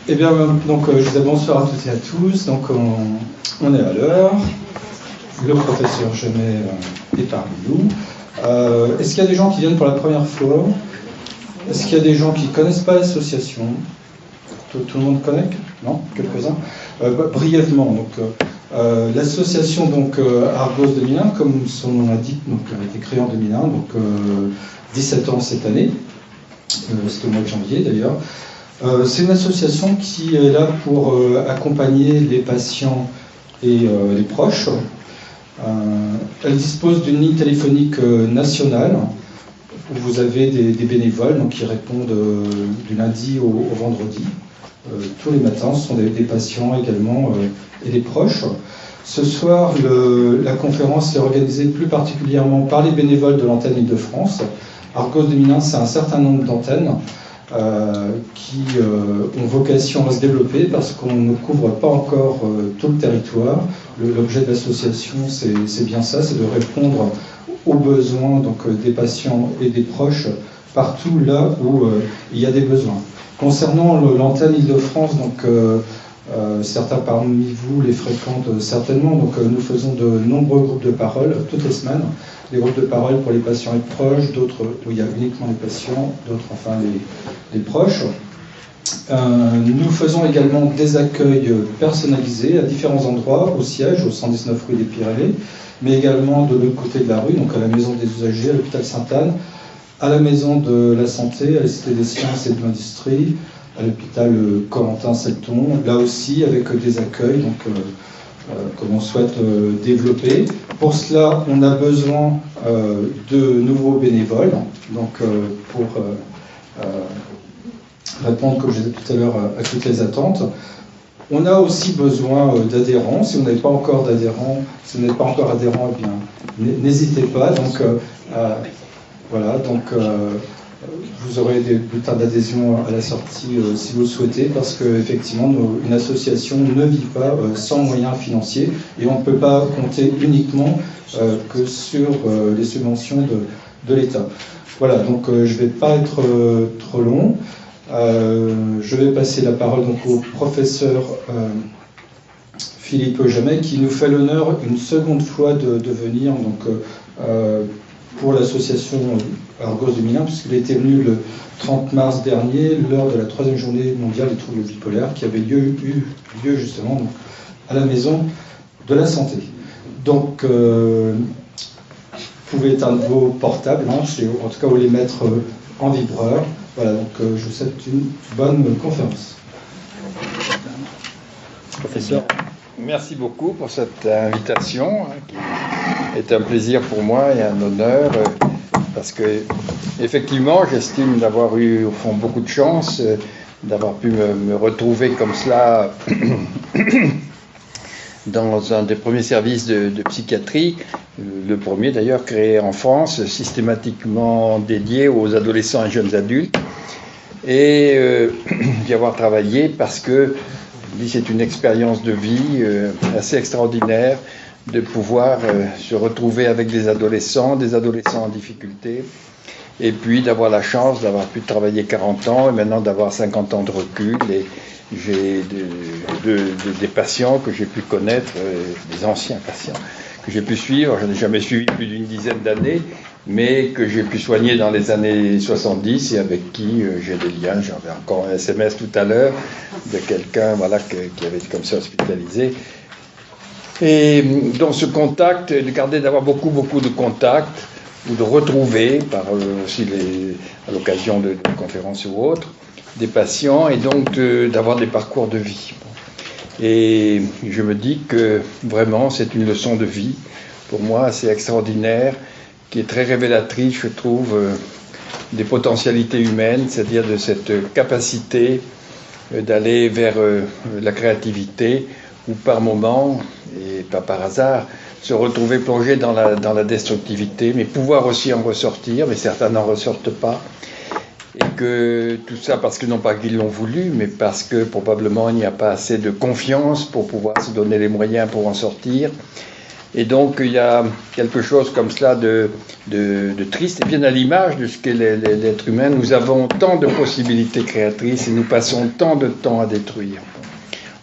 Eh bien, donc, je disais bonsoir à toutes et à tous. Donc, on est à l'heure. Le professeur Genet est parmi nous. Est-ce qu'il y a des gens qui viennent pour la première fois? Est-ce qu'il y a des gens qui ne connaissent pas l'association? Tout le monde connaît? Non? Quelques-uns? Brièvement, donc, l'association Argos 2001, comme son nom l'indique, a été créée en 2001, donc 17 ans cette année. C'est au mois de janvier d'ailleurs. C'est une association qui est là pour accompagner les patients et les proches. Elle dispose d'une ligne téléphonique nationale où vous avez des bénévoles donc, qui répondent du lundi au vendredi. Tous les matins, ce sont des patients également et des proches. Ce soir, la conférence est organisée plus particulièrement par les bénévoles de l'antenne Île-de-France. Argos 2001, c'est un certain nombre d'antennes qui ont vocation à se développer parce qu'on ne couvre pas encore tout le territoire. L'objet de l'association, c'est bien ça, c'est de répondre aux besoins des patients et des proches partout là où il y a des besoins. Concernant l'antenne Île-de-France, certains parmi vous les fréquentent certainement, nous faisons de nombreux groupes de parole toutes les semaines. Des groupes de parole pour les patients et proches, d'autres où il y a uniquement les patients, d'autres enfin les proches. Nous faisons également des accueils personnalisés à différents endroits, au siège, au 119 rue des Pyrénées, mais également de l'autre côté de la rue, donc à la maison des usagers, à l'hôpital Sainte-Anne, à la maison de la santé, à la Cité des sciences et de l'industrie, à l'hôpital Corentin-Selton, là aussi avec des accueils que l'on souhaite développer. Pour cela, on a besoin de nouveaux bénévoles, pour répondre, comme je disais tout à l'heure, à toutes les attentes. On a aussi besoin d'adhérents. Si vous n'avez pas encore d'adhérents, si vous n'êtes pas encore adhérent, eh bien, n'hésitez pas. Vous aurez des bulletins d'adhésion à la sortie si vous le souhaitez, parce qu'effectivement, une association ne vit pas sans moyens financiers et on ne peut pas compter uniquement que sur les subventions de l'État. Voilà, donc je ne vais pas être trop long. Je vais passer la parole au professeur Philippe Jamet, qui nous fait l'honneur une seconde fois de venir pour l'association Argos 2001, puisqu'il était venu le 30 mars dernier lors de la 3e journée mondiale des troubles bipolaires qui avait eu lieu justement à la maison de la santé. Donc, vous pouvez éteindre vos portables, en tout cas vous les mettre en vibreur. Voilà, donc je vous souhaite une bonne conférence. Professeur. Merci beaucoup pour cette invitation, qui est un plaisir pour moi et un honneur, parce que effectivement, j'estime d'avoir eu au fond beaucoup de chance, d'avoir pu me retrouver comme cela dans un des premiers services de psychiatrie, le premier d'ailleurs créé en France, systématiquement dédié aux adolescents et jeunes adultes, et d'y avoir travaillé parce que c'est une expérience de vie assez extraordinaire de pouvoir se retrouver avec des adolescents en difficulté, et puis d'avoir la chance d'avoir pu travailler 40 ans et maintenant d'avoir 50 ans de recul. Et j'ai des patients que j'ai pu connaître, des anciens patients que j'ai pu suivre. Je n'ai jamais suivi plus d'une dizaine d'années, mais que j'ai pu soigner dans les années 70 et avec qui j'ai des liens. J'avais encore un SMS tout à l'heure de quelqu'un qui avait été comme ça hospitalisé. Et dans ce contact, d'avoir beaucoup de contacts, ou de retrouver, aussi à l'occasion de conférences ou autres, des patients, et donc d'avoir des parcours de vie. Et je me dis que vraiment c'est une leçon de vie, pour moi assez extraordinaire, qui est très révélatrice, je trouve, des potentialités humaines, c'est-à-dire de cette capacité d'aller vers la créativité, ou par moment, et pas par hasard, se retrouver plongé dans la destructivité, mais pouvoir aussi en ressortir, mais certains n'en ressortent pas. Et que tout ça, parce que non pas qu'ils l'ont voulu, mais parce que probablement il n'y a pas assez de confiance pour pouvoir se donner les moyens pour en sortir. Et donc il y a quelque chose comme cela de triste, et bien à l'image de ce qu'est l'être humain. Nous avons tant de possibilités créatrices et nous passons tant de temps à détruire.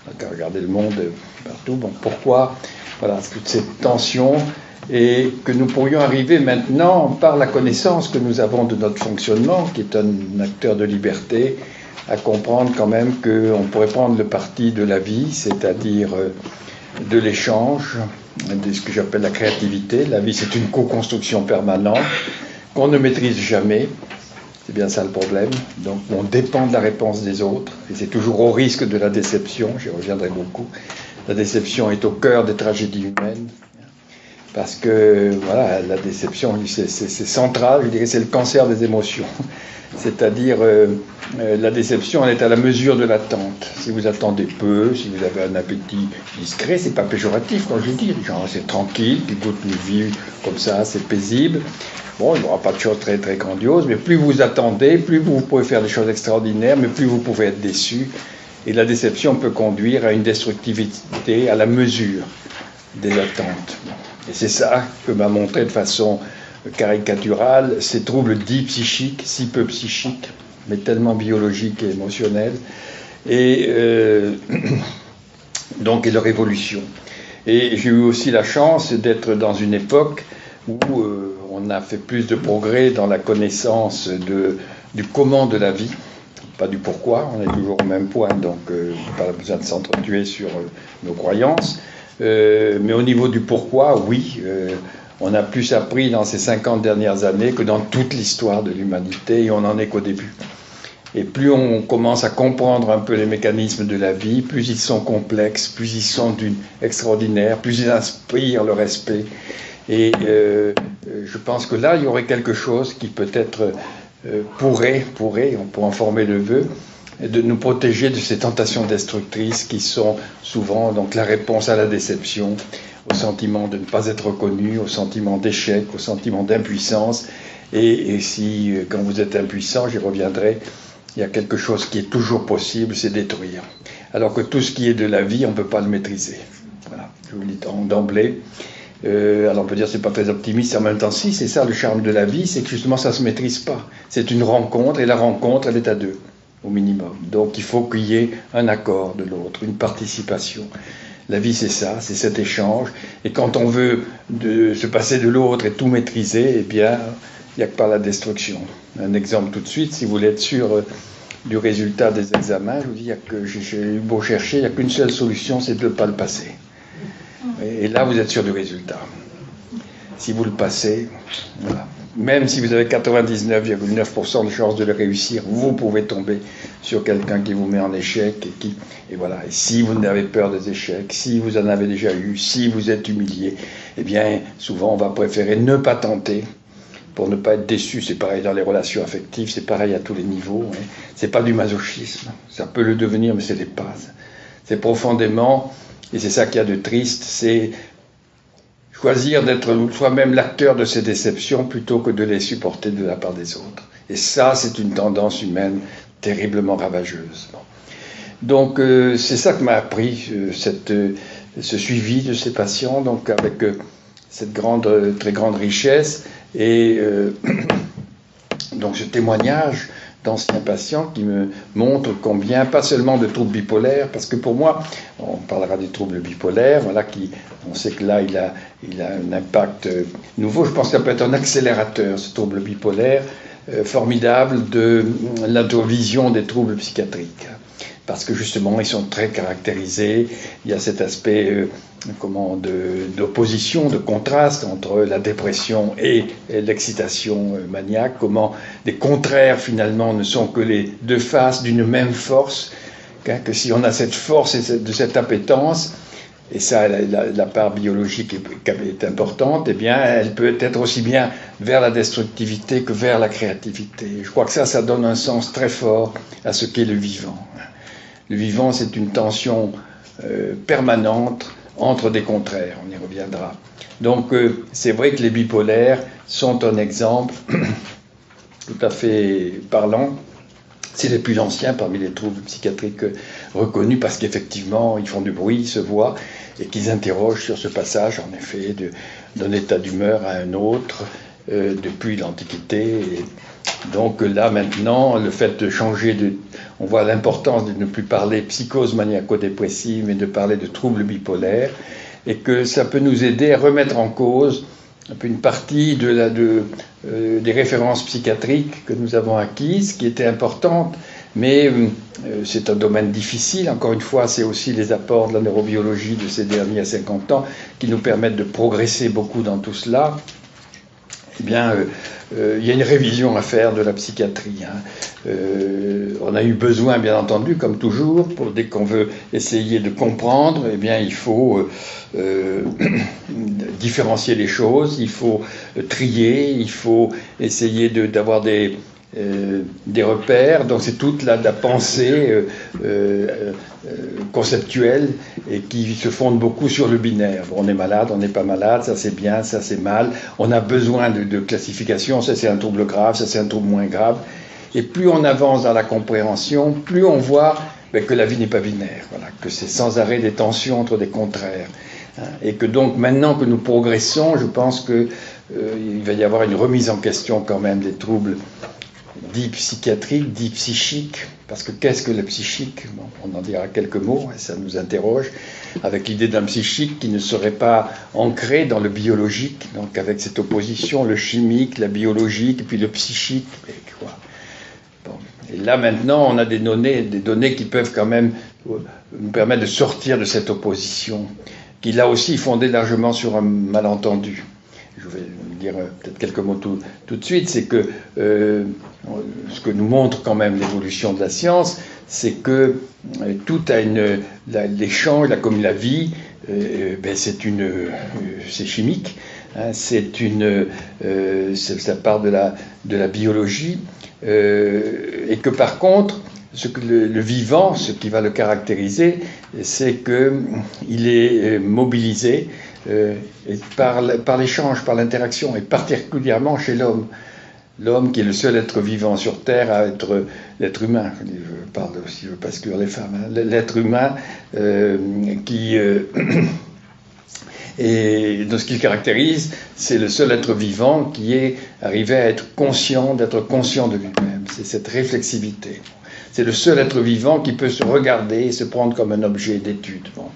On a qu'à regarder le monde partout. Bon, pourquoi voilà, toute cette tension, et que nous pourrions arriver maintenant, par la connaissance que nous avons de notre fonctionnement, qui est un acteur de liberté, à comprendre quand même qu'on pourrait prendre le parti de la vie, c'est-à-dire de l'échange, de ce que j'appelle la créativité. La vie, c'est une co-construction permanente qu'on ne maîtrise jamais. C'est bien ça le problème. Donc on dépend de la réponse des autres, et c'est toujours au risque de la déception. J'y reviendrai beaucoup. La déception est au cœur des tragédies humaines, parce que voilà, la déception, c'est central, je dirais, c'est le cancer des émotions. C'est-à-dire, la déception, elle est à la mesure de l'attente. Si vous attendez peu, si vous avez un appétit discret, c'est pas péjoratif quand je dis, genre c'est tranquille, qui goûte une vie comme ça, c'est paisible. Bon, il n'y aura pas de choses très très grandioses, mais plus vous attendez, plus vous pouvez faire des choses extraordinaires, mais plus vous pouvez être déçu. Et la déception peut conduire à une destructivité à la mesure des attentes. Et c'est ça que m'a montré de façon caricaturale ces troubles dits psychiques, si peu psychiques, mais tellement biologiques et émotionnels, et donc et leur évolution. Et j'ai eu aussi la chance d'être dans une époque où on a fait plus de progrès dans la connaissance du comment de la vie, pas du pourquoi, on est toujours au même point, donc pas besoin de s'entretuer sur nos croyances, mais au niveau du pourquoi, oui, on a plus appris dans ces 50 dernières années que dans toute l'histoire de l'humanité, et on n'en est qu'au début. Et plus on commence à comprendre un peu les mécanismes de la vie, plus ils sont complexes, plus ils sont extraordinaires, plus ils inspirent le respect. Et je pense que là, il y aurait quelque chose qui peut-être pourrait, on pourrait en former le vœu, de nous protéger de ces tentations destructrices qui sont souvent donc la réponse à la déception, au sentiment de ne pas être reconnu, au sentiment d'échec, au sentiment d'impuissance. Et si, quand vous êtes impuissant, j'y reviendrai, il y a quelque chose qui est toujours possible, c'est détruire. Alors que tout ce qui est de la vie, on ne peut pas le maîtriser. Voilà, je vous le dis d'emblée. Alors on peut dire que c'est pas très optimiste, en même temps si, c'est ça le charme de la vie, c'est que justement ça ne se maîtrise pas. C'est une rencontre, et la rencontre, elle est à deux, au minimum. Donc il faut qu'il y ait un accord de l'autre, une participation. La vie, c'est ça, c'est cet échange. Et quand on veut se passer de l'autre et tout maîtriser, eh bien, il n'y a que par la destruction. Un exemple tout de suite, si vous voulez être sûr du résultat des examens, je vous dis, j'ai eu beau chercher, il n'y a qu'une seule solution, c'est de ne pas le passer. Et là, vous êtes sûr du résultat. Si vous le passez, voilà. Même si vous avez 99,9% de chances de le réussir, vous pouvez tomber sur quelqu'un qui vous met en échec. Et voilà. Et si vous n'avez peur des échecs, si vous en avez déjà eu, si vous êtes humilié, eh bien, souvent, on va préférer ne pas tenter pour ne pas être déçu. C'est pareil dans les relations affectives, c'est pareil à tous les niveaux. Hein. C'est pas du masochisme. Ça peut le devenir, mais ce n'est pas. C'est profondément, et c'est ça qu'il y a de triste, c'est choisir d'être soi-même l'acteur de ces déceptions plutôt que de les supporter de la part des autres. Et ça, c'est une tendance humaine terriblement ravageuse. Bon. Donc, c'est ça que m'a appris ce suivi de ces patients, donc avec cette très grande richesse, et donc ce témoignage d'anciens patients qui me montrent combien, pas seulement de troubles bipolaires, parce que pour moi, on parlera des troubles bipolaires, voilà, on sait que là, il a un impact nouveau. Je pense que ça peut être un accélérateur, ce trouble bipolaire, formidable de l'introvision des troubles psychiatriques. Parce que justement, ils sont très caractérisés. Il y a cet aspect d'opposition, de contraste entre la dépression et l'excitation maniaque. Comment des contraires, finalement, ne sont que les deux faces d'une même force. Que si on a cette force et de cette appétence, et ça, la part biologique est importante, eh bien, elle peut être aussi bien vers la destructivité que vers la créativité. Je crois que ça donne un sens très fort à ce qu'est le vivant. Le vivant, c'est une tension permanente entre des contraires, on y reviendra. Donc, c'est vrai que les bipolaires sont un exemple tout à fait parlant. C'est les plus anciens parmi les troubles psychiatriques reconnus parce qu'effectivement, ils font du bruit, ils se voient. et qu'ils interrogent sur ce passage, en effet, d'un état d'humeur à un autre, depuis l'Antiquité. Et donc là, maintenant, le fait de changer on voit l'importance de ne plus parler psychose maniaco-dépressive, mais de parler de troubles bipolaires, et que ça peut nous aider à remettre en cause un peu une partie des références psychiatriques que nous avons acquises, qui étaient importantes, mais c'est un domaine difficile. Encore une fois, c'est aussi les apports de la neurobiologie de ces derniers 50 ans qui nous permettent de progresser beaucoup dans tout cela. Eh bien, il y a une révision à faire de la psychiatrie. On a eu besoin, bien entendu, comme toujours, dès qu'on veut essayer de comprendre, eh bien, il faut différencier les choses, il faut trier, il faut essayer d'avoir des repères. Donc c'est toute la pensée conceptuelle et qui se fonde beaucoup sur le binaire. Bon, on est malade, on n'est pas malade, ça c'est bien, ça c'est mal. On a besoin de classification, ça c'est un trouble grave, ça c'est un trouble moins grave. Et plus on avance dans la compréhension, plus on voit que la vie n'est pas binaire, voilà, que c'est sans arrêt des tensions entre des contraires. Et que donc maintenant que nous progressons, je pense qu'il va y avoir une remise en question quand même des troubles dits psychiatriques, dits psychiques, parce que qu'est-ce que le psychique? Bon, on en dira quelques mots, et ça nous interroge, avec l'idée d'un psychique qui ne serait pas ancré dans le biologique, donc avec cette opposition, le chimique, la biologique, et puis le psychique, et quoi. Bon. Et là maintenant, on a des données qui peuvent quand même nous permettre de sortir de cette opposition, qui là aussi est fondée largement sur un malentendu. Je vais dire peut-être quelques mots tout de suite, c'est que ce que nous montre quand même l'évolution de la science, c'est que tout a l'échange, comme la vie, c'est chimique, hein, ça part de la biologie, et que par contre, le vivant, ce qui va le caractériser, c'est qu'il est mobilisé par l'échange, par l'interaction, et particulièrement chez l'homme. L'homme qui est le seul être vivant sur Terre à être l'être humain, je parle aussi, je ne veux pas exclure les femmes, hein, l'être humain et dans ce qu'il caractérise, c'est le seul être vivant qui est arrivé à être conscient, d'être conscient de lui-même. C'est cette réflexivité. C'est le seul être vivant qui peut se regarder et se prendre comme un objet d'étude. Bon.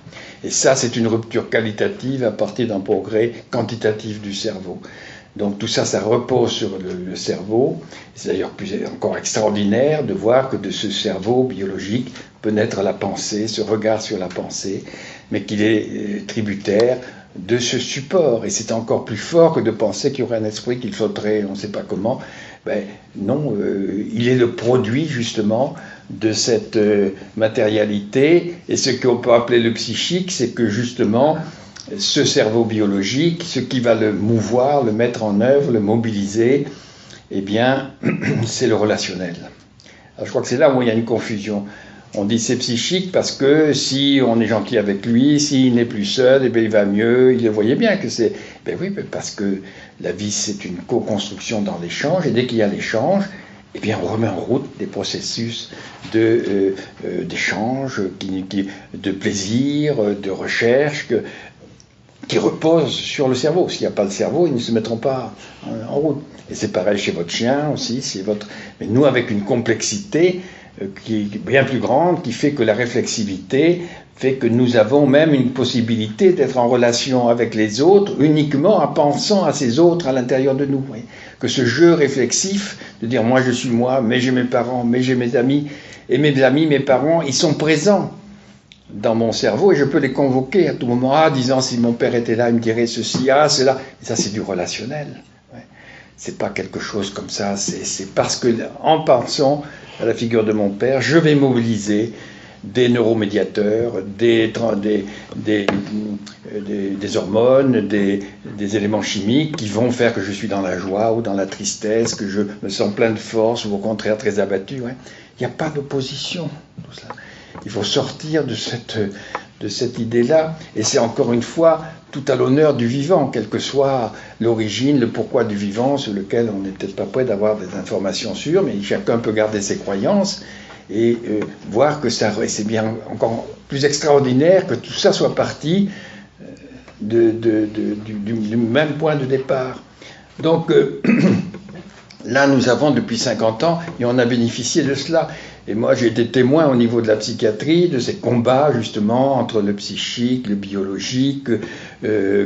Et ça, c'est une rupture qualitative à partir d'un progrès quantitatif du cerveau. Donc tout ça, ça repose sur le cerveau. C'est d'ailleurs encore extraordinaire de voir que de ce cerveau biologique peut naître la pensée, ce regard sur la pensée, mais qu'il est tributaire de ce support. Et c'est encore plus fort que de penser qu'il y aurait un esprit qui flotterait, on ne sait pas comment. Ben, non, il est le produit justement de cette matérialité. Et ce qu'on peut appeler le psychique, c'est que justement, ce cerveau biologique, ce qui va le mouvoir, le mettre en œuvre, le mobiliser, eh bien, c'est le relationnel. Alors, je crois que c'est là où il y a une confusion. On dit c'est psychique parce que si on est gentil avec lui, s'il n'est plus seul, eh bien, il va mieux. Il le voyait bien que c'est... Ben oui, parce que la vie, c'est une co-construction dans l'échange. Et dès qu'il y a l'échange, eh bien, on remet en route des processus d'échange, de plaisir, de recherche, qui reposent sur le cerveau. S'il n'y a pas le cerveau, ils ne se mettront pas en route. Et c'est pareil chez votre chien aussi. Mais nous, avec une complexité qui est bien plus grande, qui fait que la réflexivité fait que nous avons même une possibilité d'être en relation avec les autres uniquement en pensant à ces autres à l'intérieur de nous. Oui. Que ce jeu réflexif, de dire moi je suis moi, mais j'ai mes parents, mais j'ai mes amis, et mes amis, mes parents, ils sont présents dans mon cerveau et je peux les convoquer à tout moment, disant si mon père était là, il me dirait ceci, cela. Et ça, c'est du relationnel. Ouais. C'est pas quelque chose comme ça, c'est parce que en pensant à la figure de mon père, je vais mobiliser des neuromédiateurs, des hormones, des éléments chimiques qui vont faire que je suis dans la joie ou dans la tristesse, que je me sens plein de force ou au contraire très abattu. Ouais. Il n'y a pas d'opposition. Tout ça. Il faut sortir de cette idée-là, et c'est encore une fois tout à l'honneur du vivant, quelle que soit l'origine, le pourquoi du vivant, sur lequel on n'est peut-être pas prêt d'avoir des informations sûres, mais chacun peut garder ses croyances et voir que c'est bien encore plus extraordinaire que tout ça soit parti du même point de départ. Donc là, nous avons depuis 50 ans, et on a bénéficié de cela. Et moi, j'ai été témoin au niveau de la psychiatrie de ces combats, justement, entre le psychique, le biologique,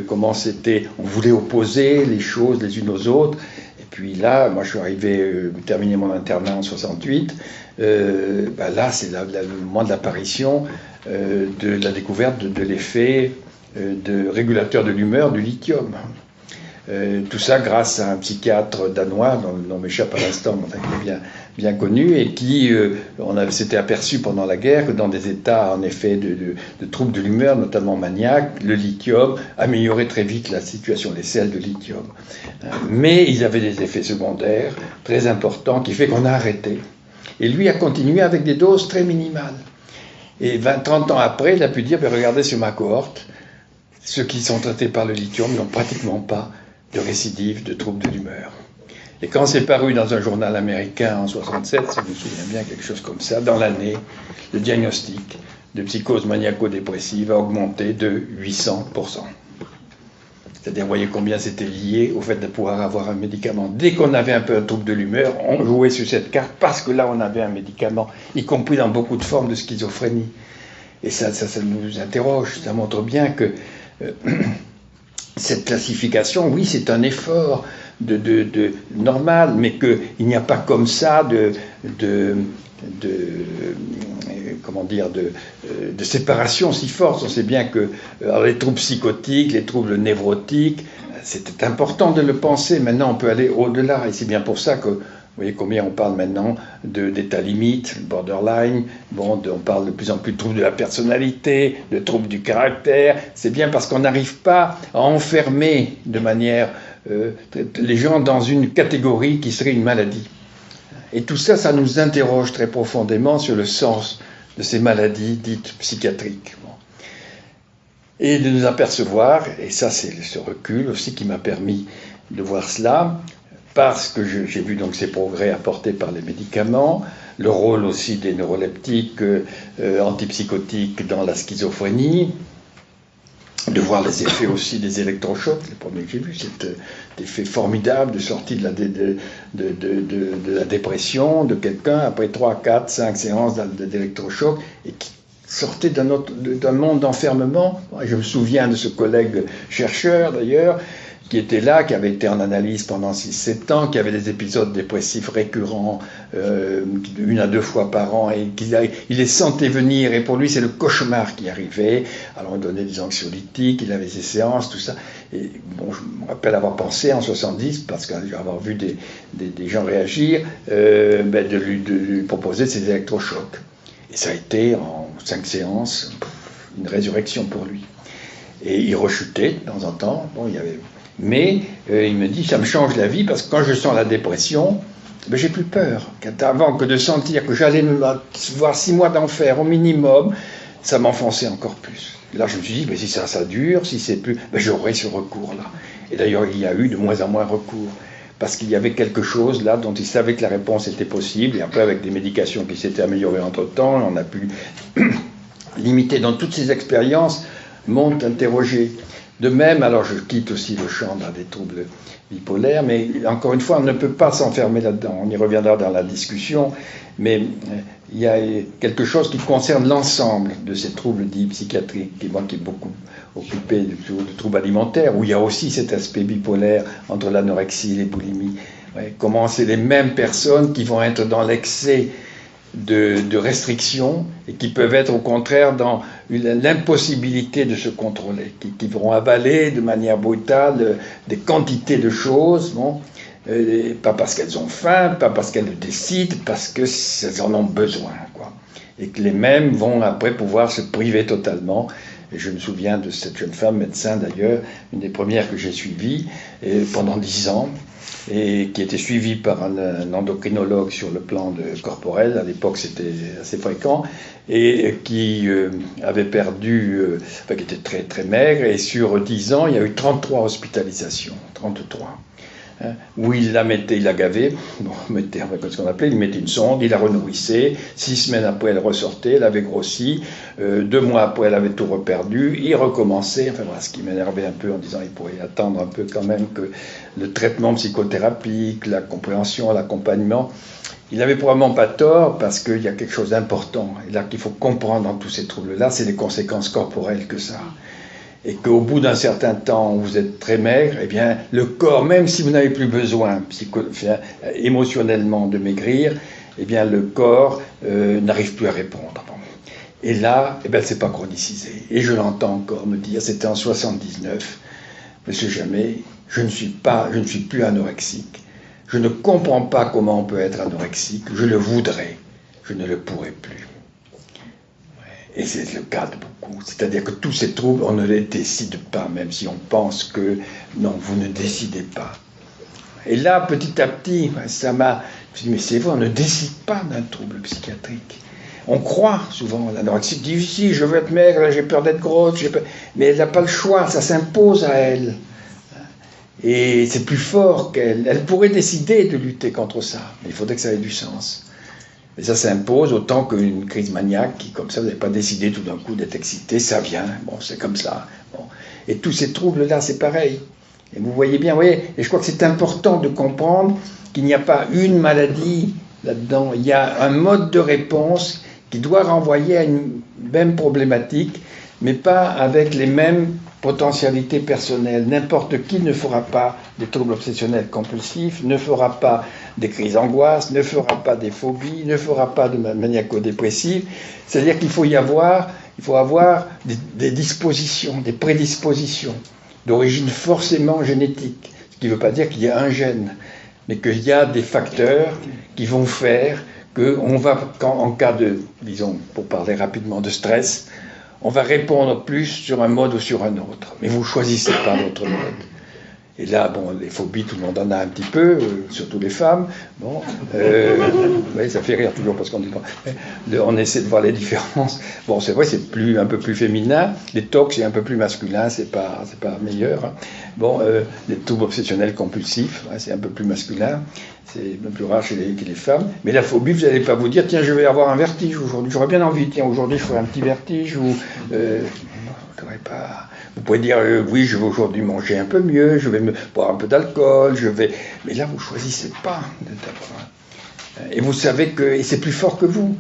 comment c'était, on voulait opposer les choses les unes aux autres. Et puis là, moi, je suis arrivé, terminer mon internat en 68. Là, c'est le moment de l'apparition de la découverte de l'effet de régulateur de l'humeur du lithium. Tout ça grâce à un psychiatre danois, dont le nom m'échappe à l'instant, mais qui est bien connu, et qui s'était aperçu pendant la guerre que dans des états en effet de troubles de l'humeur, notamment maniaques, le lithium améliorait très vite la situation, les sels de lithium. Mais il avait des effets secondaires très importants qui fait qu'on a arrêté. Et lui a continué avec des doses très minimales. Et 20-30 ans après, il a pu dire, regardez sur ma cohorte, ceux qui sont traités par le lithium n'ont pratiquement pas de récidive de troubles de l'humeur. Et quand c'est paru dans un journal américain en 67, si je me souviens bien, quelque chose comme ça, dans l'année, le diagnostic de psychose maniaco-dépressive a augmenté de 800%. C'est-à-dire, vous voyez combien c'était lié au fait de pouvoir avoir un médicament. Dès qu'on avait un peu un trouble de l'humeur, on jouait sur cette carte parce que là, on avait un médicament, y compris dans beaucoup de formes de schizophrénie. Et ça nous interroge, ça montre bien que cette classification, oui, c'est un effort normal, mais qu'il n'y a pas comme ça de séparation si forte. On sait bien que les troubles psychotiques, les troubles névrotiques, c'était important de le penser. Maintenant, on peut aller au-delà, et c'est bien pour ça que vous voyez combien on parle maintenant d'état limite, borderline, on parle de plus en plus de troubles de la personnalité, de troubles du caractère. C'est bien parce qu'on n'arrive pas à enfermer de manière les gens dans une catégorie qui serait une maladie. Et tout ça, ça nous interroge très profondément sur le sens de ces maladies dites psychiatriques. Et de nous apercevoir, et ça c'est ce recul aussi qui m'a permis de voir cela, parce que j'ai vu donc ces progrès apportés par les médicaments, le rôle aussi des neuroleptiques antipsychotiques dans la schizophrénie, de voir les effets aussi des électrochocs, les premiers que j'ai vus, cet effet formidable de sortie de la dépression de quelqu'un après 3, 4, 5 séances d'électrochocs et qui sortait d'un monde d'enfermement. Je me souviens de ce collègue chercheur d'ailleurs, qui était là, qui avait été en analyse pendant 6-7 ans, qui avait des épisodes dépressifs récurrents, 1 à 2 fois par an, et il les sentait venir, et pour lui c'est le cauchemar qui arrivait. Alors on donnait des anxiolytiques, il avait ses séances, tout ça. Et bon, je me rappelle avoir pensé en 70, parce qu'avoir vu des gens réagir, de lui proposer ces électrochocs. Et ça a été en 5 séances une résurrection pour lui. Et il rechutait de temps en temps. Bon, mais il me dit, ça me change la vie, parce que quand je sens la dépression, j'ai plus peur. Avant que de sentir que j'allais me voir 6 mois d'enfer au minimum, ça m'enfonçait encore plus. Et là, je me suis dit, si ça dure, si c'est plus, j'aurai ce recours-là. Et d'ailleurs, il y a eu de moins en moins recours, parce qu'il y avait quelque chose là dont il savait que la réponse était possible, et après, avec des médications qui s'étaient améliorées entre-temps, on a pu limiter. Dans toutes ces expériences, m'ont interrogé. De même, alors je quitte aussi le champ des troubles bipolaires, mais encore une fois, on ne peut pas s'enfermer là-dedans. On y reviendra dans la discussion, mais il y a quelque chose qui concerne l'ensemble de ces troubles dits psychiatriques, et moi qui est beaucoup occupé de troubles alimentaires, où il y a aussi cet aspect bipolaire entre l'anorexie et les boulimies. Comment c'est les mêmes personnes qui vont être dans l'excès de restrictions et qui peuvent être au contraire dans l'impossibilité de se contrôler, qui vont avaler de manière brutale des quantités de choses, pas parce qu'elles ont faim, pas parce qu'elles le décident, parce qu'elles en ont besoin, et que les mêmes vont après pouvoir se priver totalement. Et je me souviens de cette jeune femme, médecin d'ailleurs, une des premières que j'ai suivies pendant 10 ans, et qui était suivie par un endocrinologue sur le plan corporel. À l'époque, c'était assez fréquent, et qui avait perdu, qui était très, très maigre, et sur 10 ans, il y a eu 33 hospitalisations, 33. hein, où il la mettait, il la gavait, bon, mettait, ce qu'on appelait, il mettait une sonde, il la renourrissait, 6 semaines après elle ressortait, elle avait grossi, 2 mois après elle avait tout reperdu, il recommençait, enfin voilà, ce qui m'énervait un peu en disant il pourrait attendre un peu quand même que le traitement psychothérapique, la compréhension, l'accompagnement. Il n'avait probablement pas tort parce qu'il y a quelque chose d'important, et là qu'il faut comprendre dans tous ces troubles-là, c'est les conséquences corporelles que ça a. Et qu'au bout d'un certain temps où vous êtes très maigre, eh bien, le corps, même si vous n'avez plus besoin émotionnellement de maigrir, eh bien, le corps n'arrive plus à répondre. Et là, eh bien, c'est pas chronicisé. Et je l'entends encore me dire, c'était en 79, Monsieur Jamet, je ne suis plus anorexique. Je ne comprends pas comment on peut être anorexique. Je le voudrais, je ne le pourrai plus. Et c'est le cas de beaucoup. C'est-à-dire que tous ces troubles, on ne les décide pas, même si on pense que non, vous ne décidez pas. Et là, petit à petit, ça m'a... Je me suis dit, mais c'est vrai, on ne décide pas d'un trouble psychiatrique. On croit souvent, l'anorexie dit, si, je veux être maigre, là, j'ai peur d'être grosse, mais elle n'a pas le choix, ça s'impose à elle. Et c'est plus fort qu'elle. Elle pourrait décider de lutter contre ça, mais il faudrait que ça ait du sens. Et ça s'impose autant qu'une crise maniaque qui, comme ça, vous n'avez pas décidé tout d'un coup d'être excité, ça vient, bon, c'est comme ça. Bon. Et tous ces troubles-là, c'est pareil. Et vous voyez bien, et je crois que c'est important de comprendre qu'il n'y a pas une maladie là-dedans, il y a un mode de réponse qui doit renvoyer à une même problématique, mais pas avec les mêmes potentialités personnelles. N'importe qui ne fera pas des troubles obsessionnels compulsifs, ne fera pas des crises d'angoisse, ne fera pas des phobies, ne fera pas de maniaco-dépressive. C'est-à-dire qu'il faut avoir des dispositions, des prédispositions d'origine forcément génétique. Ce qui ne veut pas dire qu'il y a un gène, mais qu'il y a des facteurs qui vont faire qu'on va, en cas de, disons, pour parler rapidement de stress, on va répondre plus sur un mode ou sur un autre. Mais vous ne choisissez pas votre mode. Et là, bon, les phobies, tout le monde en a un petit peu, surtout les femmes. Bon, oui, ça fait rire toujours parce qu'on dit, on essaie de voir les différences. Bon, c'est vrai, c'est un peu plus féminin. Les tocs, c'est un peu plus masculin, c'est pas meilleur. Hein. Bon, les troubles obsessionnels compulsifs, ouais, c'est un peu plus masculin. C'est un peu plus rare chez les femmes. Mais la phobie, vous n'allez pas vous dire, tiens, je vais avoir un vertige aujourd'hui. J'aurais bien envie, tiens, aujourd'hui, je ferai un petit vertige. Ou, pas... Vous pouvez dire, oui, je vais aujourd'hui manger un peu mieux, je vais me boire un peu d'alcool, mais là, vous ne choisissez pas. Et vous savez que et c'est plus fort que vous.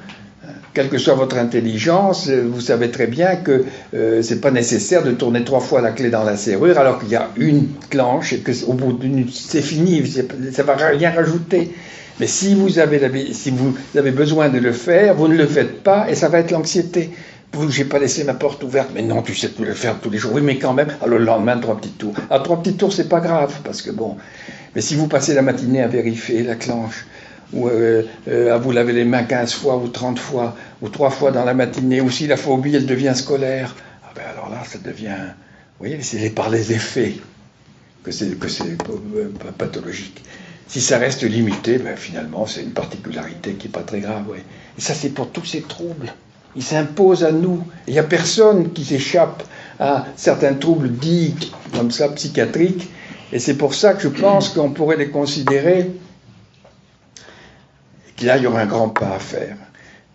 Quelle que soit votre intelligence, vous savez très bien que ce n'est pas nécessaire de tourner 3 fois la clé dans la serrure alors qu'il y a une clenche et qu'au bout d'une... c'est fini, ça ne va rien rajouter. Mais si vous avez besoin de le faire, vous ne le faites pas et ça va être l'anxiété. J'ai pas laissé ma porte ouverte, mais non, tu sais le faire tous les jours. Oui, mais quand même, alors le lendemain, 3 petits tours. Alors 3 petits tours, c'est pas grave, parce que bon, mais si vous passez la matinée à vérifier la clenche, ou à vous laver les mains 15 fois ou 30 fois, ou 3 fois dans la matinée, ou si la phobie, elle devient scolaire, ah ben alors là, ça devient, vous voyez, c'est par les effets que c'est pathologique. Si ça reste limité, ben finalement, c'est une particularité qui n'est pas très grave, oui. Et ça, c'est pour tous ces troubles. Ils s'imposent à nous. Il n'y a personne qui s'échappe à certains troubles dits comme ça, psychiatriques. Et c'est pour ça que je pense qu'on pourrait les considérer, et que là, il y aurait un grand pas à faire.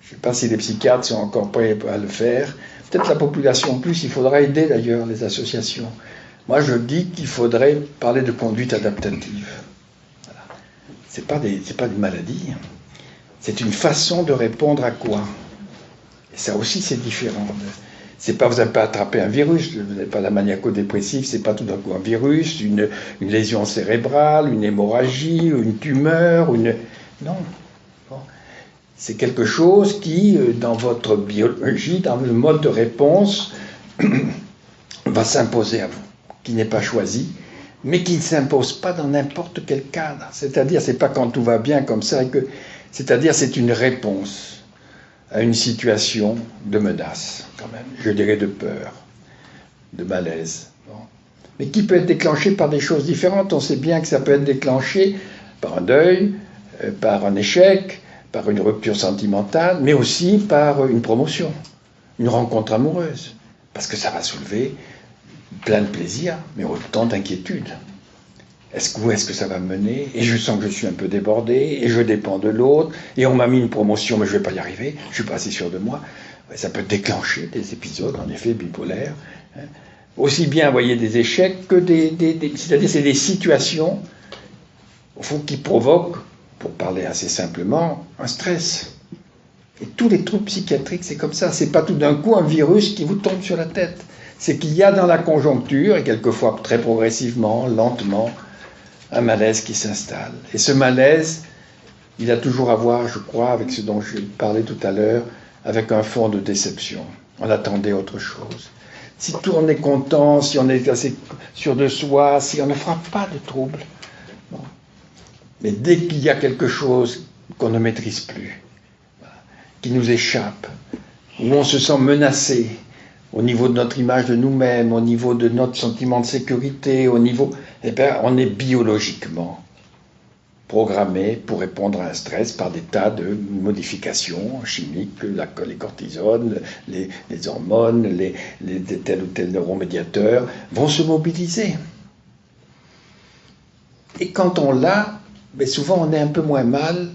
Je ne sais pas si les psychiatres sont encore prêts à le faire. Peut-être la population plus, il faudra aider d'ailleurs les associations. Moi, je dis qu'il faudrait parler de conduite adaptative. Voilà. Ce n'est pas une maladie. C'est une façon de répondre à quoi ? Et ça aussi, c'est différent. C'est pas, vous n'avez pas attrapé un virus, vous n'avez pas la maniaco-dépressive, c'est pas tout d'un coup un virus, une lésion cérébrale, une hémorragie, une tumeur, non. Bon. C'est quelque chose qui, dans votre biologie, dans le mode de réponse, va s'imposer à vous, qui n'est pas choisi, mais qui ne s'impose pas dans n'importe quel cadre. C'est-à-dire, c'est pas quand tout va bien comme ça, c'est-à-dire, c'est une réponse à une situation de menace, quand même, je dirais de peur, de malaise. Bon. Mais qui peut être déclenché par des choses différentes. On sait bien que ça peut être déclenché par un deuil, par un échec, par une rupture sentimentale, mais aussi par une promotion, une rencontre amoureuse. Parce que ça va soulever plein de plaisir, mais autant d'inquiétude. Où est-ce que ça va me mener? Et je sens que je suis un peu débordé, et je dépends de l'autre, et on m'a mis une promotion, mais je ne vais pas y arriver, je ne suis pas assez sûr de moi. Ça peut déclencher des épisodes, en effet, bipolaires. Hein. Aussi bien, vous voyez, des échecs que c'est-à-dire c'est des situations, au fond, qui provoquent, pour parler assez simplement, un stress. Et tous les troubles psychiatriques, c'est comme ça. C'est pas tout d'un coup un virus qui vous tombe sur la tête. C'est qu'il y a dans la conjoncture, et quelquefois très progressivement, lentement, un malaise qui s'installe. Et ce malaise, il a toujours à voir, je crois, avec ce dont je parlais tout à l'heure, avec un fond de déception. On attendait autre chose. Si tout on est content, si on est assez sûr de soi, si on ne fera pas de troubles. Bon. Mais dès qu'il y a quelque chose qu'on ne maîtrise plus, qui nous échappe, où on se sent menacé, au niveau de notre image de nous-mêmes, au niveau de notre sentiment de sécurité, au niveau... Eh bien, on est biologiquement programmé pour répondre à un stress par des tas de modifications chimiques, les cortisones, les hormones, les tel ou tel neuromédiateur vont se mobiliser. Et quand on l'a, mais souvent on est un peu moins mal,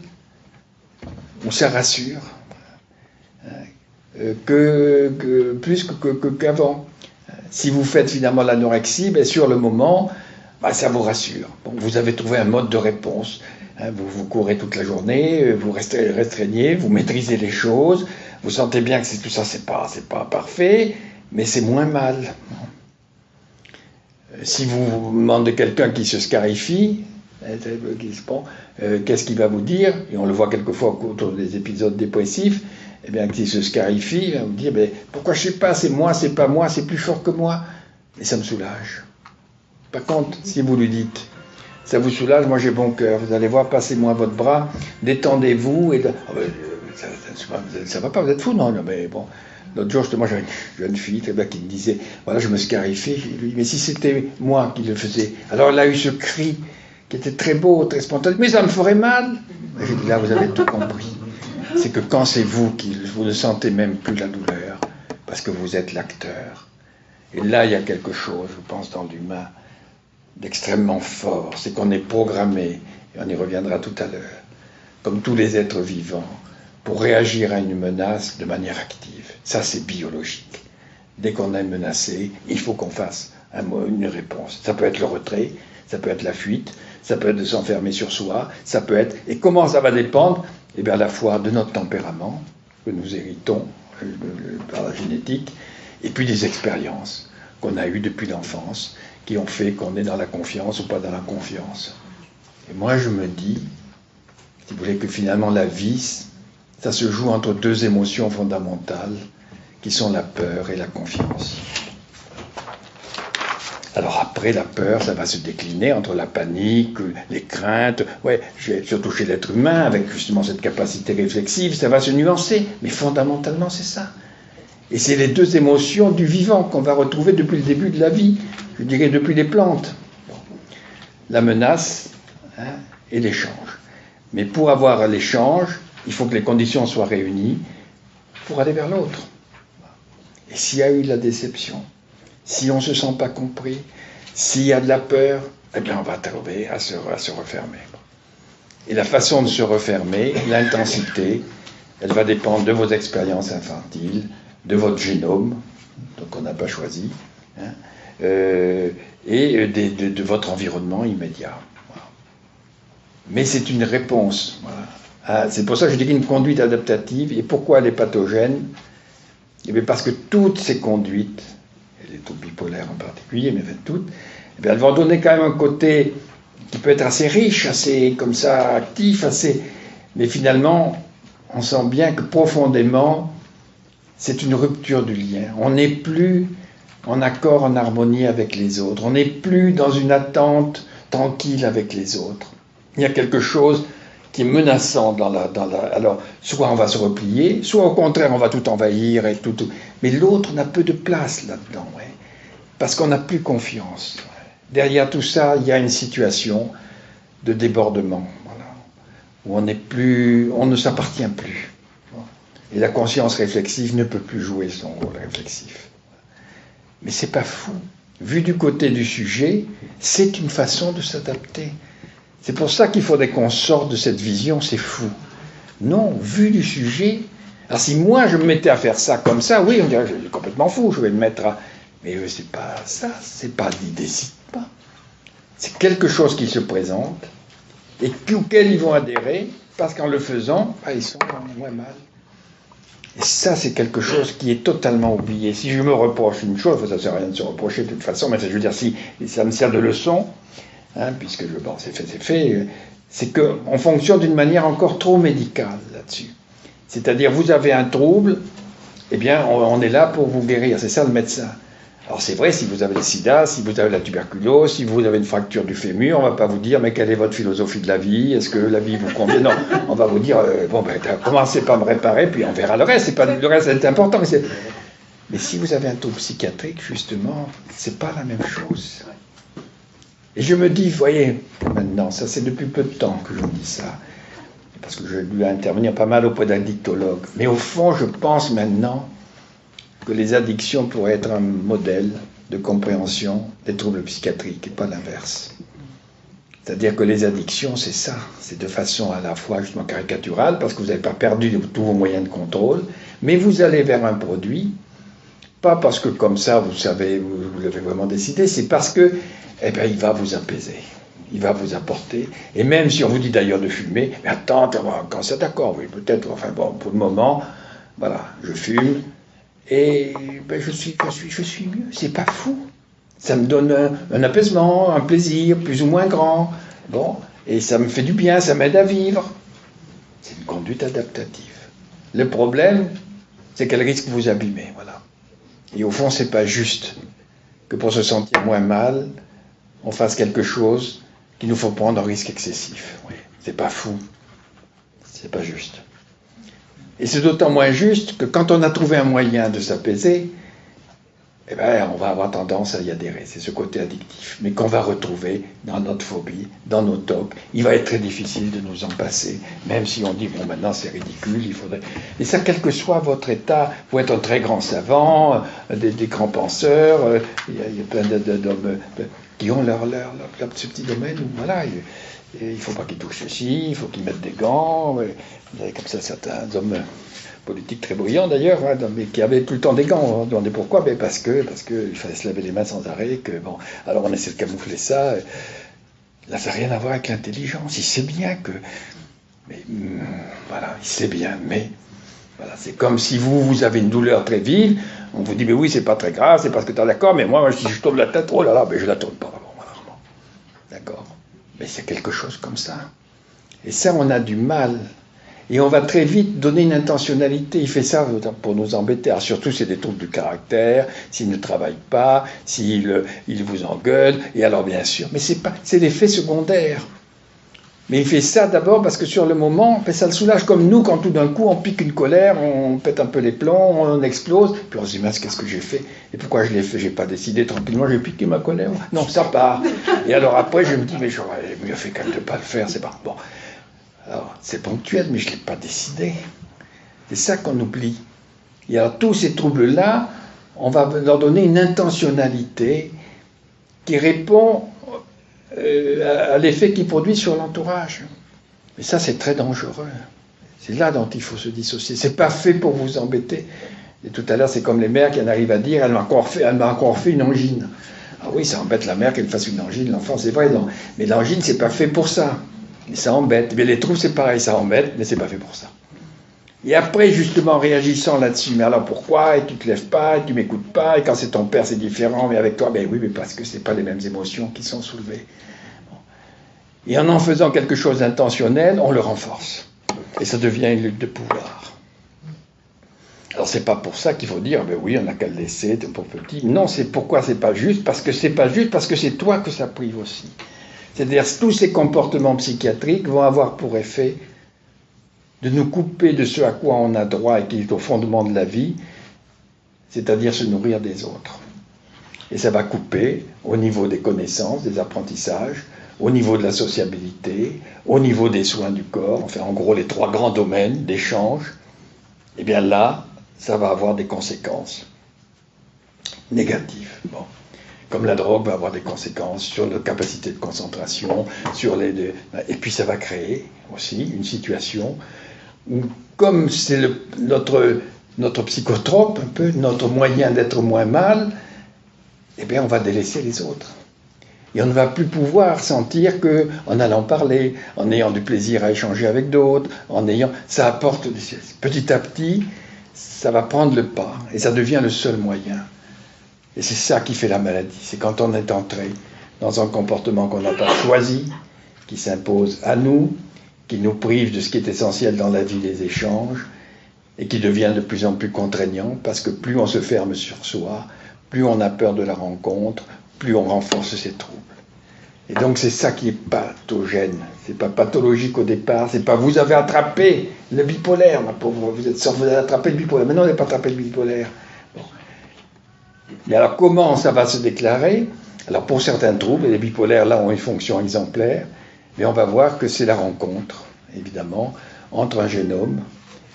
on se rassure, plus qu'avant. Si vous faites finalement l'anorexie, ben sur le moment, ben ça vous rassure. Bon, vous avez trouvé un mode de réponse. Vous courez toute la journée, vous restreignez, vous maîtrisez les choses, vous sentez bien que tout ça, c'est pas parfait, mais c'est moins mal. Si vous demandez quelqu'un qui se scarifie, qu'est-ce qu'il va vous dire? Et on le voit quelquefois autour des épisodes dépressifs. Eh bien, qui se scarifie, il va vous dire, mais pourquoi je ne sais pas, c'est moi, c'est pas moi, c'est plus fort que moi. Et ça me soulage. Par contre, si vous lui dites, ça vous soulage, moi j'ai bon cœur, vous allez voir, passez-moi votre bras, détendez-vous, et ça va pas, vous êtes fou, non, mais bon. L'autre jour, justement, j'avais une jeune fille qui me disait, voilà, je me scarifie, je lui dis, mais si c'était moi qui le faisais. Alors elle a eu ce cri, qui était très beau, très spontané, mais ça me ferait mal. Et j'ai dit, là, vous avez tout compris. C'est que quand c'est vous qui vous ne sentez même plus la douleur, parce que vous êtes l'acteur. Et là, il y a quelque chose, je pense, dans l'humain, d'extrêmement fort. C'est qu'on est programmé, et on y reviendra tout à l'heure, comme tous les êtres vivants, pour réagir à une menace de manière active. Ça, c'est biologique. Dès qu'on est menacé, il faut qu'on fasse une réponse. Ça peut être le retrait, ça peut être la fuite, ça peut être de s'enfermer sur soi, ça peut être... Et comment ça va dépendre? Eh bien, à la fois de notre tempérament, que nous héritons par la génétique, et puis des expériences qu'on a eues depuis l'enfance, qui ont fait qu'on est dans la confiance ou pas dans la confiance. Et moi, je me dis, si vous voulez, que finalement, la vie, ça se joue entre deux émotions fondamentales, qui sont la peur et la confiance. Alors après, la peur, ça va se décliner entre la panique, les craintes, ouais, surtout chez l'être humain, avec justement cette capacité réflexive, ça va se nuancer, mais fondamentalement, c'est ça. Et c'est les deux émotions du vivant qu'on va retrouver depuis le début de la vie, je dirais depuis les plantes. La menace et l'échange. Mais pour avoir l'échange, il faut que les conditions soient réunies pour aller vers l'autre. Et s'il y a eu de la déception, si on ne se sent pas compris, s'il y a de la peur, eh bien on va trouver à se refermer. Et la façon de se refermer, l'intensité, elle va dépendre de vos expériences infantiles, de votre génome, donc on n'a pas choisi, et de votre environnement immédiat. Voilà. Mais c'est une réponse. Voilà. C'est pour ça que je dis qu'une conduite adaptative, et pourquoi elle est pathogène? Eh bien parce que toutes ces conduites, et les troubles bipolaires en particulier, mais toutes, eh bien elles vont donner quand même un côté qui peut être assez riche, assez comme ça actif, assez... Mais finalement, on sent bien que profondément, c'est une rupture du lien. On n'est plus en accord, en harmonie avec les autres. On n'est plus dans une attente tranquille avec les autres. Il y a quelque chose qui est menaçant dans la... Alors, soit on va se replier, soit au contraire, on va tout envahir et tout. Mais l'autre n'a peu de place là-dedans, ouais, parce qu'on n'a plus confiance. Derrière tout ça, il y a une situation de débordement, voilà, où on ne s'appartient plus. Et la conscience réflexive ne peut plus jouer son rôle réflexif. Mais c'est pas fou. vu du côté du sujet, c'est une façon de s'adapter. C'est pour ça qu'il faudrait qu'on sorte de cette vision, c'est fou. Non, vu du sujet, alors si moi je me mettais à faire ça comme ça, oui, on dirait que je suis complètement fou, je vais le mettre à... Mais eux, c'est pas ça, c'est pas qu'ils décident pas. C'est quelque chose qui se présente et auquel ils vont adhérer, parce qu'en le faisant, ils sont moins mal. Et ça, c'est quelque chose qui est totalement oublié. Si je me reproche une chose, ça ne sert à rien de se reprocher de toute façon, mais je veux dire, si ça me sert de leçon, puisque c'est fait, c'est qu'on fonctionne d'une manière encore trop médicale là-dessus. C'est-à-dire, vous avez un trouble, eh bien, on est là pour vous guérir, c'est ça le médecin. Alors c'est vrai, si vous avez le sida, si vous avez la tuberculose, si vous avez une fracture du fémur, on ne va pas vous dire, mais quelle est votre philosophie de la vie? Est-ce que la vie vous convient? Non, on va vous dire, commencez par me réparer, puis on verra le reste. Le reste est important. Mais si vous avez un trouble psychiatrique, justement, c'est pas la même chose. Et je me dis, voyez, maintenant, ça c'est depuis peu de temps que je me dis ça, parce que je dû intervenir pas mal auprès d'addictologues. Mais au fond, je pense maintenant que les addictions pourraient être un modèle de compréhension des troubles psychiatriques et pas l'inverse. C'est-à-dire que les addictions, c'est ça. C'est de façon à la fois justement caricaturale, parce que vous n'avez pas perdu tous vos moyens de contrôle, mais vous allez vers un produit, pas parce que comme ça, vous savez, vous l'avez vraiment décidé, c'est parce que, il va vous apaiser. Il va vous apporter, et même si on vous dit d'ailleurs de fumer, mais attends, tu vas avoir un cancer, d'accord, oui, peut-être, enfin bon, pour le moment, voilà, je fume, et je suis mieux, c'est pas fou. Ça me donne un apaisement, un plaisir, plus ou moins grand. Bon, et ça me fait du bien, ça m'aide à vivre. C'est une conduite adaptative. Le problème, c'est qu'elle risque de vous abîmer, voilà. Et au fond, c'est pas juste que pour se sentir moins mal, on fasse quelque chose qu'il nous faut prendre un risque excessif. Oui, c'est pas fou. C'est pas juste. Et c'est d'autant moins juste que quand on a trouvé un moyen de s'apaiser, on va avoir tendance à y adhérer. C'est ce côté addictif. Mais qu'on va retrouver dans notre phobie, dans nos tocs. Il va être très difficile de nous en passer. Même si on dit, bon, maintenant c'est ridicule, il faudrait... Et ça, quel que soit votre état, vous êtes un très grand savant, des grands penseurs, il y a plein d'hommes qui ont leur ce petit domaine où, voilà... il ne faut pas qu'ils touchent ceci, il faut qu'ils mettent des gants. Vous avez comme ça certains hommes politiques très brillants d'ailleurs, mais qui avaient tout le temps des gants. On se demandait pourquoi, mais parce que il fallait se laver les mains sans arrêt. Alors on essaie de camoufler ça. Là, ça n'a rien à voir avec l'intelligence. Il sait bien que... voilà, il sait bien, mais... Voilà, c'est comme si vous avez une douleur très vive, on vous dit, mais oui, c'est pas très grave, c'est parce que tu es d'accord, mais moi, si je tourne la tête, oh là là, mais je la tourne pas. D'accord. Mais c'est quelque chose comme ça. Et ça, on a du mal. Et on va très vite donner une intentionnalité. Il fait ça pour nous embêter. Alors surtout, c'est des troubles du caractère, s'il ne travaille pas, s'il vous engueule. Et alors, bien sûr, mais c'est l'effet secondaire. Mais il fait ça d'abord parce que sur le moment, ça le soulage comme nous, quand tout d'un coup, on pique une colère, on pète un peu les plombs, on explose. Puis on se dit, mince, qu'est-ce que j'ai fait? Et pourquoi je l'ai fait? J'ai pas décidé tranquillement, j'ai piqué ma colère. Non, ça part. Et alors après, je me dis, mais j'aurais mieux fait quand même de ne pas le faire. C'est pas bon. Alors, c'est ponctuel, mais je ne l'ai pas décidé. C'est ça qu'on oublie. Et alors, tous ces troubles-là, on va leur donner une intentionnalité qui répond à l'effet qu'ils produisent sur l'entourage. Et ça, c'est très dangereux. C'est là dont il faut se dissocier. C'est pas fait pour vous embêter. Et tout à l'heure, c'est comme les mères qui en arrivent à dire, elle m'a encore fait une angine. Ah oui, ça embête la mère qu'elle fasse une angine, l'enfant, c'est vrai, non. Mais l'angine, c'est pas fait pour ça. Mais ça embête. Mais les troubles, c'est pareil, ça embête, mais c'est pas fait pour ça. Et après, justement, en réagissant là-dessus, mais alors pourquoi? Et tu te lèves pas, et tu m'écoutes pas, et quand c'est ton père, c'est différent, mais avec toi, ben oui, mais parce que c'est pas les mêmes émotions qui sont soulevées. Bon. Et en faisant quelque chose d'intentionnel, on le renforce. Et ça devient une lutte de pouvoir. Alors c'est pas pour ça qu'il faut dire, ben oui, on n'a qu'à le laisser, t'es pour petit. Non, c'est pourquoi c'est pas juste, parce que c'est pas juste, parce que c'est toi que ça prive aussi. C'est-à-dire tous ces comportements psychiatriques vont avoir pour effet de nous couper de ce à quoi on a droit et qui est au fondement de la vie, c'est-à-dire se nourrir des autres. Et ça va couper au niveau des connaissances, des apprentissages, au niveau de la sociabilité, au niveau des soins du corps, enfin en gros les trois grands domaines d'échange. Et bien là, ça va avoir des conséquences négatives. Bon. Comme la drogue va avoir des conséquences sur notre capacité de concentration, et puis ça va créer aussi une situation où, comme c'est notre psychotrope, un peu notre moyen d'être moins mal, eh bien on va délaisser les autres. Et on ne va plus pouvoir sentir qu'en allant parler, en ayant du plaisir à échanger avec d'autres, ça apporte petit à petit, ça va prendre le pas et ça devient le seul moyen. Et c'est ça qui fait la maladie, c'est quand on est entré dans un comportement qu'on n'a pas choisi, qui s'impose à nous, qui nous prive de ce qui est essentiel dans la vie, les échanges, et qui devient de plus en plus contraignant, parce que plus on se ferme sur soi, plus on a peur de la rencontre, plus on renforce ses troubles. Et donc c'est ça qui est pathogène, c'est pas pathologique au départ, c'est pas vous avez attrapé le bipolaire, ma pauvre, vous avez attrapé le bipolaire, mais non, on n'a pas attrapé le bipolaire. Bon. Mais alors comment ça va se déclarer? Alors pour certains troubles, les bipolaires là ont une fonction exemplaire, mais on va voir que c'est la rencontre, évidemment, entre un génome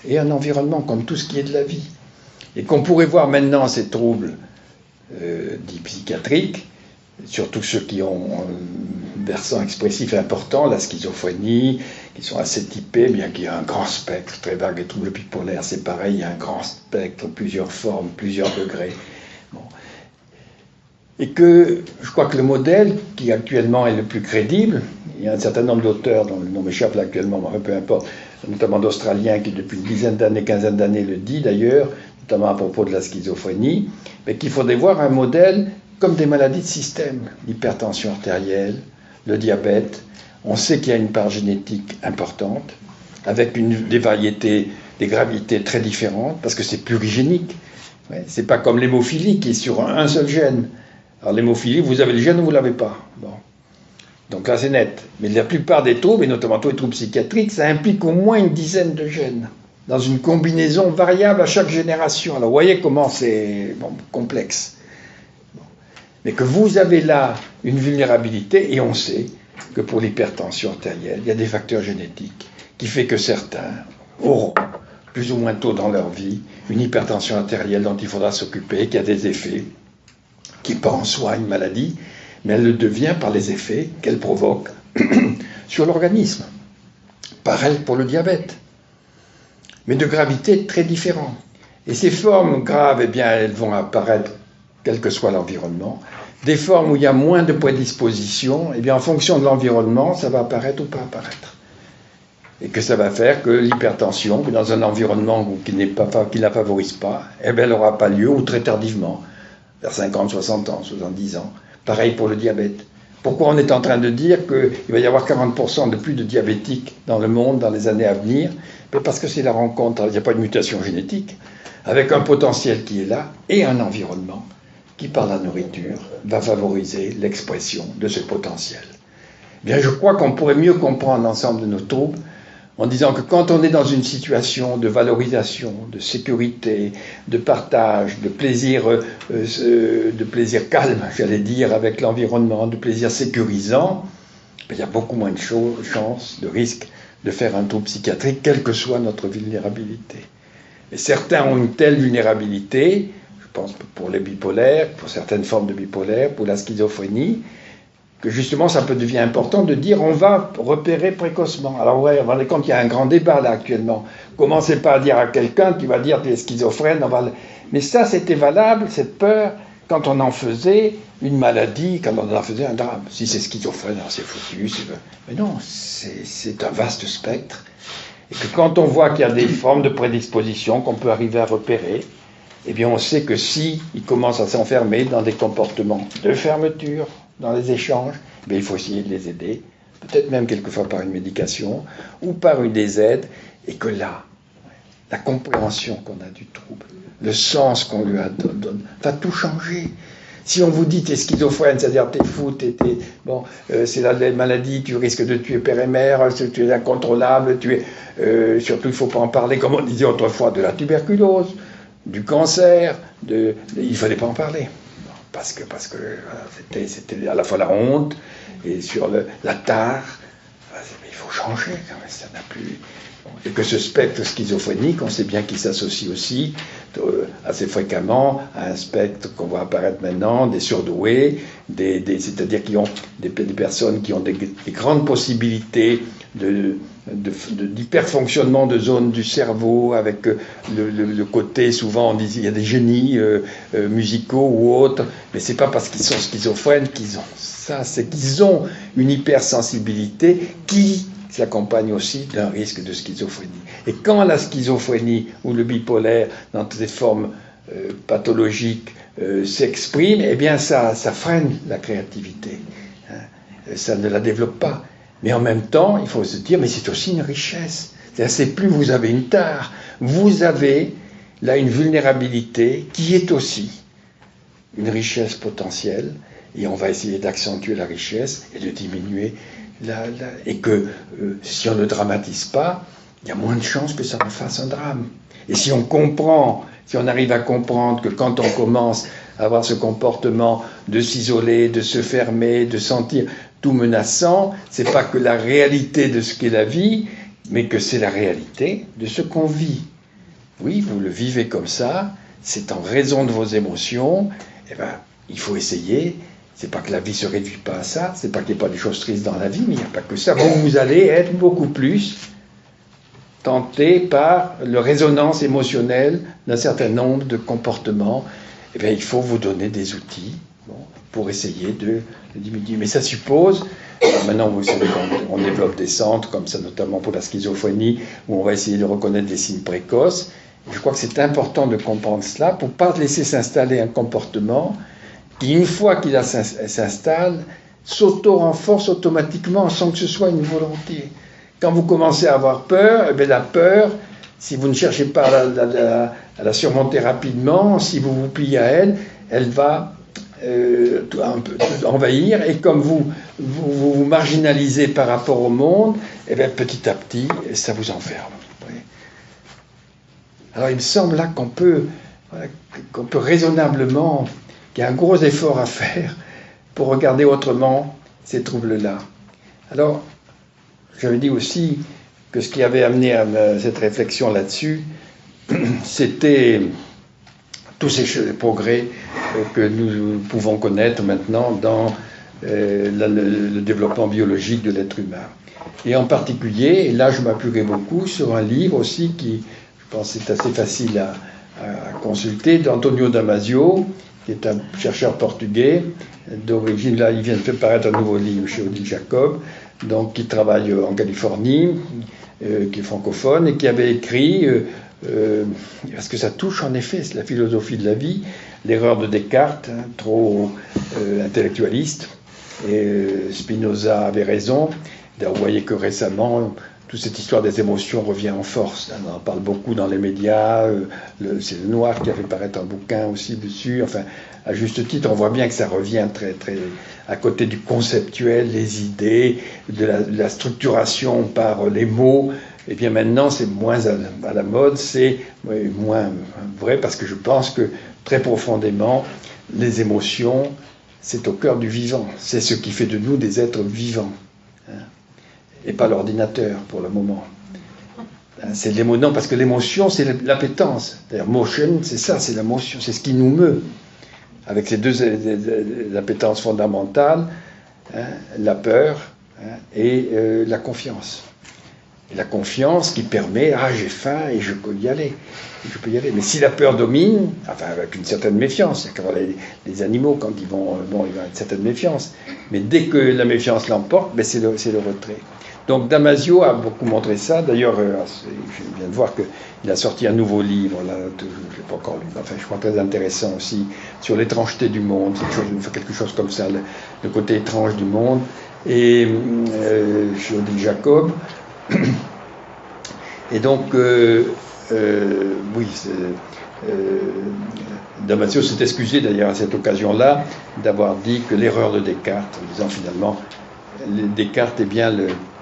et un environnement, comme tout ce qui est de la vie. Et qu'on pourrait voir maintenant ces troubles dits psychiatriques, surtout ceux qui ont un versant expressif important, la schizophrénie, qui sont assez typés, bien qu'il y ait un grand spectre, très vague, les troubles bipolaires, c'est pareil, il y a un grand spectre, plusieurs formes, plusieurs degrés. Bon. Et que je crois que le modèle qui actuellement est le plus crédible, il y a un certain nombre d'auteurs dont le nom m'échappe là actuellement, mais peu importe, notamment d'Australiens qui depuis une dizaine d'années, quinzaine d'années le dit d'ailleurs, notamment à propos de la schizophrénie, mais qu'il faudrait voir un modèle comme des maladies de système, l'hypertension artérielle, le diabète. On sait qu'il y a une part génétique importante, avec des variétés, des gravités très différentes, parce que c'est plurigénique. Ouais, c'est pas comme l'hémophilie qui est sur un seul gène. Alors l'hémophilie, vous avez le gène ou vous ne l'avez pas. Bon. Donc là c'est net. Mais la plupart des troubles, et notamment tous les troubles psychiatriques, ça implique au moins une dizaine de gènes, dans une combinaison variable à chaque génération. Alors vous voyez comment c'est complexe. Mais que vous avez là une vulnérabilité, et on sait que pour l'hypertension artérielle, il y a des facteurs génétiques qui font que certains auront, plus ou moins tôt dans leur vie, une hypertension artérielle dont il faudra s'occuper, qui a des effets, qui n'est pas en soi une maladie, mais elle le devient par les effets qu'elle provoque sur l'organisme. Pareil pour le diabète, mais de gravité très différente. Et ces formes graves, eh bien, elles vont apparaître quel que soit l'environnement. Des formes où il y a moins de prédisposition, eh bien, en fonction de l'environnement, ça va apparaître ou pas apparaître. Et que ça va faire que l'hypertension, dans un environnement qui ne la favorise pas, eh bien, elle n'aura pas lieu, ou très tardivement, vers 50, 60 ans, 70 ans. Pareil pour le diabète. Pourquoi on est en train de dire qu'il va y avoir 40% de plus de diabétiques dans le monde dans les années à venir? Parce que c'est la rencontre, il n'y a pas de mutation génétique, avec un potentiel qui est là, et un environnement qui, par la nourriture, va favoriser l'expression de ce potentiel. Bien, je crois qu'on pourrait mieux comprendre l'ensemble de nos troubles en disant que quand on est dans une situation de valorisation, de sécurité, de partage, de plaisir calme, j'allais dire, avec l'environnement, de plaisir sécurisant, il y a beaucoup moins de chances, de risques de faire un trouble psychiatrique, quelle que soit notre vulnérabilité. Et certains ont une telle vulnérabilité, je pense pour les bipolaires, pour certaines formes de bipolaire, pour la schizophrénie, que justement ça peut devenir important de dire on va repérer précocement. Alors ouais, on va rendre compte qu'il y a un grand débat là actuellement. Commencez pas à dire à quelqu'un qui va dire tu es schizophrène, mais ça c'était valable, cette peur, quand on en faisait une maladie, quand on en faisait un drame. Si c'est schizophrène, alors c'est foutu, mais non, c'est un vaste spectre. Et que quand on voit qu'il y a des formes de prédisposition qu'on peut arriver à repérer, eh bien on sait que si ils commencent à s'enfermer dans des comportements de fermeture, dans les échanges, eh il faut essayer de les aider, peut-être même quelquefois par une médication ou par des aides, et que là, la compréhension qu'on a du trouble, le sens qu'on lui donne, va tout changer. Si on vous dit t'es schizophrène, c'est-à-dire t'es fou, c'est la maladie, tu risques de tuer père et mère, tu es incontrôlable, surtout il ne faut pas en parler, comme on disait autrefois, de la tuberculose, du cancer, il ne fallait pas en parler. Parce que c'était à la fois la honte et sur la tare, il faut changer, quand même, ça n'a plus... Et que ce spectre schizophrénique, on sait bien qu'il s'associe aussi assez fréquemment à un spectre qu'on voit apparaître maintenant, des surdoués, c'est-à-dire qui ont des personnes qui ont des grandes possibilités d'hyperfonctionnement de zones du cerveau, avec le côté, souvent on dit il y a des génies musicaux ou autres, mais c'est pas parce qu'ils sont schizophrènes qu'ils ont ça, c'est qu'ils ont une hypersensibilité qui s'accompagne aussi d'un risque de schizophrénie. Et quand la schizophrénie ou le bipolaire, dans ses formes pathologiques, s'exprime, eh bien ça freine la créativité. Ça ne la développe pas. Mais en même temps, il faut se dire, mais c'est aussi une richesse. C'est plus vous avez une tare, vous avez là une vulnérabilité qui est aussi une richesse potentielle, et on va essayer d'accentuer la richesse et de diminuer et que si on ne dramatise pas, il y a moins de chances que ça en fasse un drame. Et si on comprend, si on arrive à comprendre que quand on commence à avoir ce comportement de s'isoler, de se fermer, de sentir tout menaçant, c'est pas que la réalité de ce qu'est la vie, mais que c'est la réalité de ce qu'on vit. Oui, vous le vivez comme ça, c'est en raison de vos émotions, eh ben, il faut essayer. C'est pas que la vie se réduit pas à ça, c'est pas qu'il n'y ait pas des choses tristes dans la vie, mais il n'y a pas que ça. Vous allez être beaucoup plus tenté par la résonance émotionnelle d'un certain nombre de comportements. Eh bien, il faut vous donner des outils pour essayer de diminuer. Mais ça suppose, maintenant vous savez qu'on développe des centres comme ça, notamment pour la schizophrénie, où on va essayer de reconnaître des signes précoces. Je crois que c'est important de comprendre cela pour ne pas laisser s'installer un comportement qui, une fois qu'il s'installe, s'auto-renforce automatiquement sans que ce soit une volonté. Quand vous commencez à avoir peur, eh bien la peur, si vous ne cherchez pas à la surmonter rapidement, si vous vous pliez à elle, elle va un peu envahir, et comme vous marginalisez par rapport au monde, eh bien petit à petit, ça vous enferme. Alors il me semble là qu'on peut raisonnablement, qu'il y a un gros effort à faire pour regarder autrement ces troubles-là. Alors, j'avais dit aussi que ce qui avait amené à cette réflexion là-dessus, c'était tous ces progrès que nous pouvons connaître maintenant dans le développement biologique de l'être humain. Et en particulier, et là je m'appuierai beaucoup sur un livre aussi qui, je pense, est assez facile à consulter, d'Antonio Damasio, qui est un chercheur portugais, d'origine, là, il vient de faire paraître un nouveau livre chez Odile Jacob, donc qui travaille en Californie, qui est francophone, et qui avait écrit, parce que ça touche en effet la philosophie de la vie, l'erreur de Descartes, trop intellectualiste, et Spinoza avait raison. D'ailleurs, vous voyez que récemment, toute cette histoire des émotions revient en force. On en parle beaucoup dans les médias. C'est Le Noir qui a fait paraître un bouquin aussi dessus. Enfin, à juste titre, on voit bien que ça revient très, très à côté du conceptuel, les idées, de la structuration par les mots. Et bien maintenant, c'est moins à la mode, c'est moins vrai, parce que je pense que très profondément, les émotions, c'est au cœur du vivant. C'est ce qui fait de nous des êtres vivants. Et pas l'ordinateur pour le moment. C'est non, parce que l'émotion, c'est l'appétence. D'ailleurs, motion, c'est ça, c'est l'émotion, c'est ce qui nous meut. Avec ces deux appétences fondamentales, la peur et la confiance. Et la confiance qui permet, j'ai faim et je peux y aller. Mais si la peur domine, enfin avec une certaine méfiance, il y a qu'à voir les animaux quand ils vont, il y a une certaine méfiance. Mais dès que la méfiance l'emporte, c'est le retrait. Donc Damasio a beaucoup montré ça. D'ailleurs, je viens de voir qu'il a sorti un nouveau livre, là, je ne l'ai pas encore lu, enfin je crois très intéressant aussi, sur l'étrangeté du monde, quelque chose comme ça, le côté étrange du monde. Et chez Odile Jacob. Et donc, oui, Damasio s'est excusé d'ailleurs à cette occasion-là d'avoir dit que l'erreur de Descartes, en disant finalement, Descartes est bien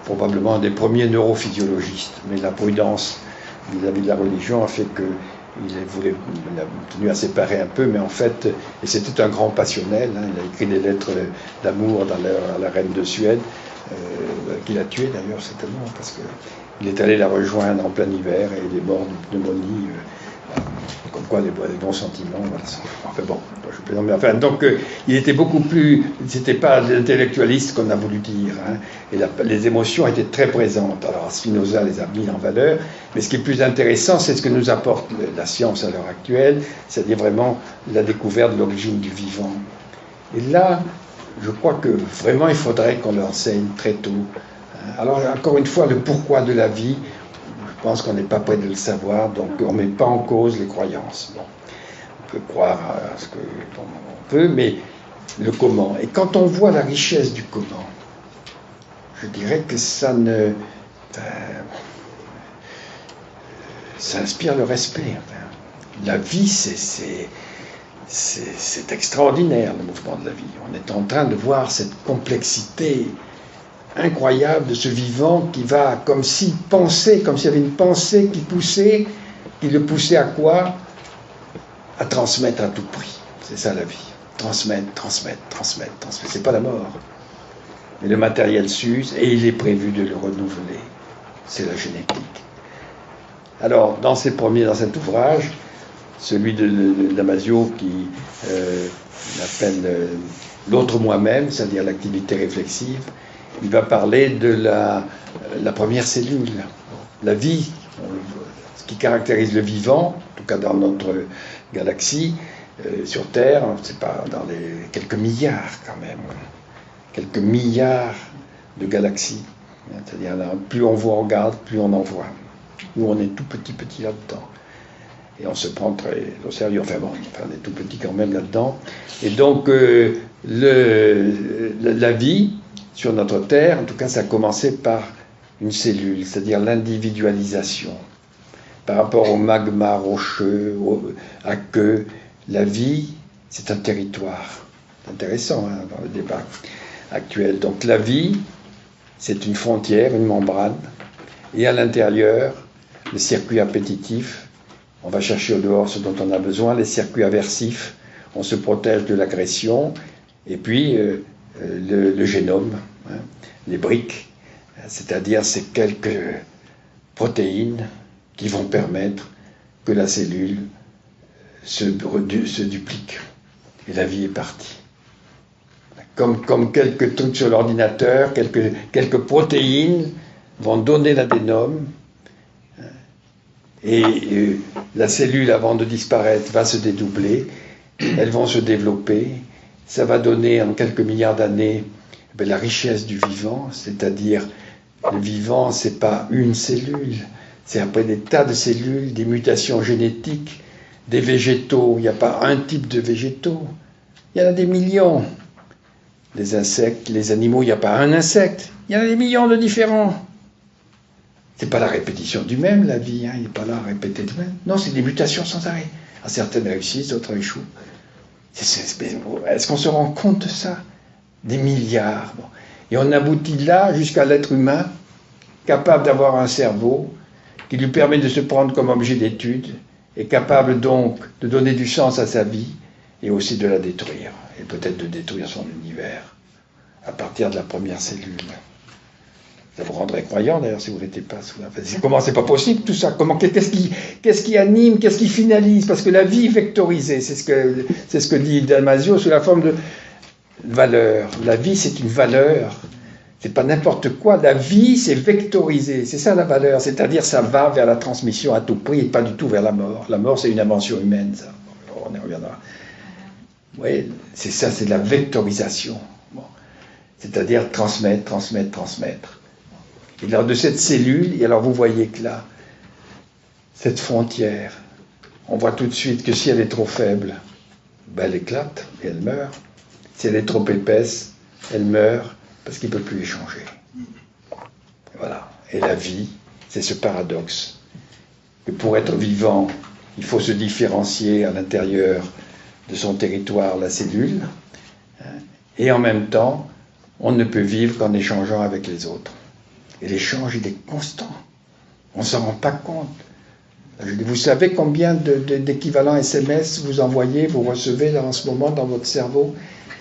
probablement un des premiers neurophysiologistes, mais la prudence vis-à-vis de la religion a fait qu'il a tenu à séparer un peu, mais en fait, et c'était un grand passionnel, il a écrit des lettres d'amour à la reine de Suède, qu'il a tué d'ailleurs certainement, parce qu'il est allé la rejoindre en plein hiver et il est mort de pneumonie. Comme quoi les bons sentiments, voilà. Enfin bon, je plaisante, mais enfin, donc il était beaucoup plus, c'était pas l'intellectualiste qu'on a voulu dire, hein, et les émotions étaient très présentes. Alors Spinoza les a mis en valeur, mais ce qui est plus intéressant, c'est ce que nous apporte la science à l'heure actuelle, c'est-à-dire vraiment la découverte de l'origine du vivant. Et là, je crois que vraiment il faudrait qu'on l'enseigne très tôt. Alors encore une fois, le pourquoi de la vie, je pense qu'on n'est pas prêt de le savoir, donc on ne met pas en cause les croyances. Bon, on peut croire à ce qu'on peut, mais le comment. Et quand on voit la richesse du comment, je dirais que ça inspire le respect. Enfin, la vie, c'est extraordinaire, le mouvement de la vie. On est en train de voir cette complexité incroyable de ce vivant qui va comme s'il pensait, comme s'il y avait une pensée qui le poussait à quoi? À transmettre à tout prix. C'est ça la vie. Transmettre, transmettre, transmettre, transmettre. C'est pas la mort. Mais le matériel s'use et il est prévu de le renouveler. C'est la génétique. Alors, dans cet ouvrage, celui de Damasio qui appelle l'autre moi-même, c'est-à-dire l'activité réflexive, il va parler de la première cellule. La vie, ce qui caractérise le vivant, en tout cas dans notre galaxie, sur Terre, c'est pas dans les quelques milliards quand même, quelques milliards de galaxies. C'est-à-dire plus on vous regarde, plus on en voit. Nous, on est tout petit là-dedans. Et on se prend très au sérieux. Enfin bon, on est tout petit quand même là-dedans. Et donc, la vie sur notre Terre, en tout cas, ça a commencé par une cellule, c'est-à-dire l'individualisation. Par rapport au magma rocheux, à queue, la vie, c'est un territoire. C'est intéressant hein, dans le débat actuel. Donc la vie, c'est une frontière, une membrane, et à l'intérieur, les circuits appétitifs, on va chercher au dehors ce dont on a besoin, les circuits aversifs, on se protège de l'agression, et puis le génome, hein, les briques, c'est-à-dire ces quelques protéines qui vont permettre que la cellule se duplique. Et la vie est partie. Comme quelques trucs sur l'ordinateur, quelques protéines vont donner l'adénome, et la cellule, avant de disparaître, va se dédoubler, elles vont se développer, ça va donner en quelques milliards d'années la richesse du vivant, c'est-à-dire le vivant, c'est pas une cellule, c'est après des tas de cellules, des mutations génétiques, des végétaux, il n'y a pas un type de végétaux, il y en a des millions. Les insectes, les animaux, il n'y a pas un insecte, il y en a des millions de différents. C'est pas la répétition du même, la vie, hein, il n'est pas là à répéter du même. Non, c'est des mutations sans arrêt. Certaines réussissent, d'autres échouent. Est-ce qu'on se rend compte de ça? Des milliards. Bon. Et on aboutit là jusqu'à l'être humain, capable d'avoir un cerveau, qui lui permet de se prendre comme objet d'étude, et capable donc de donner du sens à sa vie, et aussi de la détruire, et peut-être de détruire son univers, à partir de la première cellule. Ça vous rendrait croyant d'ailleurs si vous n'étiez pas sous la... Comment c'est pas possible tout ça? Qu'est-ce qui anime, qu'est-ce qui finalise? Parce que la vie est vectorisée, c'est ce que dit Damasio sous la forme de valeur. La vie c'est une valeur, c'est pas n'importe quoi. La vie c'est vectorisé, c'est ça la valeur, c'est-à-dire ça va vers la transmission à tout prix et pas du tout vers la mort. La mort c'est une invention humaine, ça. On y reviendra. Oui, c'est ça, c'est de la vectorisation. Bon. C'est-à-dire transmettre, transmettre, transmettre. Et lors de cette cellule, et alors vous voyez que là, cette frontière, on voit tout de suite que si elle est trop faible, ben elle éclate et elle meurt. Si elle est trop épaisse, elle meurt parce qu'il ne peut plus échanger. Voilà. Et la vie, c'est ce paradoxe. Que pour être vivant, il faut se différencier à l'intérieur de son territoire, la cellule, et en même temps, on ne peut vivre qu'en échangeant avec les autres. Et l'échange, il est constant. On ne s'en rend pas compte. Vous savez combien d'équivalents SMS vous envoyez, vous recevez en ce moment dans votre cerveau?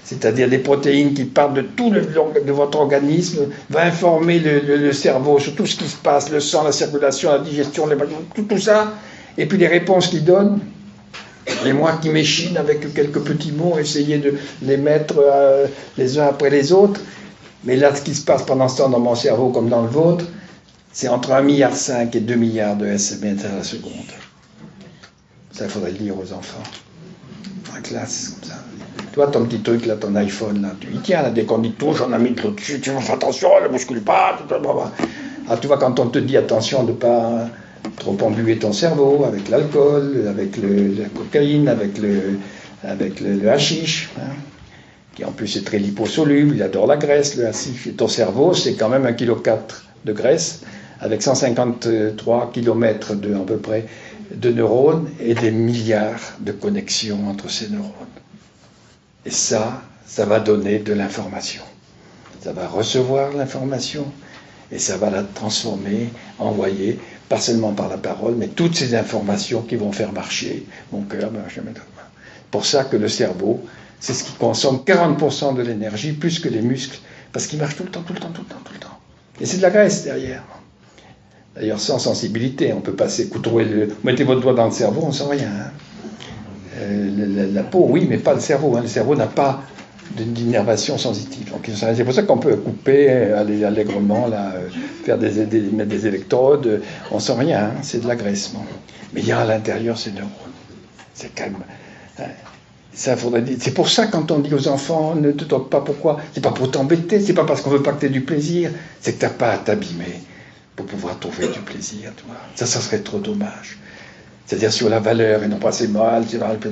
C'est-à-dire des protéines qui partent de tout de votre organisme, va informer le cerveau sur tout ce qui se passe, le sang, la circulation, la digestion, tout ça, et puis les réponses qu'il donne, et moi qui m'échine avec quelques petits mots, essayer de les mettre les uns après les autres, mais là ce qui se passe pendant ce temps dans mon cerveau comme dans le vôtre, c'est entre 1,5 milliard et 2 milliards de SMS à la seconde. Ça, il faudrait le dire aux enfants. En classe, comme ça. Toi, ton petit truc, là, ton iPhone, là, tu y tiens, là, dès qu'on dit tout, j'en ai mis de l'eau dessus, tu fais attention, ne bouscule pas, Ah, tu vois, quand on te dit attention de ne pas trop embuer ton cerveau avec l'alcool, avec la cocaïne, avec le hashish, hein, qui en plus est très liposoluble, il adore la graisse, le hashish. Et ton cerveau, c'est quand même 1,4 kg de graisse, avec 153 km à peu près de neurones et des milliards de connexions entre ces neurones. Et ça va donner de l'information. Ça va recevoir l'information et ça va la transformer, envoyer, pas seulement par la parole, mais toutes ces informations qui vont faire marcher mon cœur. C'est pour ça que le cerveau, c'est ce qui consomme 40% de l'énergie, plus que les muscles, parce qu'il marche tout le temps. Et c'est de la graisse derrière. D'ailleurs, sans sensibilité, on peut passer, vous mettez votre doigt dans le cerveau, on ne sent rien. Hein. La peau, oui, mais pas le cerveau. Hein. Le cerveau n'a pas d'innervation sensitive. Donc, c'est pour ça qu'on peut couper allègrement, là, mettre des électrodes, on ne sent rien, hein. C'est de la graisse. Bon. Mais il y a à l'intérieur ces neurones. C'est calme. Hein. Ça, faudrait dire. C'est pour ça quand on dit aux enfants ne te toque pas, pourquoi? C'est pas pour t'embêter, c'est pas parce qu'on veut pas que tu aies du plaisir, c'est que tu n'as pas à t'abîmer pour pouvoir trouver du plaisir. Tu vois. Ça serait trop dommage. C'est-à-dire sur la valeur, et non pas c'est mal,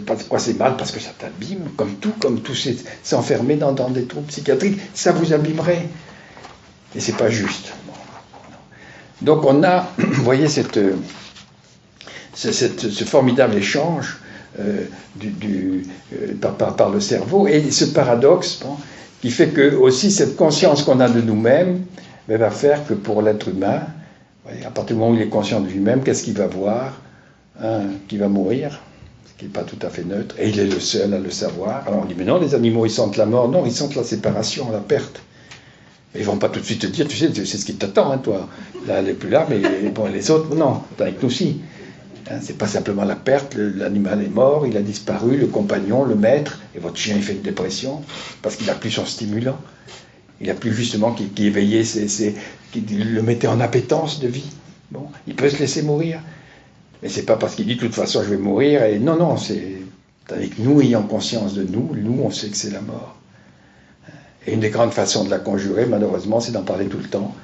pourquoi c'est mal? Parce que ça t'abîme, comme tout c'est enfermé dans des troubles psychiatriques, ça vous abîmerait. Et c'est pas juste. Donc on a, vous voyez, ce formidable échange par le cerveau, et ce paradoxe qui fait que aussi cette conscience qu'on a de nous-mêmes va faire que pour l'être humain, à partir du moment où il est conscient de lui-même, qu'est-ce qu'il va voir? Qui va mourir, ce qui n'est pas tout à fait neutre, et il est le seul à le savoir. Alors on dit, mais non, les animaux, ils sentent la mort. Non, ils sentent la séparation, la perte. Ils ne vont pas tout de suite te dire, tu sais, c'est ce qui t'attend, hein, toi. Là, elle n'est plus là, mais bon, les autres, non, avec nous aussi. Hein, c'est pas simplement la perte, l'animal est mort, il a disparu, le compagnon, le maître, et votre chien, il fait une dépression, parce qu'il n'a plus son stimulant. Il n'a plus justement qui éveillait, qui le mettait en appétence de vie. Bon, il peut se laisser mourir. Mais c'est pas parce qu'il dit de toute façon je vais mourir, et non, c'est avec nous ayant conscience de nous, on sait que c'est la mort. Et une des grandes façons de la conjurer, malheureusement, c'est d'en parler tout le temps,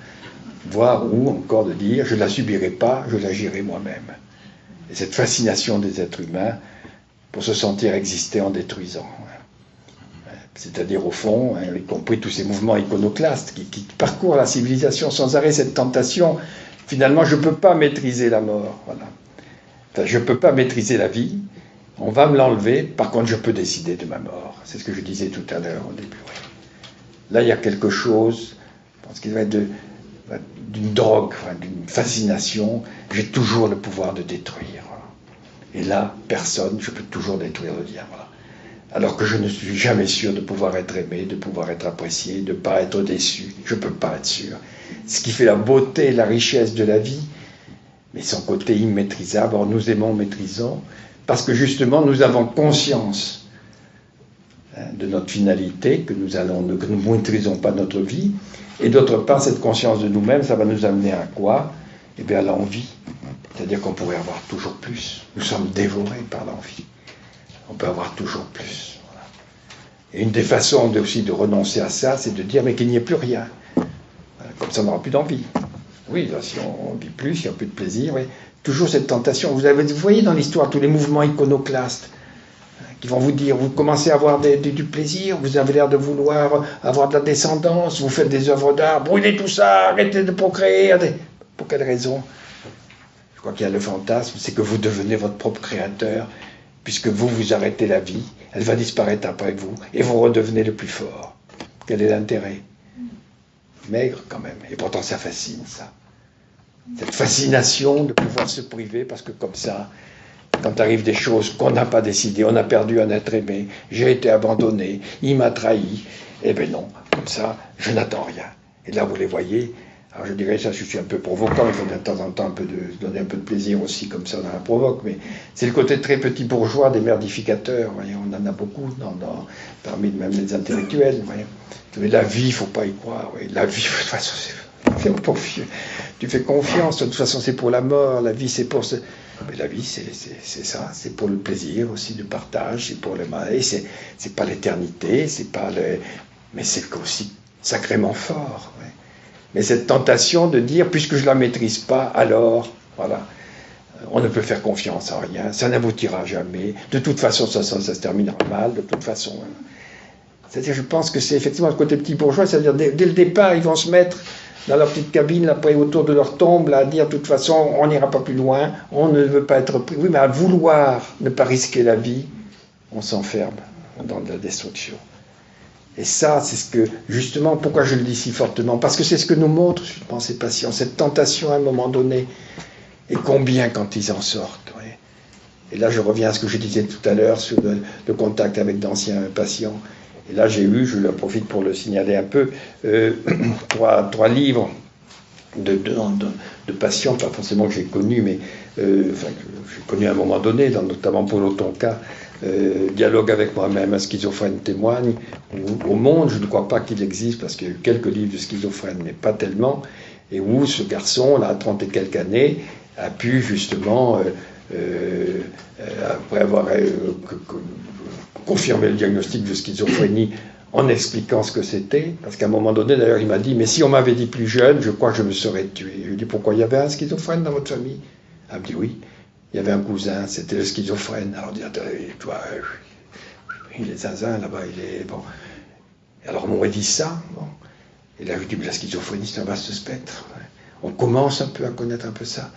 voire ou encore de dire je ne la subirai pas, je l'agirai moi-même. Et cette fascination des êtres humains pour se sentir exister en détruisant. C'est-à-dire au fond, y compris tous ces mouvements iconoclastes qui parcourent la civilisation sans arrêt, cette tentation, finalement je ne peux pas maîtriser la mort. Voilà. Enfin, je ne peux pas maîtriser la vie, on va me l'enlever, par contre je peux décider de ma mort. C'est ce que je disais tout à l'heure au début. Oui. Là il y a quelque chose, je pense qu'il va être d'une drogue, d'une fascination, j'ai toujours le pouvoir de détruire. Et là, personne, je peux toujours détruire le diable. Voilà. Alors que je ne suis jamais sûr de pouvoir être aimé, de pouvoir être apprécié, de ne pas être déçu, je ne peux pas être sûr. Ce qui fait la beauté et la richesse de la vie, mais son côté immaîtrisable. Or, nous aimons, maîtrisons, parce que justement, nous avons conscience de notre finalité, que nous ne maîtrisons pas notre vie, et d'autre part, cette conscience de nous-mêmes, ça va nous amener à quoi? Eh bien, à l'envie. C'est-à-dire qu'on pourrait avoir toujours plus. Nous sommes dévorés par l'envie. On peut avoir toujours plus. Voilà. Et une des façons aussi de renoncer à ça, c'est de dire, mais qu'il n'y ait plus rien. Voilà, comme ça, on n'aura plus d'envie. Oui, là, si on vit plus, il n'y a plus de plaisir, oui. Toujours cette tentation. Vous voyez dans l'histoire tous les mouvements iconoclastes qui vont vous dire, vous commencez à avoir du plaisir, vous avez l'air de vouloir avoir de la descendance, vous faites des œuvres d'art, brûlez tout ça, arrêtez de procréer. Pour quelle raison? Je crois qu'il y a le fantasme, c'est que vous devenez votre propre créateur, puisque vous arrêtez la vie, elle va disparaître après vous, et vous redevenez le plus fort. Quel est l'intérêt? Maigre quand même, et pourtant ça fascine, ça. Cette fascination de pouvoir se priver, parce que comme ça, quand arrivent des choses qu'on n'a pas décidées, on a perdu un être aimé, j'ai été abandonné, il m'a trahi, eh bien non, comme ça, je n'attends rien. Et là, vous les voyez. Alors je dirais ça, je suis un peu provoquant, il faut de temps en temps donner un peu de plaisir aussi, comme ça on la provoque, mais c'est le côté très petit bourgeois des merdificateurs, voyez, on en a beaucoup parmi même les intellectuels. Voyez. Mais la vie, il ne faut pas y croire, voyez. La vie, de toute façon, tu fais confiance, de toute façon c'est pour la mort, la vie c'est pour... Mais la vie c'est ça, c'est pour le plaisir aussi, le partage, c'est pour le mal, c'est pas l'éternité, c'est pas le... mais c'est aussi sacrément fort, voyez. Mais cette tentation de dire, puisque je ne la maîtrise pas, alors, voilà, on ne peut faire confiance en rien, ça n'aboutira jamais, de toute façon, ça se terminera mal, de toute façon. C'est-à-dire, je pense que c'est effectivement le côté petit bourgeois, c'est-à-dire, dès le départ, ils vont se mettre dans leur petite cabine, là, autour de leur tombe, là, à dire, de toute façon, on n'ira pas plus loin, on ne veut pas être pris. Oui, mais à vouloir ne pas risquer la vie, on s'enferme dans de la destruction. Et ça, c'est ce que, justement, pourquoi je le dis si fortement, parce que c'est ce que nous montrent, je pense, ces patients, cette tentation à un moment donné, et combien quand ils en sortent. Ouais. Et là, je reviens à ce que je disais tout à l'heure sur le contact avec d'anciens patients. Et là, j'ai eu, je le profite pour le signaler un peu, trois livres de patients, pas forcément que j'ai connus, mais enfin, que j'ai connus à un moment donné, notamment Paulo Tonka, Dialogue avec moi-même, un schizophrène témoigne. Au monde, je ne crois pas qu'il existe, parce qu'il y a eu quelques livres de schizophrène, mais pas tellement, et où ce garçon, là, à 30 et quelques années, a pu justement, après avoir confirmé le diagnostic de schizophrénie, en expliquant ce que c'était, parce qu'à un moment donné, d'ailleurs, il m'a dit, mais si on m'avait dit plus jeune, je crois que je me serais tué. Je lui ai dit, pourquoi il y avait un schizophrène dans votre famille? Elle me dit, oui. Il y avait un cousin, c'était le schizophrène. Alors, on dit, toi, il est zinzin là-bas, il est. Bon. Alors, on m'aurait dit ça. Bon. Et là, je dis, mais la schizophrénie, c'est un vaste spectre. On commence un peu à connaître un peu ça.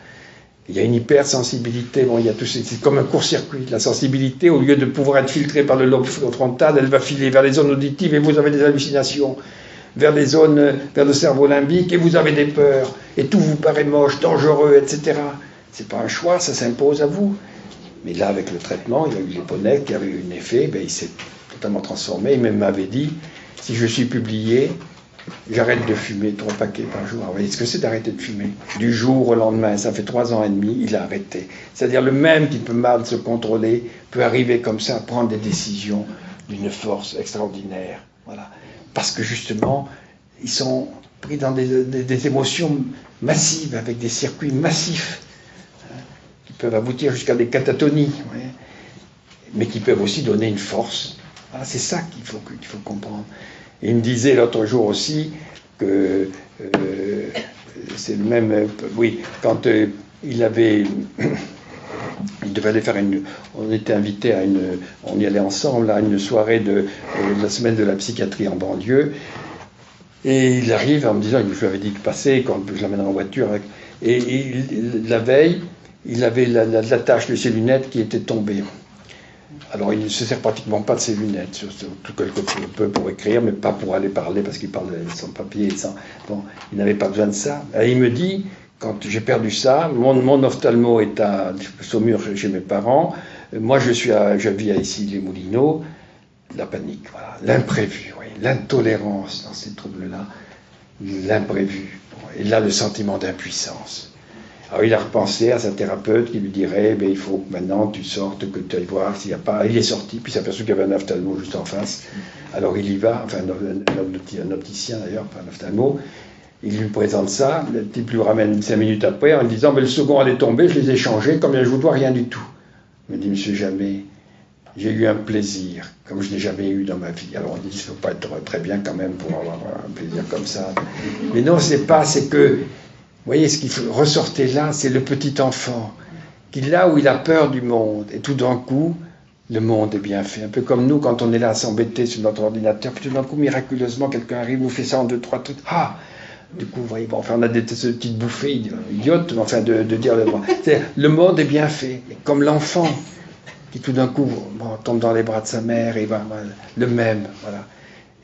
Il y a une hypersensibilité, bon, il y a tout, c'est comme un court-circuit. La sensibilité, au lieu de pouvoir être filtrée par le lobe frontal, elle va filer vers les zones auditives et vous avez des hallucinations, vers les zones, vers le cerveau limbique et vous avez des peurs. Et tout vous paraît moche, dangereux, etc. C'est pas un choix, ça s'impose à vous. Mais là, avec le traitement, il y a eu l'Eponec qui avait eu un effet, ben, il s'est totalement transformé. Il même m'avait dit, si je suis publié, j'arrête de fumer 3 paquets par jour. Alors, vous voyez ce que c'est d'arrêter de fumer? Du jour au lendemain, ça fait 3 ans et demi, il a arrêté. C'est-à-dire le même qui peut mal se contrôler, peut arriver comme ça à prendre des décisions d'une force extraordinaire. Voilà. Parce que justement, ils sont pris dans des émotions massives, avec des circuits massifs, qui peuvent aboutir jusqu'à des catatonies, ouais, mais qui peuvent aussi donner une force. Voilà, c'est ça qu'il faut comprendre. Et il me disait l'autre jour aussi que c'est le même. Oui, quand il devait aller faire on était invité à on y allait ensemble à une soirée de la semaine de la psychiatrie en banlieue. Et il arrive en me disant, je lui avais dit de passer quand je l'amènerai en voiture. Et la veille, il avait la tache de ses lunettes qui était tombée. Alors il ne se sert pratiquement pas de ses lunettes, surtout quelque peu pour écrire, mais pas pour aller parler, parce qu'il parle sans papier. Bon, il n'avait pas besoin de ça. Et il me dit, quand j'ai perdu ça, mon ophtalmo est à Saumur chez mes parents, moi je vis à ici les Moulineaux, la panique, voilà, l'imprévu, oui, l'intolérance dans ces troubles-là, l'imprévu, et là le sentiment d'impuissance. Alors il a repensé à sa thérapeute qui lui dirait, il faut que maintenant tu sortes, que tu ailles voir s'il n'y a pas... Il est sorti, puis il s'est aperçu qu'il y avait un ophtalmo juste en face. Alors il y va, enfin un opticien d'ailleurs, pas un ophtalmo. Il lui présente ça, le type lui ramène 5 minutes après en lui disant, le second allait tomber, je les ai changés, comme je ne vous dois rien du tout. Il me dit, monsieur Jamais, j'ai eu un plaisir, comme je n'ai jamais eu dans ma vie. Alors on dit, il ne faut pas être très bien quand même pour avoir un plaisir comme ça. Mais non, c'est que... Vous voyez, ce qu'il faut ressortir là, c'est le petit enfant, qui là où il a peur du monde, et tout d'un coup, le monde est bien fait. Un peu comme nous, quand on est là à s'embêter sur notre ordinateur, puis tout d'un coup, miraculeusement, quelqu'un arrive, vous fait ça en 2, 3 trucs. Ah! Du coup, vous voyez, bon, enfin, on a des petites bouffées idiotes, enfin, de dire le monde est bien fait. Comme l'enfant, qui tout d'un coup tombe dans les bras de sa mère, et le même, voilà.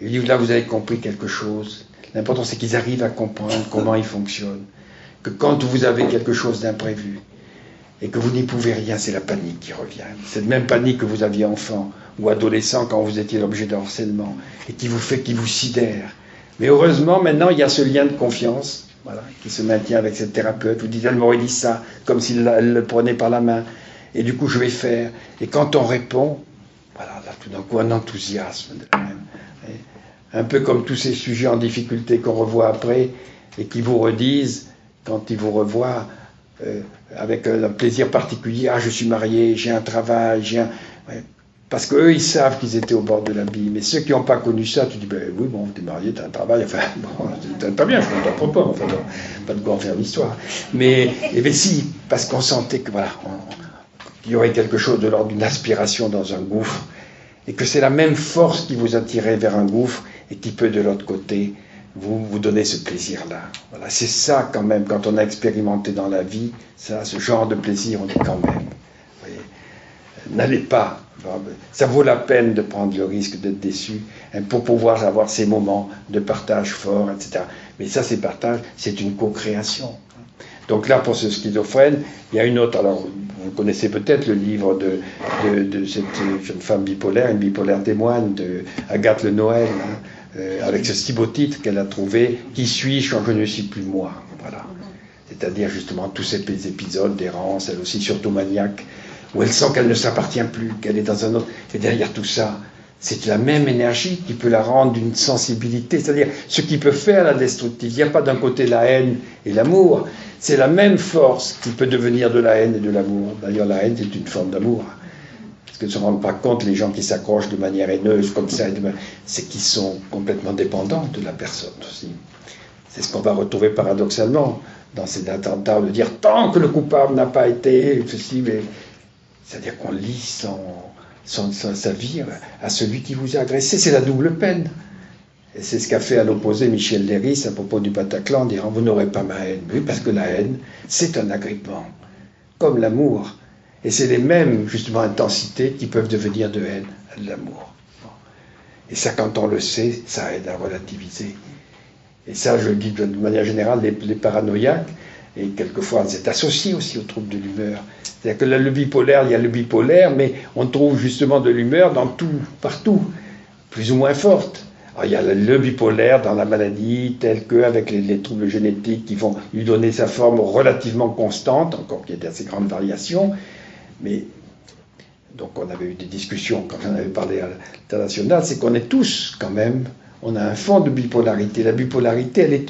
Et là, vous avez compris quelque chose. L'important, c'est qu'ils arrivent à comprendre comment ils fonctionnent. que quand vous avez quelque chose d'imprévu et que vous n'y pouvez rien, c'est la panique qui revient. Cette même panique que vous aviez enfant ou adolescent quand vous étiez l'objet de harcèlement et qui vous sidère. Mais heureusement, maintenant, il y a ce lien de confiance, voilà, qui se maintient avec cette thérapeute. Vous dites, elle m'aurait dit ça, comme s'il le prenait par la main. Et du coup, je vais faire. Et quand on répond, voilà, là, tout d'un coup, un enthousiasme de la même. Un peu comme tous ces sujets en difficulté qu'on revoit après et qui vous redisent, quand ils vous revoient, avec un plaisir particulier, ah, je suis marié, j'ai un travail, ouais. Parce qu'eux, ils savent qu'ils étaient au bord de l'abîme. Et ceux qui n'ont pas connu ça, tu dis, ben oui, bon, t'es marié, t'as un travail, enfin, bon, c'est pas bien, je ne comprends pas, enfin, pas de quoi en faire l'histoire. Mais si, parce qu'on sentait que, voilà, qu'il y aurait quelque chose de l'ordre d'une aspiration dans un gouffre, et que c'est la même force qui vous attirait vers un gouffre, et qui peut, de l'autre côté, vous donner ce plaisir-là. Voilà, c'est ça, quand même, quand on a expérimenté dans la vie, ça, ce genre de plaisir, on dit quand même, vous voyez, n'allez pas. Ça vaut la peine de prendre le risque d'être déçu pour pouvoir avoir ces moments de partage fort, etc. Mais ça, ces partages, c'est une co-création. Donc là, pour ce schizophrène, il y a une autre. Alors, vous connaissez peut-être le livre de cette jeune femme bipolaire, une bipolaire témoigne, de Agathe Le Noël, hein, avec ce si beau titre qu'elle a trouvé, « Qui suis-je quand je ne suis plus moi ?» Voilà. C'est-à-dire justement tous ces épisodes d'errance, elle aussi surtout maniaque, où elle sent qu'elle ne s'appartient plus, qu'elle est dans un autre. Et derrière tout ça, c'est la même énergie qui peut la rendre d'une sensibilité, c'est-à-dire ce qui peut faire la destructive. Il n'y a pas d'un côté la haine et l'amour, c'est la même force qui peut devenir de la haine et de l'amour. D'ailleurs, la haine, c'est une forme d'amour. Parce que ne se rendent pas compte, les gens qui s'accrochent de manière haineuse comme ça, c'est qu'ils sont complètement dépendants de la personne aussi. C'est ce qu'on va retrouver paradoxalement dans ces attentats, de dire tant que le coupable n'a pas été ceci, mais c'est-à-dire qu'on lie sa vie à celui qui vous a agressé. C'est la double peine. Et c'est ce qu'a fait à l'opposé Michel Léris à propos du Bataclan, en disant vous n'aurez pas ma haine. Oui, parce que la haine, c'est un agrippement, comme l'amour. Et c'est les mêmes, justement, intensités qui peuvent devenir de haine à de l'amour. Et ça, quand on le sait, ça aide à relativiser. Et ça, je le dis de manière générale, les paranoïaques, et quelquefois c'est associé aussi aux troubles de l'humeur. C'est-à-dire que le bipolaire, il y a le bipolaire, mais on trouve justement de l'humeur dans tout, partout, plus ou moins forte. Alors, il y a le bipolaire dans la maladie, tel qu'avec les troubles génétiques qui vont lui donner sa forme relativement constante, encore qu'il y a d'assez grandes variations, mais donc on avait eu des discussions quand on avait parlé à l'international, c'est qu'on est tous quand même, on a un fond de bipolarité. La bipolarité, elle est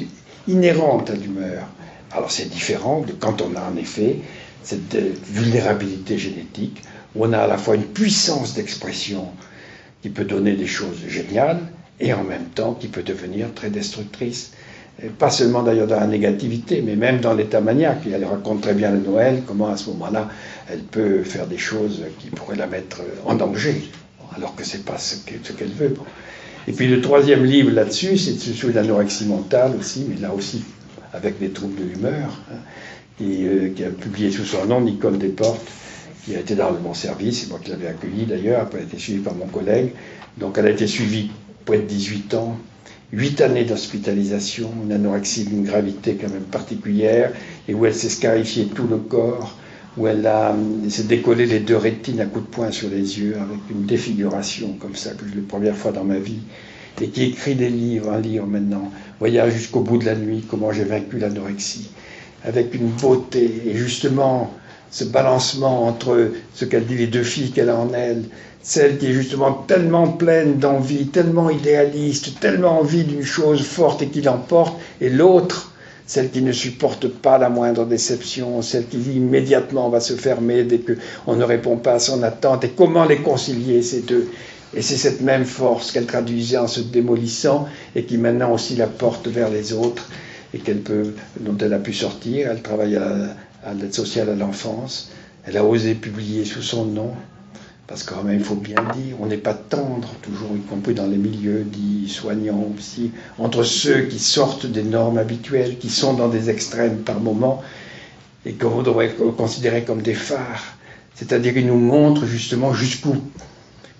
inhérente à l'humeur. Alors c'est différent de quand on a en effet cette vulnérabilité génétique, où on a à la fois une puissance d'expression qui peut donner des choses géniales, et en même temps qui peut devenir très destructrice. Et pas seulement d'ailleurs dans la négativité, mais même dans l'état maniaque. Et elle raconte très bien le Noël, comment à ce moment-là, elle peut faire des choses qui pourraient la mettre en danger, alors que ce n'est pas ce qu'elle veut. Bon. Et puis le troisième livre là-dessus, c'est celui de l'anorexie mentale aussi, mais là aussi avec des troubles de l'humeur, hein, qui a publié sous son nom Nicole Desportes, qui a été dans mon service, c'est moi qui l'avais accueillie d'ailleurs, après elle a été suivie par mon collègue. Donc elle a été suivie près de 18 ans, 8 années d'hospitalisation, une anorexie d'une gravité quand même particulière, et où elle s'est scarifiée tout le corps, où elle s'est décollé les deux rétines à coups de poing sur les yeux, avec une défiguration comme ça, que je l'ai la première fois dans ma vie, et qui écrit des livres, un livre maintenant, Voyage jusqu'au bout de la nuit, comment j'ai vaincu l'anorexie, avec une beauté, et justement ce balancement entre ce qu'elle dit, les deux filles qu'elle a en elle, celle qui est justement tellement pleine d'envie, tellement idéaliste, tellement envie d'une chose forte et qui l'emporte, et l'autre, celle qui ne supporte pas la moindre déception, celle qui immédiatement va se fermer dès qu'on ne répond pas à son attente, et comment les concilier ces deux. Et c'est cette même force qu'elle traduisait en se démolissant, et qui maintenant aussi la porte vers les autres, et dont elle a pu sortir. Elle travaille à l'aide sociale à l'enfance, elle a osé publier sous son nom, parce que quand même, il faut bien dire, on n'est pas tendre, toujours, y compris dans les milieux dits soignants aussi, entre ceux qui sortent des normes habituelles, qui sont dans des extrêmes par moment, et qu'on devrait considérer comme des phares. C'est-à-dire qu'ils nous montrent justement jusqu'où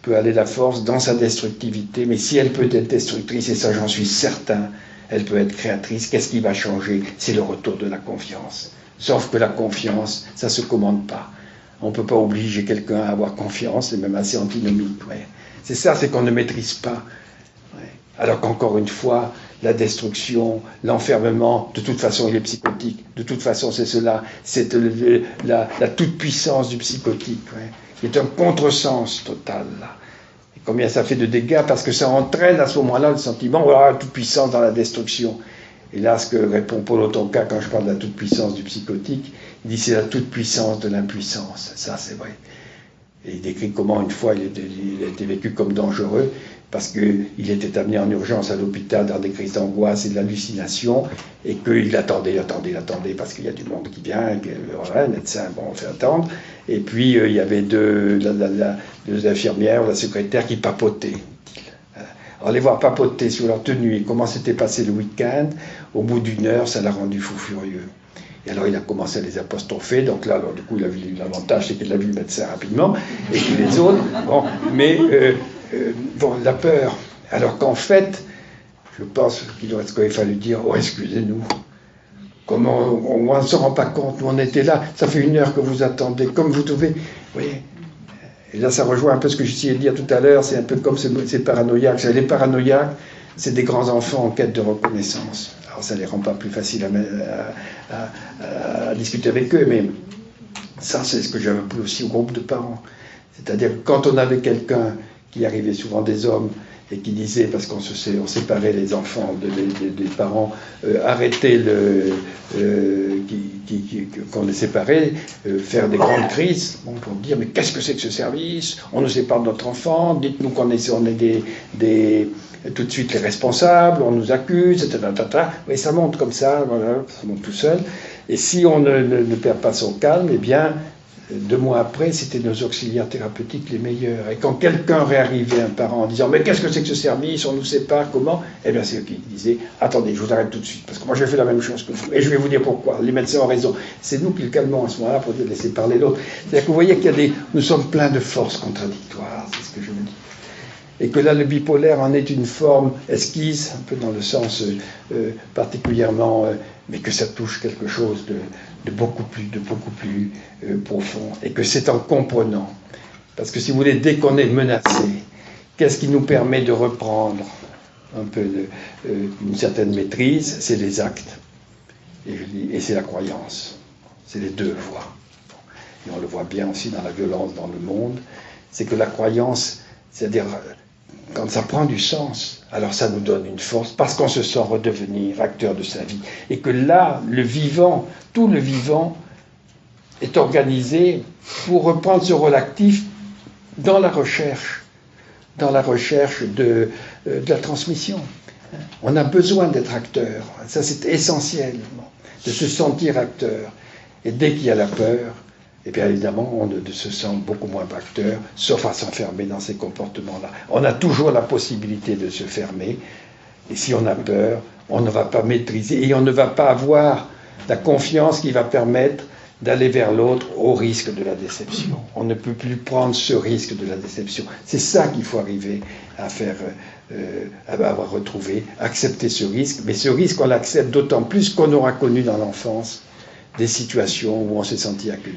peut aller la force dans sa destructivité, mais si elle peut être destructrice, et ça j'en suis certain, elle peut être créatrice. Qu'est-ce qui va changer? C'est le retour de la confiance. Sauf que la confiance, ça ne se commande pas. On ne peut pas obliger quelqu'un à avoir confiance, c'est même assez antinomique. Ouais. C'est ça, c'est qu'on ne maîtrise pas. Ouais. Alors qu'encore une fois, la destruction, l'enfermement, de toute façon, il est psychotique. De toute façon, c'est cela. C'est la toute-puissance du psychotique, ouais, qui est un contresens total, là. Et combien ça fait de dégâts, parce que ça entraîne à ce moment-là le sentiment, voilà, toute-puissance dans la destruction. Et là, ce que répond Paul Otonka quand je parle de la toute-puissance du psychotique, il dit c'est la toute-puissance de l'impuissance. Ça, c'est vrai. Et il décrit comment, une fois, il a été vécu comme dangereux, parce qu'il était amené en urgence à l'hôpital dans des crises d'angoisse et de l'hallucination, et qu'il attendait, parce qu'il y a du monde qui vient, voilà, le médecin, bon, on fait attendre. Et puis, il y avait deux infirmières, la secrétaire, qui papotaient. Alors, les voir papoter sur leur tenue et comment s'était passé le week-end, au bout d'une heure, ça l'a rendu fou furieux. Et alors, il a commencé à les apostropher. Donc là, alors, du coup, il a vu l'avantage, c'est qu'il a vu le médecin rapidement, et puis les autres. Bon, mais, bon, la peur. Alors qu'en fait, je pense qu'il aurait fallu dire, oh, excusez-nous. Comment on ne se rend pas compte, nous on était là, ça fait 1 heure que vous attendez, comme vous devez. Vous voyez. Et là, ça rejoint un peu ce que j'essayais de dire tout à l'heure, c'est un peu comme ces paranoïaques. Les paranoïaques, c'est des grands enfants en quête de reconnaissance. Alors, ça ne les rend pas plus faciles à discuter avec eux, mais ça, c'est ce que j'avais appris aussi au groupe de parents. C'est-à-dire que quand on avait quelqu'un qui arrivait, souvent des hommes, et qui disait, parce qu'on séparait les enfants des parents, arrêter qu'on les séparait, faire des grandes crises, bon, pour dire, mais qu'est-ce que c'est que ce service? On nous sépare de notre enfant, dites-nous qu'on est tout de suite les responsables, on nous accuse, etc. Oui, ça monte comme ça, voilà, ça monte tout seul. Et si on ne perd pas son calme, eh bien, 2 mois après, c'était nos auxiliaires thérapeutiques les meilleurs. Et quand quelqu'un réarrivait, un parent, en disant « Mais qu'est-ce que c'est que ce service? On nous sépare, comment ?» Eh bien, c'est eux qui disaient « Attendez, je vous arrête tout de suite, parce que moi j'ai fait la même chose que vous. Et je vais vous dire pourquoi. Les médecins ont raison. » C'est nous qui le calmons à ce moment-là pour laisser parler l'autre. C'est-à-dire que vous voyez nous sommes pleins de forces contradictoires, c'est ce que je me dis. Et que là, le bipolaire en est une forme esquisse, un peu dans le sens particulièrement, mais que ça touche quelque chose de beaucoup plus profond. Et que c'est en comprenant. Parce que si vous voulez, dès qu'on est menacé, qu'est-ce qui nous permet de reprendre un peu une certaine maîtrise? C'est les actes. Et c'est la croyance. C'est les 2 voies. Et on le voit bien aussi dans la violence dans le monde. C'est que la croyance, c'est-à-dire quand ça prend du sens, alors ça nous donne une force, parce qu'on se sent redevenir acteur de sa vie. Et que là, le vivant, tout le vivant, est organisé pour reprendre ce rôle actif dans la recherche de la transmission. On a besoin d'être acteur, ça c'est essentiel, de se sentir acteur. Et dès qu'il y a la peur, et bien évidemment, on se sent beaucoup moins acteur, sauf à s'enfermer dans ces comportements-là. On a toujours la possibilité de se fermer, et si on a peur, on ne va pas maîtriser, et on ne va pas avoir la confiance qui va permettre d'aller vers l'autre au risque de la déception. On ne peut plus prendre ce risque de la déception. C'est ça qu'il faut arriver à faire, à avoir retrouvé, accepter ce risque, mais ce risque, on l'accepte d'autant plus qu'on aura connu dans l'enfance des situations où on s'est senti accueilli,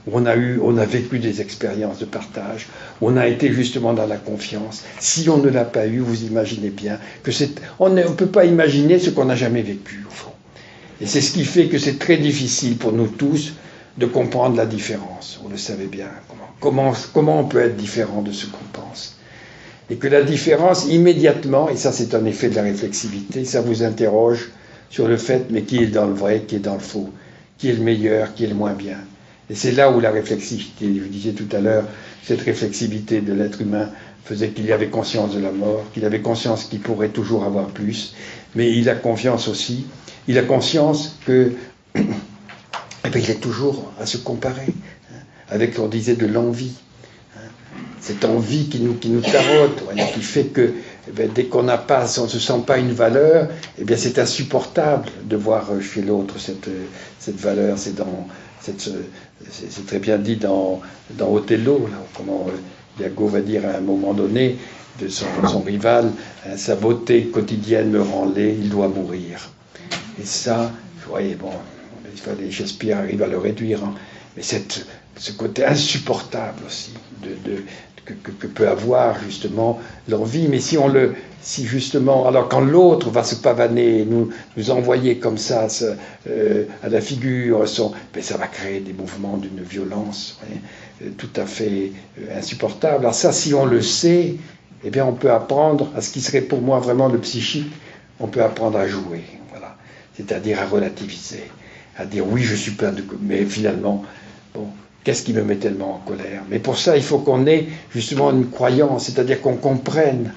où on a vécu des expériences de partage, où on a été justement dans la confiance. Si on ne l'a pas eu, vous imaginez bien que on ne peut pas imaginer ce qu'on n'a jamais vécu, au fond. Et c'est ce qui fait que c'est très difficile pour nous tous de comprendre la différence. Vous le savez bien. Comment on peut être différent de ce qu'on pense? Et que la différence, immédiatement, et ça c'est un effet de la réflexivité, ça vous interroge sur le fait, mais qui est dans le vrai, qui est dans le faux? Qui est le meilleur, qui est le moins bien? Et c'est là où la réflexivité, je vous disais tout à l'heure, cette réflexivité de l'être humain faisait qu'il avait conscience de la mort, qu'il avait conscience qu'il pourrait toujours avoir plus, mais il a confiance aussi, il a conscience que eh bien, il est toujours à se comparer, avec, on disait, de l'envie. Cette envie qui nous tarote, qui fait que eh bien, dès qu'on n'a pas, on ne se sent pas une valeur, eh bien, c'est insupportable de voir chez l'autre cette valeur. C'est très bien dit dans Othello, là, comment Iago va dire à un moment donné de son rival, sa beauté quotidienne me rend laid, il doit mourir. Et ça, vous voyez, bon, Shakespeare arrive à le réduire, hein, mais ce côté insupportable aussi que peut avoir justement l'envie, mais si justement, alors quand l'autre va se pavaner, nous envoyer comme ça à la figure, ben ça va créer des mouvements d'une violence tout à fait insupportable. Alors ça, si on le sait, eh bien on peut apprendre à ce qui serait pour moi vraiment le psychique, on peut apprendre à jouer, voilà, c'est-à-dire à relativiser, à dire oui, je suis plein de... mais finalement, bon, qu'est-ce qui me met tellement en colère? Mais pour ça, il faut qu'on ait justement une croyance, c'est-à-dire qu'on comprenne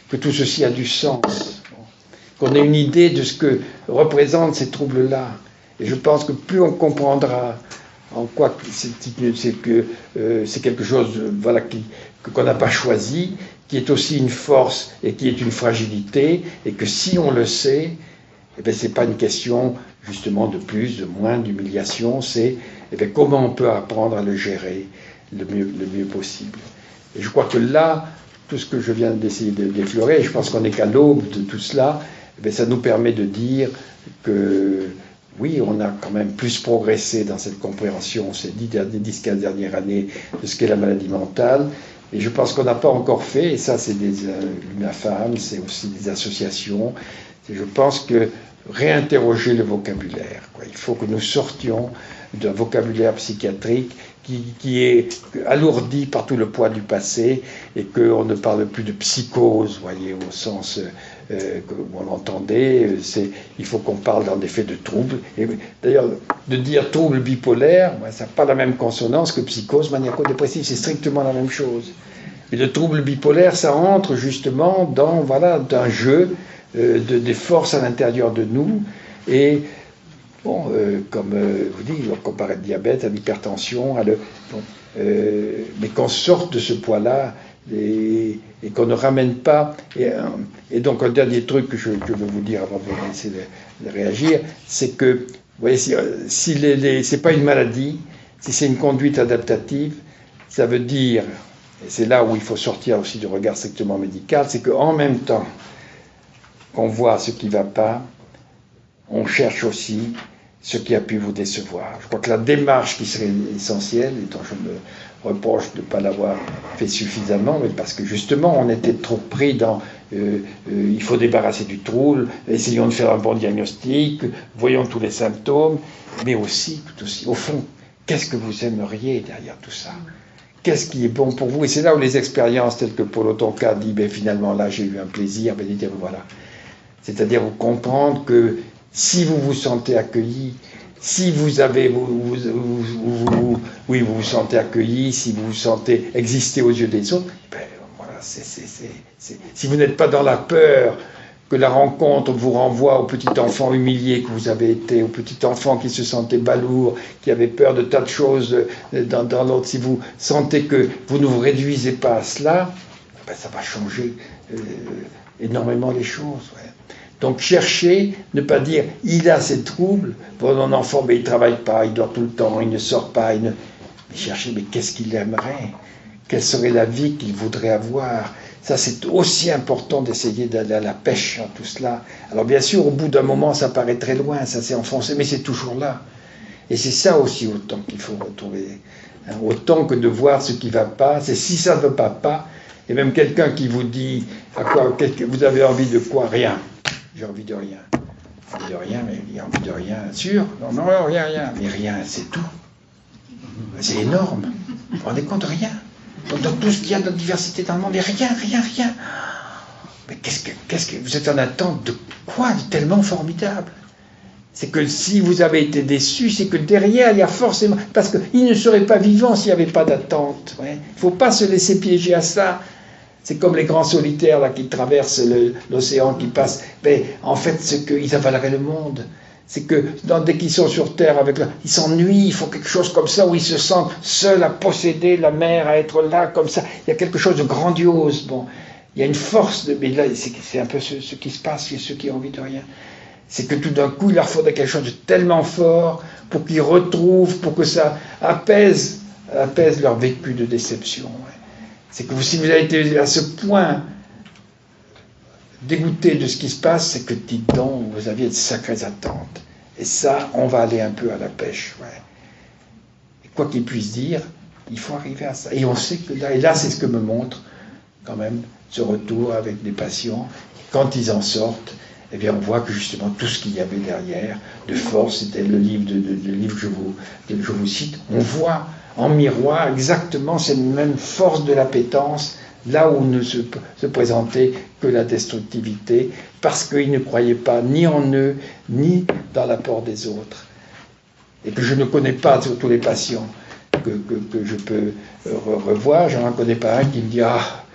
que tout ceci a du sens, qu'on ait une idée de ce que représentent ces troubles-là. Et je pense que plus on comprendra en quoi c'est quelque chose voilà, qu'on n'a pas choisi, qui est aussi une force et qui est une fragilité, et que si on le sait, eh bien, ce n'est pas une question justement de plus, de moins, d'humiliation, c'est eh bien, comment on peut apprendre à le gérer le mieux possible. Et je crois que là, tout ce que je viens d'essayer d'effleurer, je pense qu'on n'est qu'à l'aube de tout cela, eh bien, ça nous permet de dire que oui, on a quand même plus progressé dans cette compréhension ces 10-15 dernières années de ce qu'est la maladie mentale. Et je pense qu'on n'a pas encore fait, et ça c'est l'UNAFAM, c'est aussi des associations, je pense que réinterroger le vocabulaire. Il faut que nous sortions d'un vocabulaire psychiatrique qui est alourdi par tout le poids du passé et qu'on ne parle plus de psychose, voyez, au sens où on l'entendait. Il faut qu'on parle en effet de troubles. Et d'ailleurs, de dire trouble bipolaire, ça n'a pas la même consonance que psychose maniaco-dépressive, c'est strictement la même chose. Et le trouble bipolaire, ça entre justement dans d'un jeu des forces à l'intérieur de nous. Et bon, comme je vous dis, on compare le diabète à l'hypertension, mais qu'on sorte de ce poids-là et qu'on ne ramène pas. Et donc, un dernier truc que je veux vous dire avant de vous laisser de réagir, c'est que, vous voyez, si c'est pas une maladie, si c'est une conduite adaptative, ça veut dire, et c'est là où il faut sortir aussi du regard strictement médical, c'est qu'en même temps qu'on voit ce qui ne va pas, on cherche aussi ce qui a pu vous décevoir. Je crois que la démarche qui serait essentielle, et dont je me reproche de ne pas l'avoir fait suffisamment, mais parce que justement on était trop pris dans il faut débarrasser du trouble, essayons de faire un bon diagnostic, voyons tous les symptômes, mais aussi, tout aussi, au fond, qu'est-ce que vous aimeriez derrière tout ça? Qu'est-ce qui est bon pour vous? Et c'est là où les expériences telles que Paul Otonka dit, ben finalement là j'ai eu un plaisir, ben dites voilà. C'est-à-dire vous comprendre que si vous vous sentez accueilli, si vous avez, vous vous sentez accueilli, si vous vous sentez exister aux yeux des autres, ben voilà, si vous n'êtes pas dans la peur que la rencontre vous renvoie au petit enfant humilié que vous avez été, au petit enfant qui se sentait balourd, qui avait peur de tas de choses dans l'autre, si vous sentez que vous ne vous réduisez pas à cela, ben ça va changer énormément les choses. Ouais. Donc chercher, ne pas dire il a ces troubles, mon enfant mais il ne travaille pas, il dort tout le temps, il ne sort pas, mais chercher mais qu'est-ce qu'il aimerait, quelle serait la vie qu'il voudrait avoir. Ça c'est aussi important d'essayer d'aller à la pêche en tout cela. Alors bien sûr au bout d'un moment ça paraît très loin, ça s'est enfoncé, mais c'est toujours là. Et c'est ça aussi autant qu'il faut retrouver, hein, autant que de voir ce qui ne va pas, c'est si ça ne va pas, et même quelqu'un qui vous dit à quoi, vous avez envie de quoi, rien. J'ai envie de rien. Envie de rien, mais il a envie de rien, sûr. Non, rien. Mais rien, c'est tout. C'est énorme. Vous vous rendez compte, rien. Donc, dans tout ce qu'il y a de diversité dans le monde, mais rien. Mais qu'est-ce que vous êtes en attente de quoi de tellement formidable? C'est que si vous avez été déçu, c'est que derrière, il y a forcément... Parce qu'il ne serait pas vivant s'il n'y avait pas d'attente. Il ne faut pas se laisser piéger à ça. C'est comme les grands solitaires là, qui traversent l'océan, qui passent. Mais en fait, c'est qu'ils avaleraient le monde. C'est que dès qu'ils sont sur Terre, ils s'ennuient, ils font quelque chose comme ça, où ils se sentent seuls à posséder la mer, à être là, comme ça. Il y a quelque chose de grandiose. Bon, il y a une force. Mais là, c'est un peu ce qui se passe chez ceux qui ont envie de rien. C'est que tout d'un coup, il leur faudrait quelque chose de tellement fort pour qu'ils retrouvent, pour que ça apaise leur vécu de déception. Ouais. C'est que si vous avez été à ce point dégoûté de ce qui se passe, c'est que, dites donc, vous aviez de sacrées attentes. Et ça, on va aller un peu à la pêche. Ouais. Et quoi qu'il puisse dire, il faut arriver à ça. Et on sait que là, et là, c'est ce que me montre quand même ce retour avec des patients. Quand ils en sortent, eh bien, on voit que justement tout ce qu'il y avait derrière, de force, c'était le livre que je vous cite, on voit en miroir exactement cette même force de l'appétence, là où ne se présentait que la destructivité, parce qu'ils ne croyaient pas ni en eux, ni dans l'apport des autres. Et que je ne connais pas sur tous les patients que je peux revoir, je n'en connais pas un qui me dit « Ah,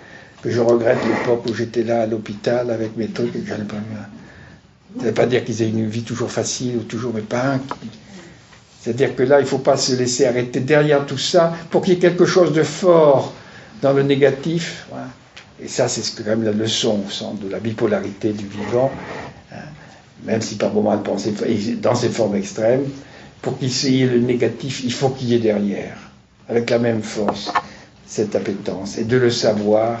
que je regrette l'époque où j'étais là à l'hôpital avec mes trucs et que j'allais pas bien. » Ça ne veut pas dire qu'ils aient une vie toujours facile, ou toujours, mais pas un. C'est-à-dire que là, il ne faut pas se laisser arrêter derrière tout ça pour qu'il y ait quelque chose de fort dans le négatif. Voilà. Et ça, c'est quand même la leçon au sens de la bipolarité du vivant, hein, même si par moments elle pense dans ses formes extrêmes. Pour qu'il y ait le négatif, il faut qu'il y ait derrière, avec la même force, cette appétence. Et de le savoir,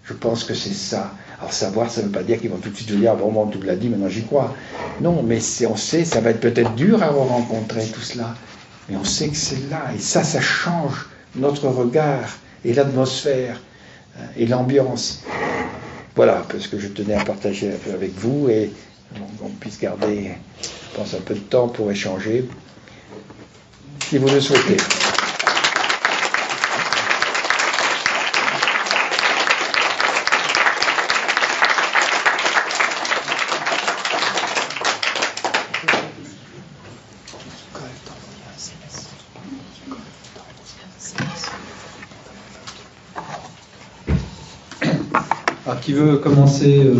je pense que c'est ça. Alors savoir, ça ne veut pas dire qu'ils vont tout de suite dire, vraiment, tu l'as dit, maintenant j'y crois. Non, mais on sait, ça va être peut-être dur à rencontrer tout cela, mais on sait que c'est là, et ça change notre regard, et l'atmosphère, et l'ambiance. Voilà, parce que je tenais à partager avec vous, et qu'on puisse garder, je pense, un peu de temps pour échanger, si vous le souhaitez. Alors, qui veut commencer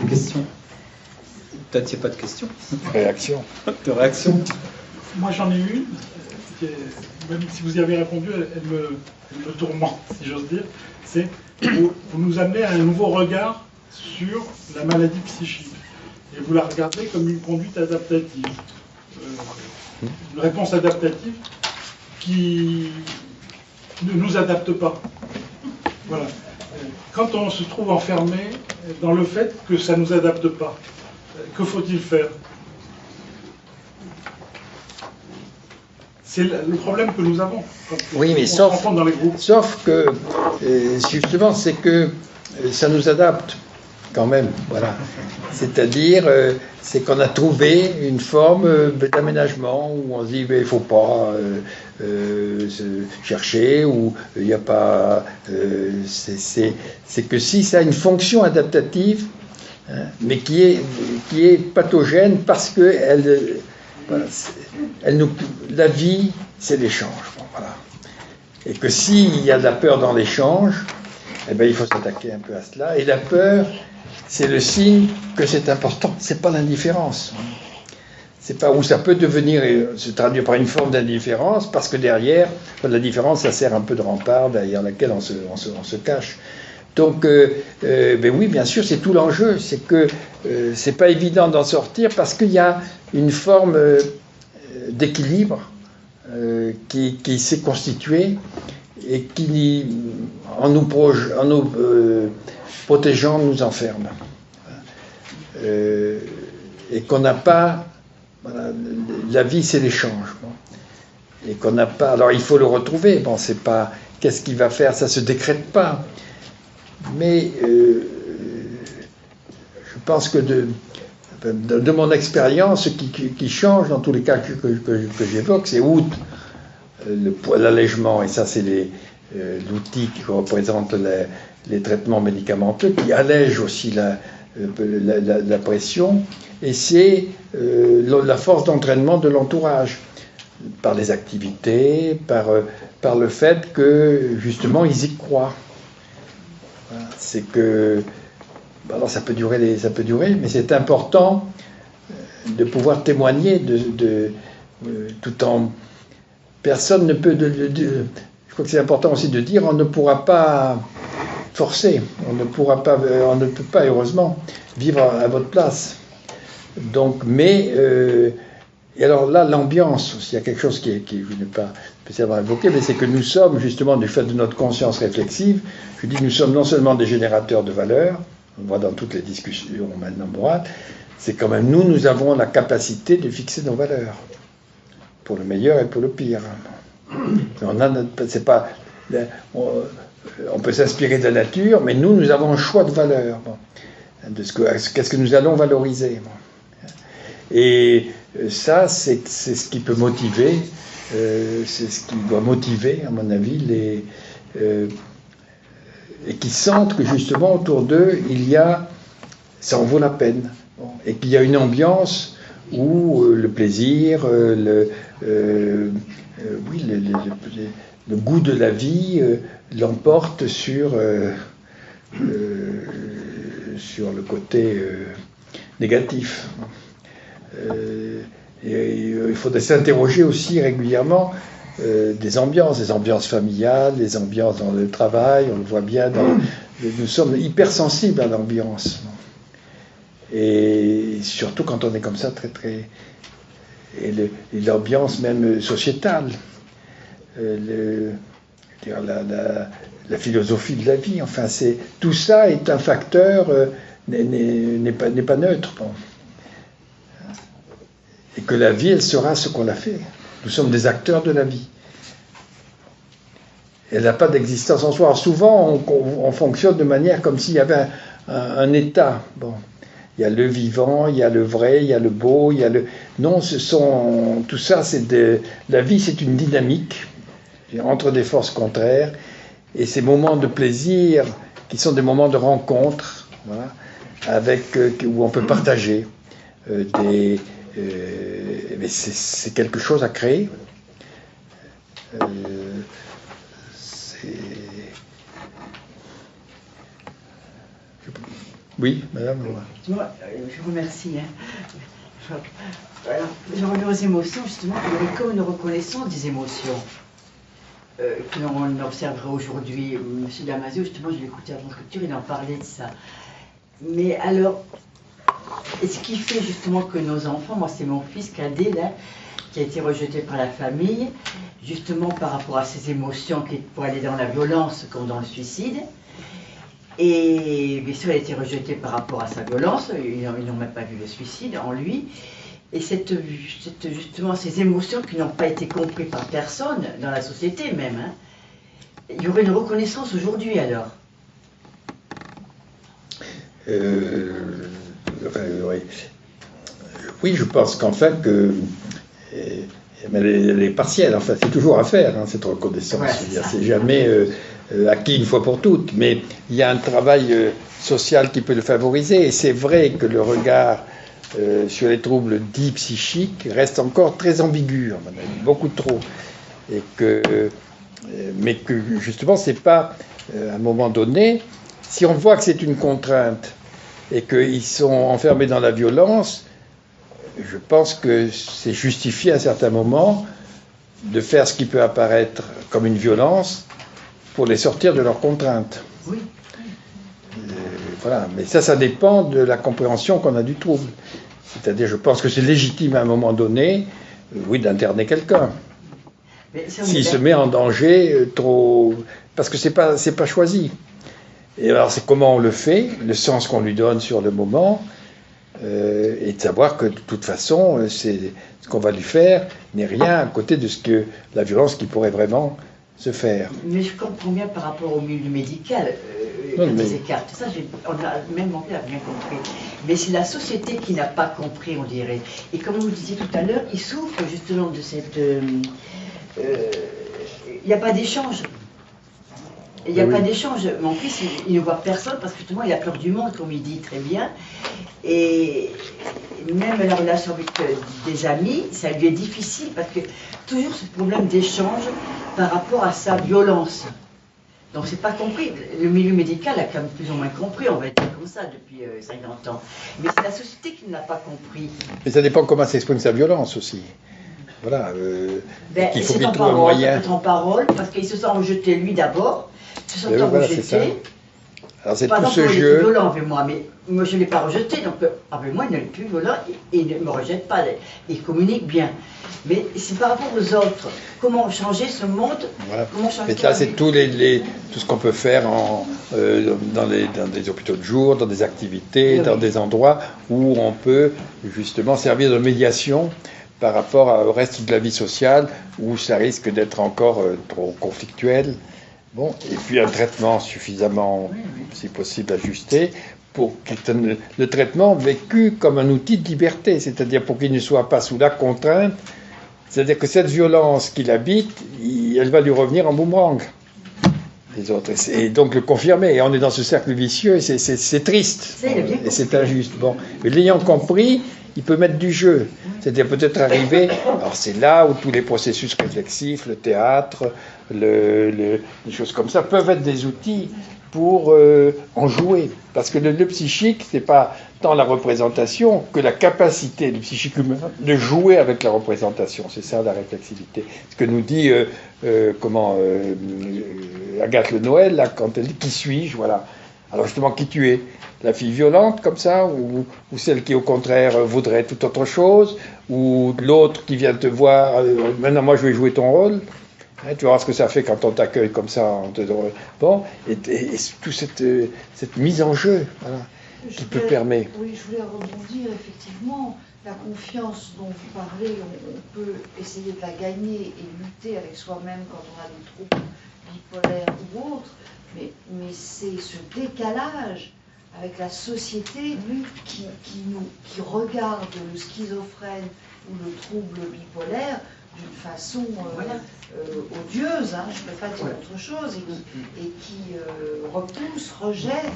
les questions? Peut-être qu'il n'y a pas de questions. Réaction. De réaction. Moi j'en ai une, même si vous y avez répondu, elle me tourmente, si j'ose dire. C'est vous nous amenez à un nouveau regard sur la maladie psychique. Et vous la regardez comme une conduite adaptative. Une réponse adaptative qui ne nous adapte pas. Voilà. Quand on se trouve enfermé dans le fait que ça ne nous adapte pas, que faut-il faire? C'est le problème que nous avons. Oui, mais sauf que, justement, c'est que ça nous adapte quand même. Voilà. C'est-à-dire, c'est qu'on a trouvé une forme d'aménagement où on se dit, mais il ne faut pas chercher, ou il n'y a pas... c'est que si ça a une fonction adaptative, hein, mais qui est pathogène parce que voilà, la vie, c'est l'échange. Bon, voilà. Et que s'il y a de la peur dans l'échange, eh ben, il faut s'attaquer un peu à cela. Et la peur, c'est le signe que c'est important. C'est pas l'indifférence. C'est pas où ça peut devenir, se traduire par une forme d'indifférence, parce que derrière, l'indifférence, ça sert un peu de rempart derrière laquelle on se cache. Donc, ben oui, bien sûr, c'est tout l'enjeu. C'est que c'est pas évident d'en sortir parce qu'il y a une forme d'équilibre qui s'est constituée et qui, en nous protégeant, nous enferme. Et qu'on n'a pas... Voilà, la vie, c'est l'échange. Bon. Et qu'on n'a pas... Alors, il faut le retrouver. Bon, c'est pas... Qu'est-ce qu'il va faire? Ça se décrète pas. Mais je pense que de mon expérience, ce qui change dans tous les cas que j'évoque, c'est outre l'allègement, et ça c'est l'outil qui représente les traitements médicamenteux, qui allège aussi la pression, et c'est la force d'entraînement de l'entourage, par les activités, par le fait que justement ils y croient. C'est que, alors ça peut durer, mais c'est important de pouvoir témoigner tout en... Personne ne peut... je crois que c'est important aussi de dire, on ne pourra pas forcer, on ne peut pas, heureusement, vivre à votre place. Donc, mais Et alors là, l'ambiance, il y a quelque chose qui je n'ai pas spécialement évoqué, mais c'est que nous sommes, justement, du fait de notre conscience réflexive, je dis, nous sommes non seulement des générateurs de valeurs, on voit dans toutes les discussions maintenant droite, c'est quand même nous avons la capacité de fixer nos valeurs, pour le meilleur et pour le pire. C'est pas, on peut s'inspirer de la nature, mais nous avons un choix de valeurs, qu'est-ce que nous allons valoriser. Et ça, c'est ce qui peut motiver, c'est ce qui doit motiver, à mon avis, et qui sentent que justement autour d'eux, ça en vaut la peine. Et qu'il y a une ambiance où le plaisir, le goût de la vie l'emporte sur le côté négatif. Et il faudrait s'interroger aussi régulièrement des ambiances familiales, des ambiances dans le travail, on le voit bien, nous sommes hypersensibles à l'ambiance. Et surtout quand on est comme ça, et l'ambiance même sociétale, la philosophie de la vie, enfin, tout ça est un facteur, n'est pas neutre. Bon. Et que la vie, elle sera ce qu'on l'a fait. Nous sommes des acteurs de la vie. Elle n'a pas d'existence en soi. Alors souvent, on fonctionne de manière comme s'il y avait un état. Bon. Il y a le vivant, il y a le vrai, il y a le beau, il y a le... Non, tout ça, la vie, c'est une dynamique entre des forces contraires. Et ces moments de plaisir, qui sont des moments de rencontre, voilà, où on peut partager mais c'est quelque chose à créer. Oui, madame. Je vous remercie. Alors, je reviens aux émotions, justement, il y avait comme une reconnaissance des émotions que l'on observerait aujourd'hui. M. Damasio, justement, je l'ai écouté avant sculpture, il en parlait de ça. Mais alors, et ce qui fait justement que nos enfants, moi c'est mon fils cadet là, qui a été rejeté par la famille, justement par rapport à ses émotions qui pour aller dans la violence comme dans le suicide. Et bien sûr, il a été rejeté par rapport à sa violence, ils n'ont même pas vu le suicide en lui. Et justement, ces émotions qui n'ont pas été comprises par personne, dans la société même, hein, il y aurait une reconnaissance aujourd'hui alors. Oui, je pense qu'en fait, elle est partielle, enfin, c'est toujours à faire, hein, cette reconnaissance. Ouais, c'est jamais acquis une fois pour toutes, mais il y a un travail social qui peut le favoriser, et c'est vrai que le regard sur les troubles dits psychiques reste encore très ambigu, à mon avis, beaucoup trop, mais que justement, c'est pas, à un moment donné, si on voit que c'est une contrainte et qu'ils sont enfermés dans la violence, je pense que c'est justifié à un certain moment de faire ce qui peut apparaître comme une violence pour les sortir de leurs contraintes. Oui. Voilà, mais ça dépend de la compréhension qu'on a du trouble. C'est-à-dire, je pense que c'est légitime à un moment donné, oui, d'interner quelqu'un. S'il se met en danger trop... Parce que c'est pas choisi. Et alors, c'est comment on le fait, le sens qu'on lui donne sur le moment, et de savoir que de toute façon, ce qu'on va lui faire n'est rien à côté de la violence qui pourrait vraiment se faire. Mais je comprends bien par rapport au milieu médical, les écarts, tout ça, on a même manqué à bien compris. Mais c'est la société qui n'a pas compris, on dirait. Et comme vous le disiez tout à l'heure, ils souffrent justement de cette... Il n'y a pas d'échange. Il n'y a pas d'échange. Mon fils, il ne voit personne parce que justement, il a peur du monde, comme il dit très bien. Et même la relation avec des amis, ça lui est difficile parce que toujours ce problème d'échange par rapport à sa violence. Donc c'est pas compris. Le milieu médical a quand même plus ou moins compris, on va dire comme ça, depuis 50 ans. Mais c'est la société qui ne l'a pas compris. Mais ça dépend comment s'exprime sa violence aussi. Voilà. Il faut qu'il trouve un moyen. C'est en parole, parce qu'il se sent rejeté lui d'abord. Se sentant rejeté. Alors c'est Par tout exemple, ce il est jeu. plus violent avec moi, mais moi je ne l'ai pas rejeté, donc avec moi il n'est plus violent et il ne me rejette pas, il communique bien. Mais c'est par rapport aux autres. Comment changer ce monde? Voilà. Comment changer Mais là, c'est tout ce qu'on peut faire dans des hôpitaux de jour, dans des activités, Oui, dans oui. des endroits où on peut justement servir de médiation par rapport au reste de la vie sociale, où ça risque d'être encore trop conflictuel. Bon, et puis un traitement suffisamment, si possible, ajusté, pour le traitement vécu comme un outil de liberté, c'est-à-dire pour qu'il ne soit pas sous la contrainte. C'est-à-dire que cette violence qu'il habite, elle va lui revenir en boomerang. Les autres. Et donc le confirmer. Et on est dans ce cercle vicieux et c'est triste. Ça, il a bien Et c'est compris. injuste. Bon. Mais l'ayant compris, il peut mettre du jeu. C'est-à-dire peut-être arriver. Alors c'est là où tous les processus réflexifs, le théâtre, les choses comme ça, peuvent être des outils pour en jouer. Parce que le psychique, c'est pas tant la représentation que la capacité du psychique humain de jouer avec la représentation. C'est ça la réflexivité. Ce que nous dit Agathe Le Noël, là, quand elle dit qui suis-je, voilà. Alors justement, qui tu es? La fille violente comme ça, ou celle qui au contraire voudrait tout autre chose, ou l'autre qui vient te voir, maintenant moi je vais jouer ton rôle. Hein, tu vas voir ce que ça fait quand on t'accueille comme ça. Bon, et toute cette mise en jeu, voilà, qui peut permettre. Oui, je voulais rebondir, effectivement. La confiance dont vous parlez, on peut essayer de la gagner et lutter avec soi-même quand on a des troubles bipolaires ou autres, mais c'est ce décalage avec la société qui regarde le schizophrène ou le trouble bipolaire d'une façon odieuse, hein, je ne peux pas dire autre chose, et qui repousse, rejette,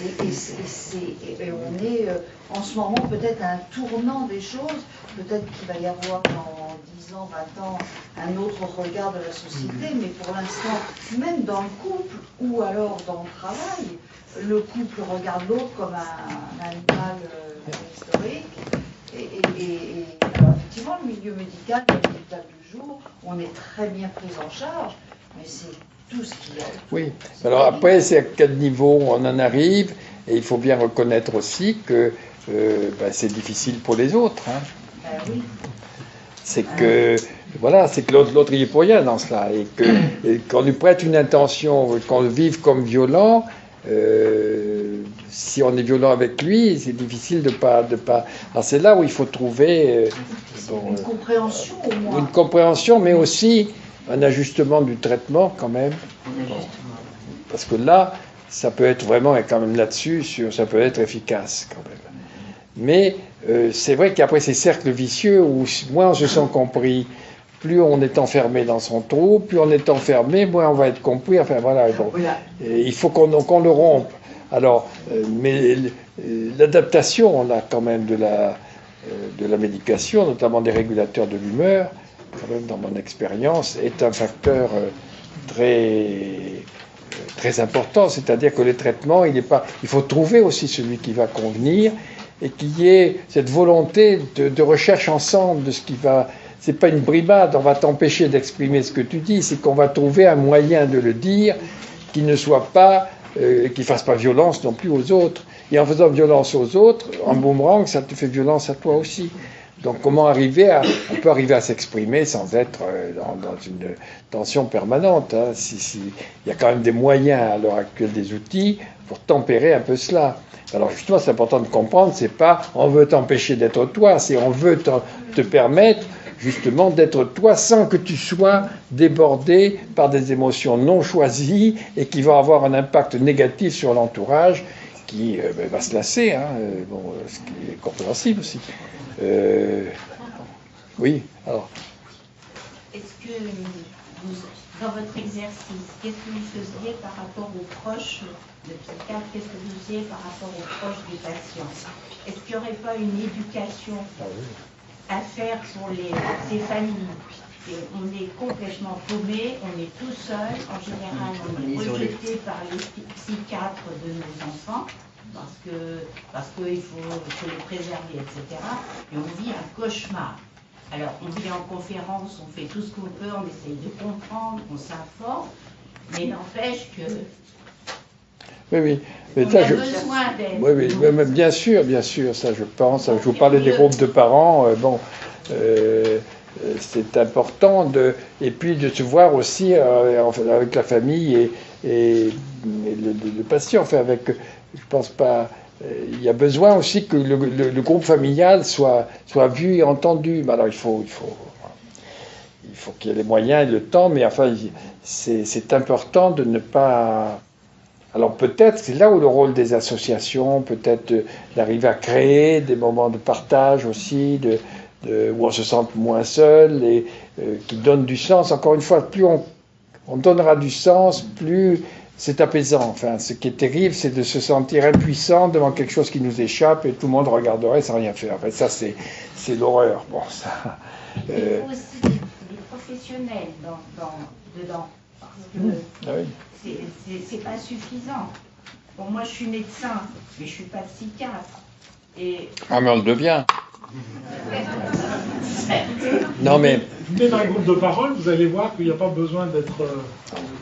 et on est en ce moment peut-être à un tournant des choses, peut-être qu'il va y avoir dans 10 ans, 20 ans, un autre regard de la société, mais pour l'instant, même dans le couple ou alors dans le travail, le couple regarde l'autre comme un animal historique. Et alors, effectivement, le milieu médical, le médical du jour, on est très bien pris en charge, mais c'est tout ce qu'il y a. Oui, alors après, c'est à quel niveau on en arrive, et il faut bien reconnaître aussi que c'est difficile pour les autres. Hein. Ben oui. C'est que, voilà, c'est que l'autre il est pour rien dans cela, et qu'on lui prête une intention, qu'on le vive comme violent. Si on est violent avec lui, c'est difficile de pas. Alors c'est là où il faut trouver Une compréhension au moins. une compréhension, mais aussi un ajustement du traitement quand même. Parce que là, ça peut être vraiment, et quand même là-dessus, ça peut être efficace quand même. Mais c'est vrai qu'après ces cercles vicieux où moins on se sent compris, plus on est enfermé dans son trou, plus on est enfermé, moins on va être compris. Enfin voilà, bon. Et il faut qu'on le rompe. Alors, mais l'adaptation, là, quand même, de la médication, notamment des régulateurs de l'humeur, quand même, dans mon expérience, est un facteur très important. C'est-à-dire que les traitements, il faut trouver aussi celui qui va convenir et qu'il y ait cette volonté de recherche ensemble de ce qui va. C'est pas une brimade, on va t'empêcher d'exprimer ce que tu dis, c'est qu'on va trouver un moyen de le dire qui ne soit pas, qui fasse pas violence non plus aux autres. Et en faisant violence aux autres, en boomerang, ça te fait violence à toi aussi. Donc comment on peut arriver à s'exprimer sans être dans une tension permanente. Hein. Il y a quand même des moyens à l'heure actuelle, des outils pour tempérer un peu cela. Alors justement, c'est important de comprendre, c'est pas on veut t'empêcher d'être toi, c'est on veut te permettre justement d'être toi sans que tu sois débordé par des émotions non choisies et qui vont avoir un impact négatif sur l'entourage qui va se lasser, hein, ce qui est compréhensible aussi. Oui, alors. Est-ce que dans votre exercice, qu'est-ce que vous faisiez par rapport aux proches de psychiatre, qu'est-ce que vous faisiez par rapport aux proches des patients? Est-ce qu'il n'y aurait pas une éducation à faire pour ces familles? Et on est complètement paumé, on est tout seul, en général on est rejeté par les psychiatres de nos enfants, parce qu'il faut les préserver, etc. Et on vit un cauchemar. Alors on vient en conférence, on fait tout ce qu'on peut, on essaye de comprendre, on s'informe, mais n'empêche que Oui, oui. Mais On ça, a besoin d'aide. oui, oui, mais bien sûr, ça je pense. Je vous parlais des groupes de parents. C'est important et puis de se voir aussi avec la famille et le patient. Enfin, je pense pas. Il y a besoin aussi que le groupe familial soit vu et entendu. Mais alors il faut qu'il y ait les moyens et le temps, mais enfin c'est important de ne pas. Alors peut-être, c'est là où le rôle des associations, peut-être d'arriver à créer des moments de partage aussi, où on se sente moins seul et qui donnent du sens. Encore une fois, plus on donnera du sens, plus c'est apaisant. Enfin, ce qui est terrible, c'est de se sentir impuissant devant quelque chose qui nous échappe et tout le monde regarderait sans rien faire. Enfin, ça, c'est l'horreur. Bon, ça. Il faut aussi des professionnels dedans, parce que Ah oui. c'est pas suffisant. Bon, moi, je suis médecin, mais je suis pas psychiatre. Et Ah, mais on le devient. Non, mais. Venez dans les groupes de parole, vous allez voir qu'il n'y a pas besoin d'être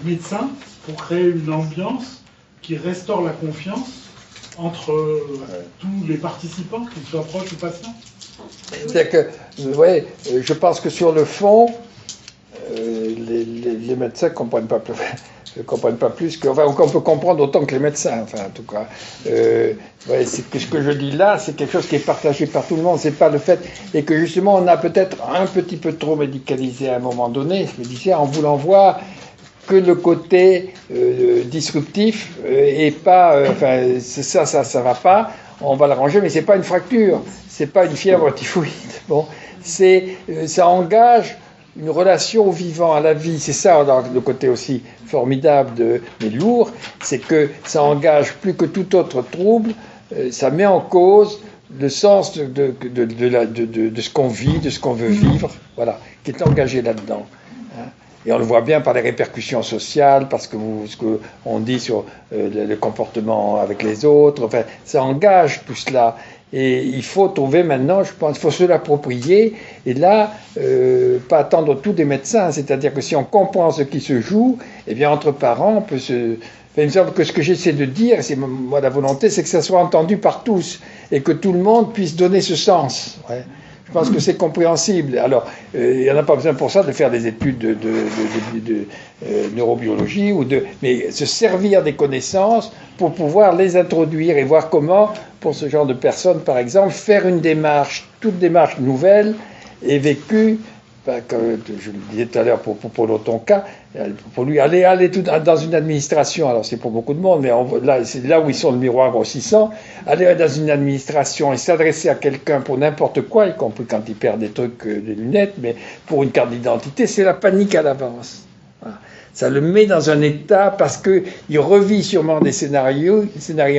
médecin pour créer une ambiance qui restaure la confiance entre tous les participants, qu'ils soient proches ou patients. C'est-à-dire que, ouais, je pense que sur le fond, les médecins ne comprennent pas plus que. Enfin, on peut comprendre autant que les médecins, enfin, en tout cas. C'est que ce que je dis là, c'est quelque chose qui est partagé par tout le monde. C'est pas le fait. Et que justement, on a peut-être un petit peu trop médicalisé à un moment donné, je me disais, en voulant voir que le côté disruptif et pas. Enfin, ça va pas. On va l'arranger, mais c'est pas une fracture, c'est pas une fièvre typhoïde. Bon, ça engage une relation au vivant, à la vie. C'est ça le côté aussi formidable mais lourd, c'est que ça engage plus que tout autre trouble. Ça met en cause le sens de ce qu'on vit, de ce qu'on veut vivre, voilà, qui est engagé là-dedans. Et on le voit bien par les répercussions sociales, parce que ce qu'on dit sur le comportement avec les autres, enfin, ça engage tout cela. Et il faut trouver maintenant, je pense, il faut se l'approprier, et là, pas attendre tout des médecins. C'est-à-dire que si on comprend ce qui se joue, eh bien, entre parents, on peut se... Enfin, il me semble que ce que j'essaie de dire, c'est moi la volonté, c'est que ça soit entendu par tous, et que tout le monde puisse donner ce sens. Ouais. Je pense que c'est compréhensible. Alors, il n'y en a pas besoin pour ça de faire des études de neurobiologie, mais se servir des connaissances pour pouvoir les introduire et voir comment, pour ce genre de personnes, par exemple, faire une démarche, toute démarche nouvelle et vécue, comme je le disais tout à l'heure pour l'autre cas, pour lui aller tout dans une administration, alors c'est pour beaucoup de monde, mais c'est là où ils sont le miroir grossissant, aller dans une administration et s'adresser à quelqu'un pour n'importe quoi, y compris quand il perd des trucs, des lunettes, mais pour une carte d'identité, c'est la panique à l'avance. Voilà. Ça le met dans un état parce qu'il revit sûrement des scénarios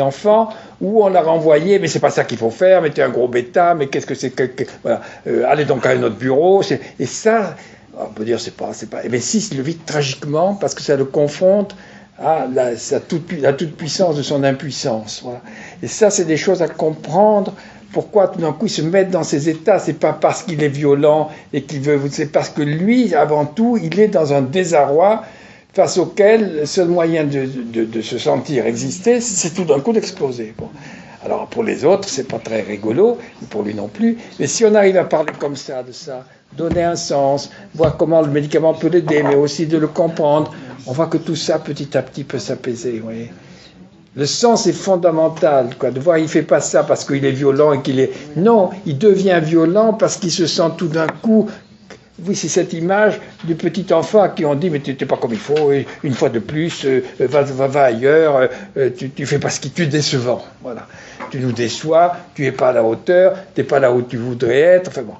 enfants où on l'a renvoyé, mais c'est pas ça qu'il faut faire, mais t'es un gros bêta, mais qu'est-ce que c'est que voilà, allez donc à un autre bureau, et ça, on peut dire c'est pas, mais si, il le vit tragiquement parce que ça le confronte à la toute puissance de son impuissance. Voilà. Et ça, c'est des choses à comprendre. Pourquoi tout d'un coup il se met dans ces états? C'est pas parce qu'il est violent et qu'il veut, c'est parce que lui, avant tout, il est dans un désarroi face auquel le seul moyen de se sentir exister, c'est tout d'un coup d'exploser. Bon. Alors pour les autres, c'est pas très rigolo, pour lui non plus, mais si on arrive à parler comme ça, de ça, donner un sens, voir comment le médicament peut l'aider, mais aussi de le comprendre, on voit que tout ça, petit à petit, peut s'apaiser. Vous voyez. Le sens est fondamental, quoi, de voir il fait pas ça parce qu'il est violent et qu'il est... Non, il devient violent parce qu'il se sent tout d'un coup... Oui, c'est cette image du petit enfant à qui on dit « mais tu n'es pas comme il faut, et une fois de plus, va ailleurs, tu fais pas ce qui tu es décevant. » Voilà. Tu nous déçois, tu n'es pas à la hauteur, tu n'es pas là où tu voudrais être. Enfin bon.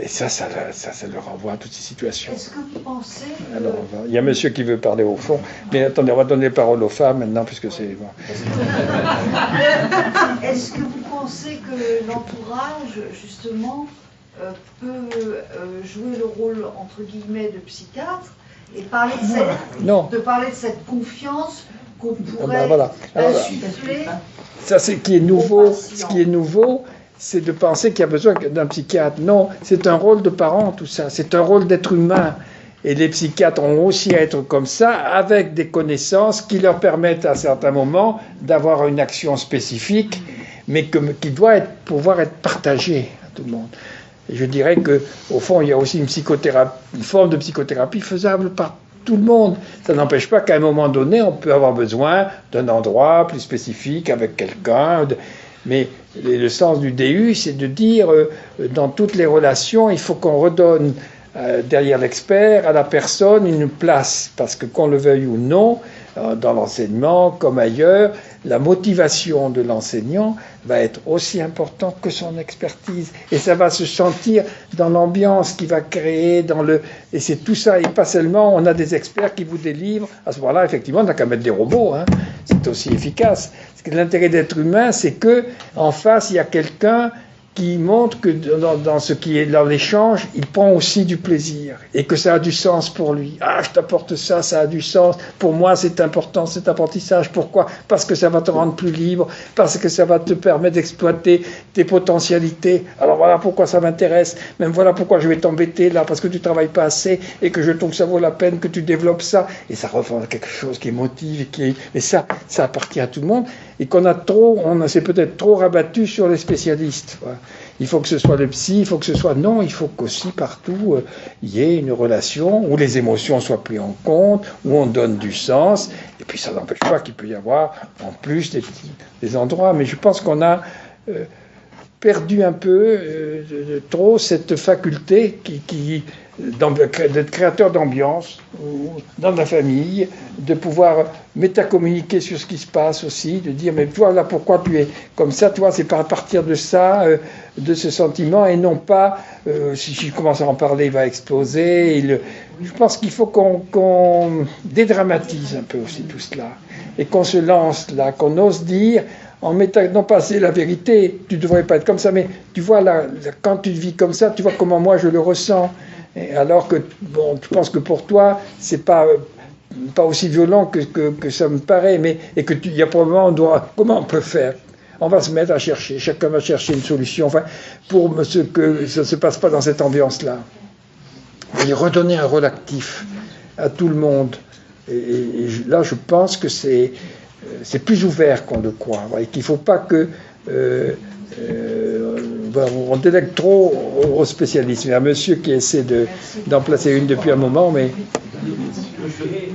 Et ça le renvoie à toutes ces situations. Est-ce que vous pensez que... Alors, il y a monsieur qui veut parler au fond, mais attendez, on va donner la parole aux femmes maintenant, puisque c'est... Bon. Est-ce que vous pensez que l'entourage, justement, peut jouer le rôle, entre guillemets, de psychiatre et parler de cette confiance qu'on pourrait insuffler? Ça, c'est ce qui est nouveau, c'est de penser qu'il y a besoin d'un psychiatre. Non, c'est un rôle de parent, tout ça. C'est un rôle d'être humain. Et les psychiatres ont aussi à être comme ça, avec des connaissances qui leur permettent à certains moments d'avoir une action spécifique, mais qui doit pouvoir être partagée à tout le monde. Et je dirais qu'au fond, il y a aussi une forme de psychothérapie faisable par tout le monde. Ça n'empêche pas qu'à un moment donné, on peut avoir besoin d'un endroit plus spécifique avec quelqu'un. Mais le sens du DU, c'est de dire, dans toutes les relations, il faut qu'on redonne derrière l'expert à la personne une place. Parce que qu'on le veuille ou non, dans l'enseignement comme ailleurs, la motivation de l'enseignant va être aussi importante que son expertise. Et ça va se sentir dans l'ambiance qu'il va créer, et c'est tout ça, et pas seulement on a des experts qui vous délivrent. À ce moment-là, effectivement, on n'a qu'à mettre des robots, hein. C'est aussi efficace. Parce que l'intérêt d'être humain, c'est que en face, il y a quelqu'un qui montre que dans ce qui est dans l'échange, il prend aussi du plaisir et que ça a du sens pour lui. Ah, je t'apporte ça, ça a du sens. Pour moi, c'est important cet apprentissage. Pourquoi ? Parce que ça va te rendre plus libre, parce que ça va te permettre d'exploiter tes potentialités. Alors voilà pourquoi ça m'intéresse. Même voilà pourquoi je vais t'embêter là, parce que tu travailles pas assez et que je trouve que ça vaut la peine que tu développes ça. Et ça reflète quelque chose qui motive et ça appartient à tout le monde. Et on s'est peut-être trop rabattu sur les spécialistes. Voilà. Il faut que ce soit le psy, il faut que ce soit... Non, il faut qu'aussi partout, il y ait une relation où les émotions soient prises en compte, où on donne du sens. Et puis ça n'empêche pas qu'il peut y avoir en plus des endroits. Mais je pense qu'on a perdu un peu trop cette faculté d'être créateur d'ambiance dans la famille, de pouvoir métacommuniquer sur ce qui se passe aussi, de dire mais toi là pourquoi tu es comme ça, toi c'est à partir de ça, de ce sentiment et non pas si je commence à en parler il va exploser. Je pense qu'il faut qu'on dédramatise un peu aussi tout cela et qu'on se lance là, qu'on ose dire en mettant, non pas c'est la vérité, tu ne devrais pas être comme ça, mais tu vois là, quand tu vis comme ça, tu vois comment moi je le ressens. Et alors que, bon, je pense que pour toi, c'est pas aussi violent que ça me paraît, mais et que il y a probablement comment on peut faire ? On va se mettre à chercher, chacun va chercher une solution, enfin, pour que ça ne se passe pas dans cette ambiance-là. Et redonner un rôle actif à tout le monde. Et là, je pense que c'est plus ouvert qu'on le croit, et qu'il ne faut pas que on délègue trop aux spécialistes. Il y a un monsieur qui essaie d'en placer une depuis un moment, mais... J'ai vu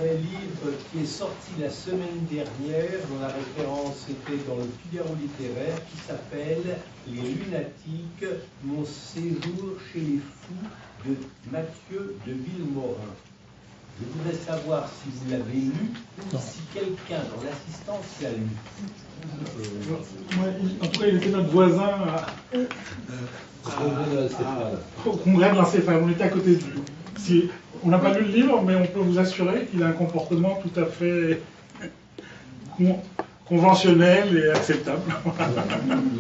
un livre qui est sorti la semaine dernière, dont la référence était dans le Figaro littéraire, qui s'appelle « Les lunatiques, mon séjour chez les fous » de Mathieu de Villemorin. Je voudrais savoir si vous l'avez lu, si quelqu'un dans l'assistance l'a lu. En tout cas, il était notre voisin au congrès de l'encéphale. On était à côté de lui. On n'a pas lu le livre, mais on peut vous assurer qu'il a un comportement tout à fait conventionnel et acceptable.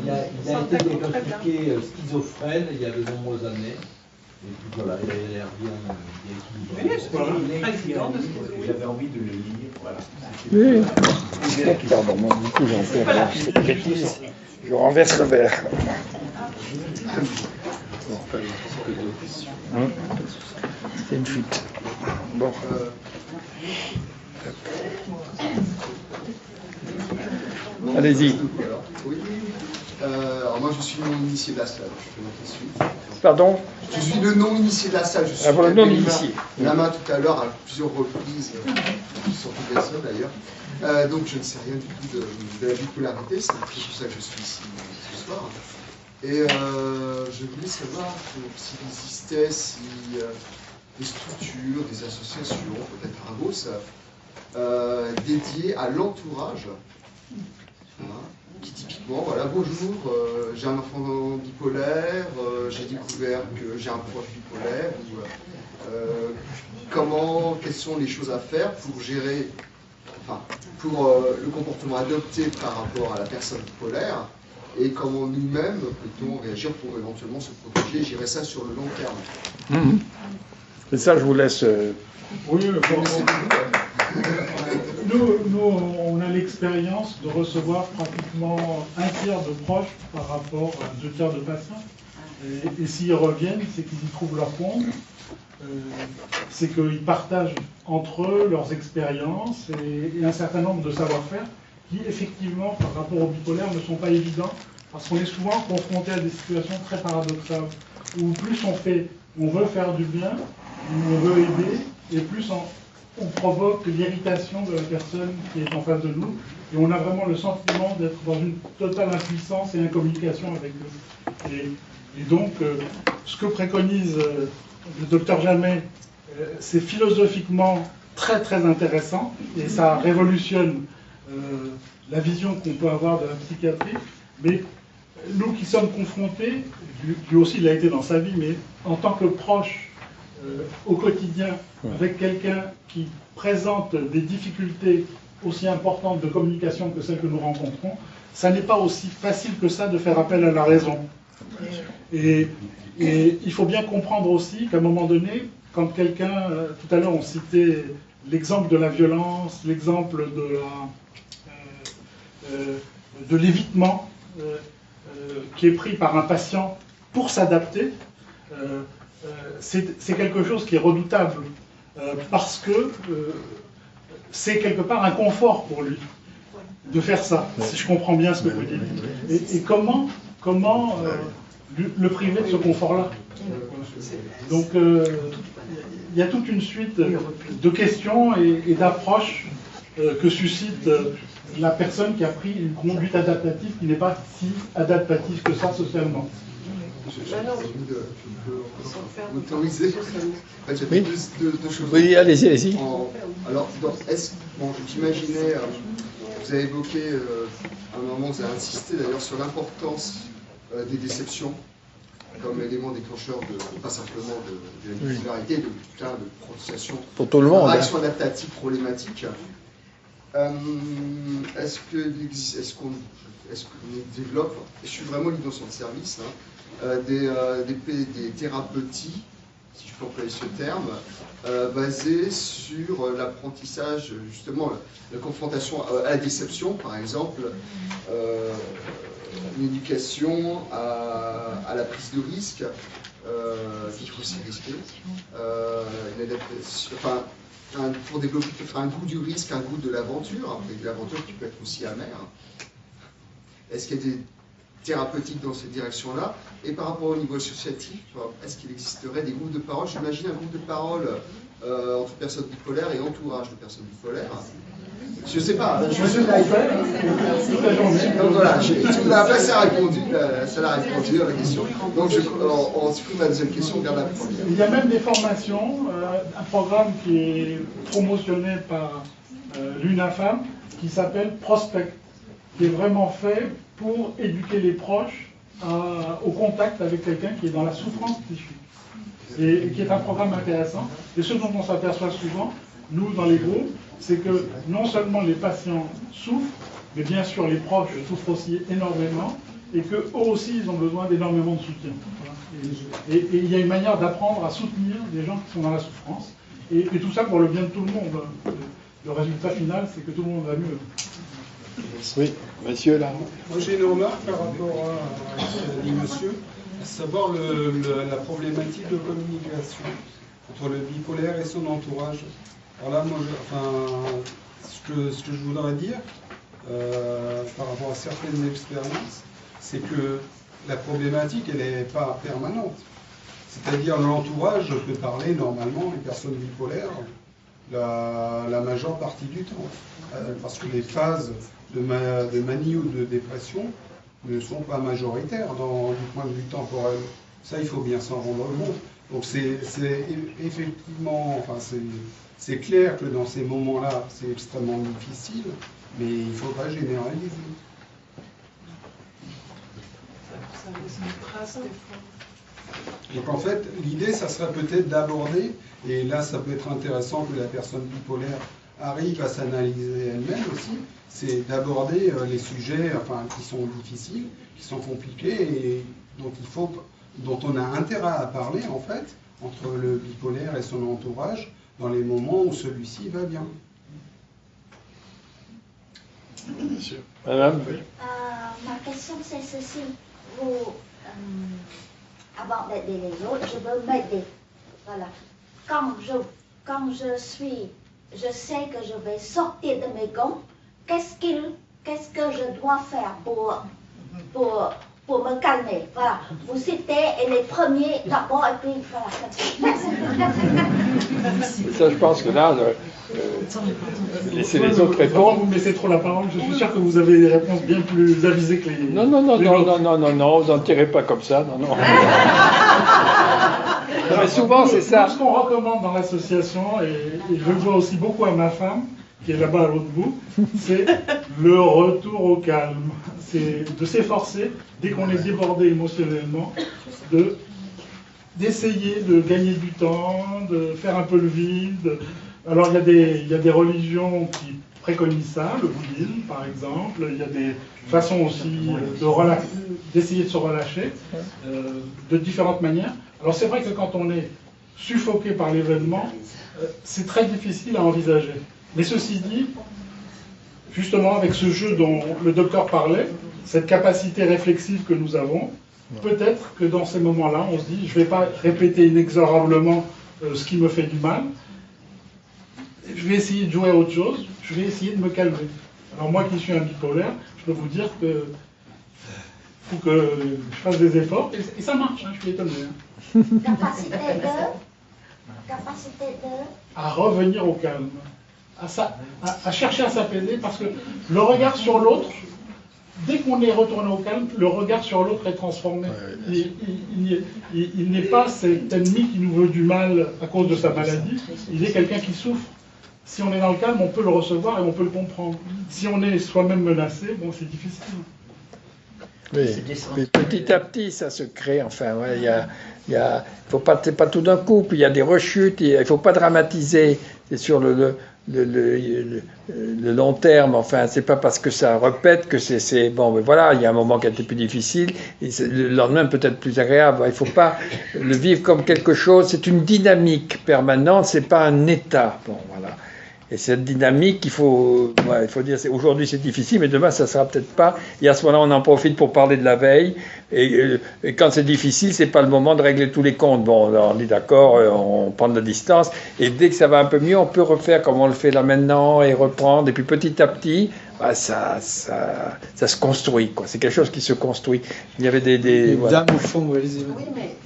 Il a été diagnostiqué schizophrène il y a de nombreuses années. Et puis voilà, il a l'air bien équilibré. J'avais envie de le lire. Voilà. Oui. Pardon, moi, du coup, j'en fais cette bêtise. Je renverse le verre. C'est une fuite. Bon. Allez-y. Oui. Alors moi je suis non initié de la salle, je fais ma question. Pardon ? Je suis le non initié de la salle, je suis le non initié. La main tout à l'heure à plusieurs reprises, surtout bien ça d'ailleurs. Donc je ne sais rien du tout de la bipolarité, c'est pour ça que je suis ici ce soir. Et je voulais savoir s'il existait des structures, des associations, peut-être Argos, dédiées à l'entourage. Qui typiquement, voilà, bonjour, j'ai un enfant bipolaire, j'ai découvert que j'ai un proche bipolaire, quelles sont les choses à faire pour gérer, pour le comportement adopté par rapport à la personne bipolaire, et comment nous-mêmes peut-on réagir pour éventuellement se protéger et gérer ça sur le long terme. Et ça, je vous laisse... Oui, nous, on a l'expérience de recevoir pratiquement un tiers de proches par rapport à 2 tiers de patients. Et s'ils reviennent, c'est qu'ils y trouvent leur compte, c'est qu'ils partagent entre eux leurs expériences et un certain nombre de savoir-faire qui, effectivement, par rapport aux bipolaires, ne sont pas évidents, parce qu'on est souvent confronté à des situations très paradoxales, où plus on veut faire du bien, on veut aider, et plus on provoque l'irritation de la personne qui est en face de nous, et on a vraiment le sentiment d'être dans une totale impuissance et incommunication avec eux. Et donc, ce que préconise le docteur Jamet, c'est philosophiquement très très intéressant, et ça révolutionne la vision qu'on peut avoir de la psychiatrie, mais nous qui sommes confrontés, lui aussi il a été dans sa vie, mais en tant que proche au quotidien, avec quelqu'un qui présente des difficultés aussi importantes de communication que celles que nous rencontrons, ça n'est pas aussi facile que ça de faire appel à la raison. Et il faut bien comprendre aussi qu'à un moment donné, quand quelqu'un, tout à l'heure on citait l'exemple de la violence, l'exemple de l'évitement qui est pris par un patient pour s'adapter, c'est quelque chose qui est redoutable parce que c'est quelque part un confort pour lui de faire ça, si je comprends bien ce que vous dites. Et comment le priver de ce confort-là? Donc il y a toute une suite de questions et d'approches que suscite la personne qui a pris une conduite adaptative qui n'est pas si adaptative que ça socialement. M'autoriser. Oui. Deux choses. Oui, allez-y. Alors, j'imaginais, vous avez évoqué, à un moment, vous avez insisté d'ailleurs sur l'importance des déceptions comme élément déclencheur pas simplement de la bipolarité, de plein de prononciations, pour tout le monde, réactions adaptatives problématiques. Est-ce qu'on développe, je suis vraiment libre dans son service, des thérapeutiques, si je peux employer ce terme, basées sur l'apprentissage, justement, la confrontation à la déception, par exemple, une éducation à la prise de risque, qu'il faut aussi risquer, pour développer un goût du risque, un goût de l'aventure, et de l'aventure qui peut être aussi amère. Est-ce qu'il y a des thérapeutiques dans cette direction-là? Et par rapport au niveau associatif, est-ce qu'il existerait des groupes de parole? J'imagine un groupe de parole entre personnes bipolaires et entourage de personnes bipolaires. Je ne sais pas. Je suis là. Donc voilà, après ça a répondu à la question. Donc on supprime la deuxième question, on garde la première. Il y a même des formations, un programme qui est promotionné par l'UNAFAM qui s'appelle Prospect, qui est vraiment fait pour éduquer les proches au contact avec quelqu'un qui est dans la souffrance psychique. Et qui est un programme intéressant. Et ce dont on s'aperçoit souvent, nous, dans les groupes, c'est que non seulement les patients souffrent, mais bien sûr les proches souffrent aussi énormément, et qu'eux aussi, ils ont besoin d'énormément de soutien. Voilà. Et il y a une manière d'apprendre à soutenir des gens qui sont dans la souffrance, et tout ça pour le bien de tout le monde. Le résultat final, c'est que tout le monde va mieux. Oui, monsieur, là. Moi, j'ai une remarque par rapport à ce qu'a dit monsieur, à savoir la problématique de communication entre le bipolaire et son entourage. Alors là, moi, ce que je voudrais dire, par rapport à certaines expériences, c'est que la problématique, elle n'est pas permanente. C'est-à-dire, l'entourage peut parler normalement, les personnes bipolaires, la majeure partie du temps. Parce que les phases de manie ou de dépression ne sont pas majoritaires du point de vue temporel. Ça, il faut bien s'en rendre compte. Donc c'est effectivement, c'est clair que dans ces moments-là, c'est extrêmement difficile, mais il ne faut pas généraliser. Ça laisse une trace des fois. Donc en fait, l'idée, ça serait peut-être d'aborder, et là ça peut être intéressant que la personne bipolaire arrive à s'analyser elle-même aussi, c'est d'aborder les sujets qui sont difficiles, qui sont compliqués, et dont on a intérêt à parler en fait, entre le bipolaire et son entourage, dans les moments où celui-ci va bien. Madame? Ma question c'est ceci. Vous avant d'aider les autres, je veux m'aider. Voilà. Quand je sais que je vais sortir de mes gonds, qu'est-ce que je dois faire pour me calmer? Voilà. Vous citez et les premiers d'abord et puis voilà. Ça, je pense que là, laissez les autres répondre. Vous me laissez trop la parole, je suis sûr que vous avez des réponses bien plus avisées que les... Non, vous n'en tirez pas comme ça, non. Non, mais souvent, c'est ça. Ce qu'on recommande dans l'association, et je le vois aussi beaucoup à ma femme, qui est là-bas à l'autre bout, c'est le retour au calme. C'est de s'efforcer, dès qu'on est débordé émotionnellement, d'essayer de gagner du temps, de faire un peu le vide. Alors il y a des religions qui préconisent ça, le bouddhisme par exemple, il y a des façons aussi d'essayer de se relâcher de différentes manières. Alors c'est vrai que quand on est suffoqué par l'événement, c'est très difficile à envisager. Mais ceci dit, justement avec ce jeu dont le docteur parlait, cette capacité réflexive que nous avons, peut-être que dans ces moments-là, on se dit, je ne vais pas répéter inexorablement ce qui me fait du mal, je vais essayer de jouer à autre chose, je vais essayer de me calmer. Alors moi qui suis un bipolaire, je peux vous dire que faut que je fasse des efforts, et ça marche, hein, je suis étonné. Hein. Capacité de... À revenir au calme, à chercher à s'apaiser, parce que le regard sur l'autre, dès qu'on est retourné au calme, le regard sur l'autre est transformé. Il n'est pas cet ennemi qui nous veut du mal à cause de sa maladie, il est quelqu'un qui souffre. Si on est dans le calme, on peut le recevoir et on peut le comprendre. Si on est soi-même menacé, bon, c'est difficile. Oui, mais petit à petit, ça se crée. Enfin, ouais, faut pas, c'est pas tout d'un coup. Puis il y a des rechutes. Il faut pas dramatiser. C'est sur le long terme. Enfin, c'est pas parce que ça répète que c'est bon. Mais voilà, il y a un moment qui a été plus difficile. Et le lendemain peut-être plus agréable. Il faut pas le vivre comme quelque chose. C'est une dynamique permanente. C'est pas un état. Bon, voilà. Et cette dynamique, il faut dire, aujourd'hui c'est difficile, mais demain ça sera peut-être pas. Et à ce moment-là, on en profite pour parler de la veille. Et quand c'est difficile, c'est pas le moment de régler tous les comptes. Bon, on est d'accord, on prend de la distance. Et dès que ça va un peu mieux, on peut refaire comme on le fait là maintenant et reprendre. Et puis petit à petit, bah, ça se construit, quoi. C'est quelque chose qui se construit. Il y avait des voilà. Dame au fond, allez-y. Oui, mais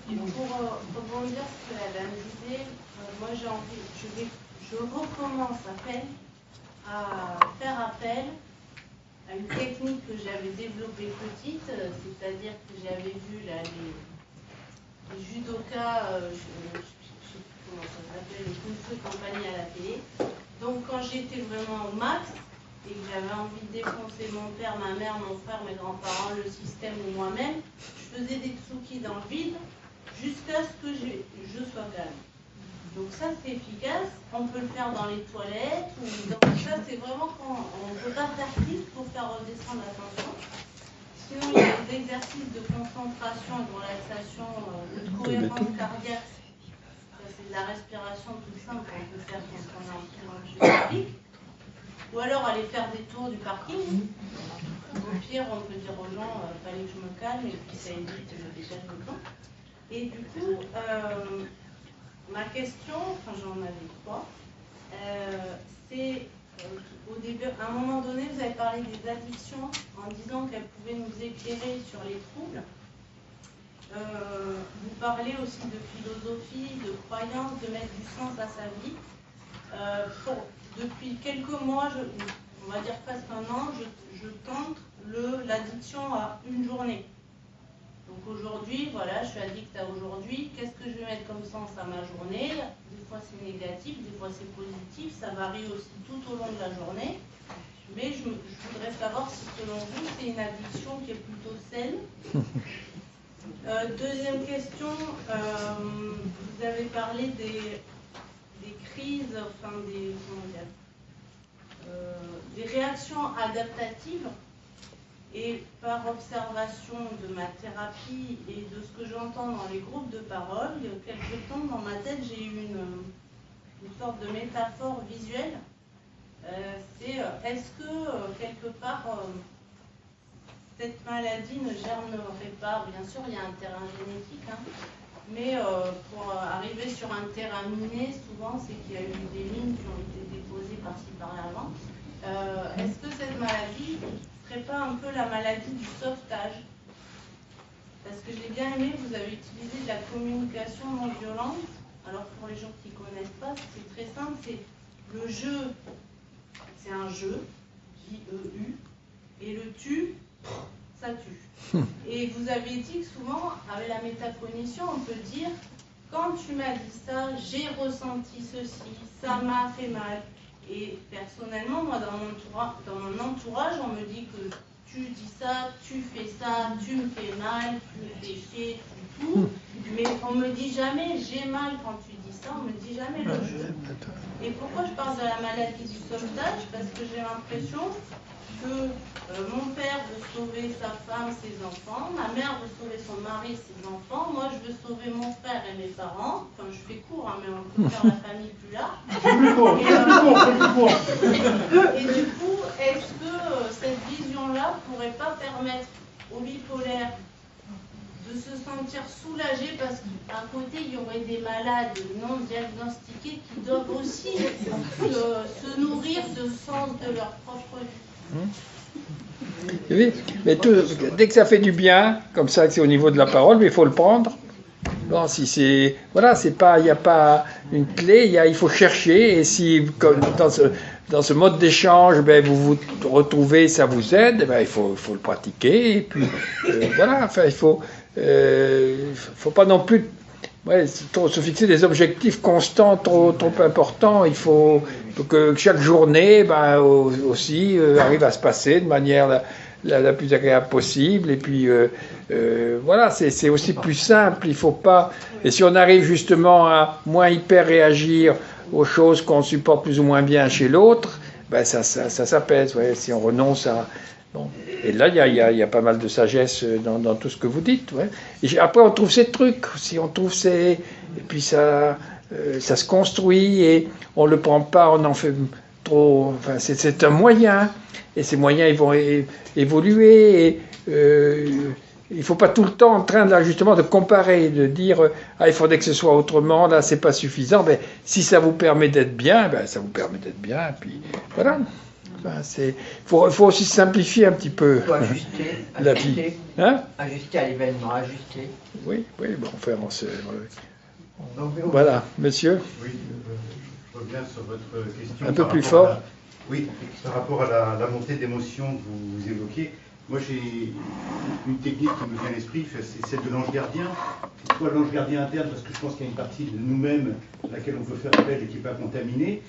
pour rebondir sur ce que la dame disait, moi j'ai envie, je recommence à faire appel à une technique que j'avais développée petite, c'est-à-dire que j'avais vu là, les judokas, je ne sais plus comment ça s'appelle, les Kung Fu compagnie à la télé. Donc quand j'étais vraiment au max et que j'avais envie de défoncer mon père, ma mère, mon frère, mes grands-parents, le système ou moi-même, je faisais des tsukis dans le vide jusqu'à ce que je sois calme. Donc ça c'est efficace, on peut le faire dans les toilettes, ou donc ça c'est vraiment quand on ne peut pas faire plus pour faire redescendre la tension. Sinon il y a des exercices de concentration et de relaxation, de cohérence cardiaque, c'est de la respiration tout simple qu'on peut faire quand on est en chirurgie publique. Ou alors aller faire des tours du parking. Au pire on peut dire aux gens, fallait que je me calme et puis ça évite le dégage de temps. Et du coup, ma question, enfin j'en avais trois, c'est au début, à un moment donné, vous avez parlé des addictions en disant qu'elles pouvaient nous éclairer sur les troubles. Vous parlez aussi de philosophie, de croyance, de mettre du sens à sa vie. Depuis quelques mois, on va dire presque un an, je tente l'addiction à une journée. Donc aujourd'hui, voilà, je suis addict à aujourd'hui. Qu'est-ce que je vais mettre comme sens à ma journée? Des fois c'est négatif, des fois c'est positif. Ça varie aussi tout au long de la journée. Mais je voudrais savoir si selon vous, c'est une addiction qui est plutôt saine. Deuxième question, vous avez parlé des crises, enfin des réactions adaptatives. Et par observation de ma thérapie et de ce que j'entends dans les groupes de parole, il y a quelque temps dans ma tête, j'ai eu une sorte de métaphore visuelle. C'est est-ce que quelque part cette maladie ne germerait pas. Bien sûr, il y a un terrain génétique, hein, mais pour arriver sur un terrain miné, souvent, c'est qu'il y a eu des mines qui ont été déposées par-ci par-là. Est-ce que cette maladie ne serait pas un peu la maladie du sauvetage? Parce que j'ai bien aimé, vous avez utilisé de la communication non violente. Alors pour les gens qui ne connaissent pas, c'est très simple, c'est le jeu, c'est un jeu, J-E-U, et le tu, ça tue. Et vous avez dit que souvent, avec la métacognition, on peut dire, quand tu m'as dit ça, j'ai ressenti ceci, ça m'a fait mal. Et personnellement, moi, dans mon entourage, on me dit que tu dis ça, tu fais ça, tu me fais mal, tu me fais chier, tout. Mais on me dit jamais j'ai mal quand tu dis ça, on me dit jamais le jeu. Et pourquoi je parle de la maladie du sauvetage? Parce que j'ai l'impression que mon père veut sauver sa femme, ses enfants, ma mère veut sauver son mari, ses enfants, moi je veux sauver mon frère et mes parents. Enfin, je fais court, hein, mais on peut faire la famille plus large. Et du coup, est-ce que cette vision-là pourrait pas permettre aux bipolaires de se sentir soulagés parce qu'à côté, il y aurait des malades non diagnostiqués qui doivent aussi se nourrir de sens de leur propre vie. Oui, mais dès que ça fait du bien, comme ça, c'est au niveau de la parole, mais il faut le prendre. Bon, si c'est, voilà, c'est pas, il n'y a pas une clé, il faut chercher, et si, comme dans ce mode d'échange, ben, vous vous retrouvez, ça vous aide, ben, il faut le pratiquer, et puis, voilà, enfin, il faut pas non plus se fixer des objectifs constants trop importants. Il faut que chaque journée aussi arrive à se passer de manière la plus agréable possible. Et puis voilà, c'est aussi plus simple. Il faut pas. Et si on arrive justement à moins hyper réagir aux choses qu'on supporte plus ou moins bien chez l'autre, ben ça s'apaise. Ouais, si on renonce à bon. Et là, il y a pas mal de sagesse dans tout ce que vous dites. Ouais. Et après, on trouve ces trucs. Si on trouve et puis ça se construit et on le prend pas, on en fait trop. Enfin, c'est un moyen. Et ces moyens, ils vont évoluer. Et il faut pas tout le temps en train justement de comparer, de dire il faudrait que ce soit autrement. Là, c'est pas suffisant. Ben, si ça vous permet d'être bien, ben ça vous permet d'être bien. Et puis voilà. Faut aussi simplifier un petit peu la vie. Hein? Ajuster à l'événement, ajuster. Oui, bon, faire voilà, monsieur. Oui, je reviens sur votre question. Un peu plus fort. Oui, par rapport à la montée d'émotions que vous évoquiez. Moi, j'ai une technique qui me vient à l'esprit, c'est celle de l'ange gardien. Soit l'ange gardien interne, parce que je pense qu'il y a une partie de nous-mêmes à laquelle on peut faire appel et qui n'est pas contaminée.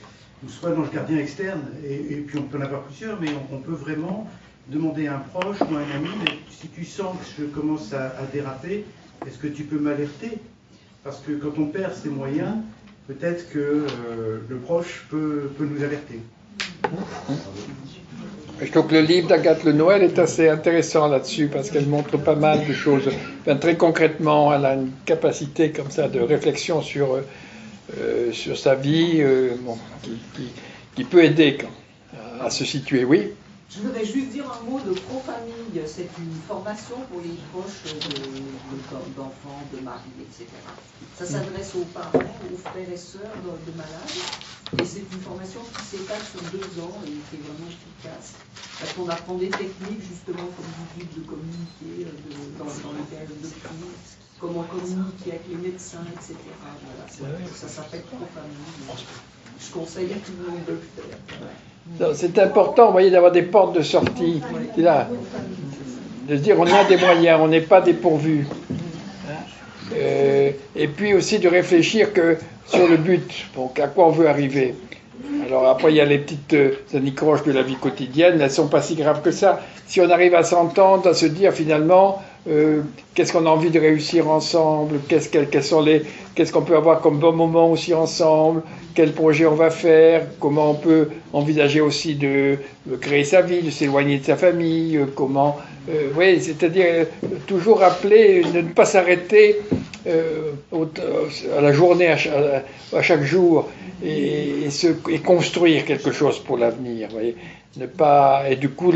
Ou soit l'ange gardien externe, et puis on peut en avoir plusieurs, mais on peut vraiment demander à un proche ou à un ami, si tu sens que je commence à déraper, est-ce que tu peux m'alerter? Parce que quand on perd ses moyens, peut-être que le proche peut nous alerter. Je trouve que le livre d'Agathe Le Noël est assez intéressant là-dessus, parce qu'elle montre pas mal de choses. Enfin, très concrètement, elle a une capacité comme ça de réflexion sur sa vie qui peut aider à se situer. Oui. Je voudrais juste dire un mot de Pro-Famille. C'est une formation pour les proches d'enfants, de maris, etc. Ça s'adresse aux parents, aux frères et sœurs de malades. Et c'est une formation qui s'étale sur 2 ans et qui est vraiment efficace. Parce qu'on apprend des techniques, justement, comme vous dites, de communiquer dans les périodes de crise, comment communiquer avec les médecins, etc. Voilà, ça s'appelle Pro-Famille. Je conseille à tout le monde de le faire. C'est important, vous voyez, d'avoir des portes de sortie. Là, de se dire on a des moyens, on n'est pas dépourvu. Et puis aussi de réfléchir sur le but, donc à quoi on veut arriver. Alors après, il y a les petites anicroches de la vie quotidienne, elles ne sont pas si graves que ça. Si on arrive à s'entendre, à se dire finalement, qu'est-ce qu'on a envie de réussir ensemble, qu'est-ce qu'on peut avoir comme bon moment aussi ensemble, quel projet on va faire, comment on peut envisager aussi de créer sa vie, de s'éloigner de sa famille, oui, c'est-à-dire toujours rappeler, ne pas s'arrêter à la journée, à chaque jour, et construire quelque chose pour l'avenir. Ne pas, et du coup,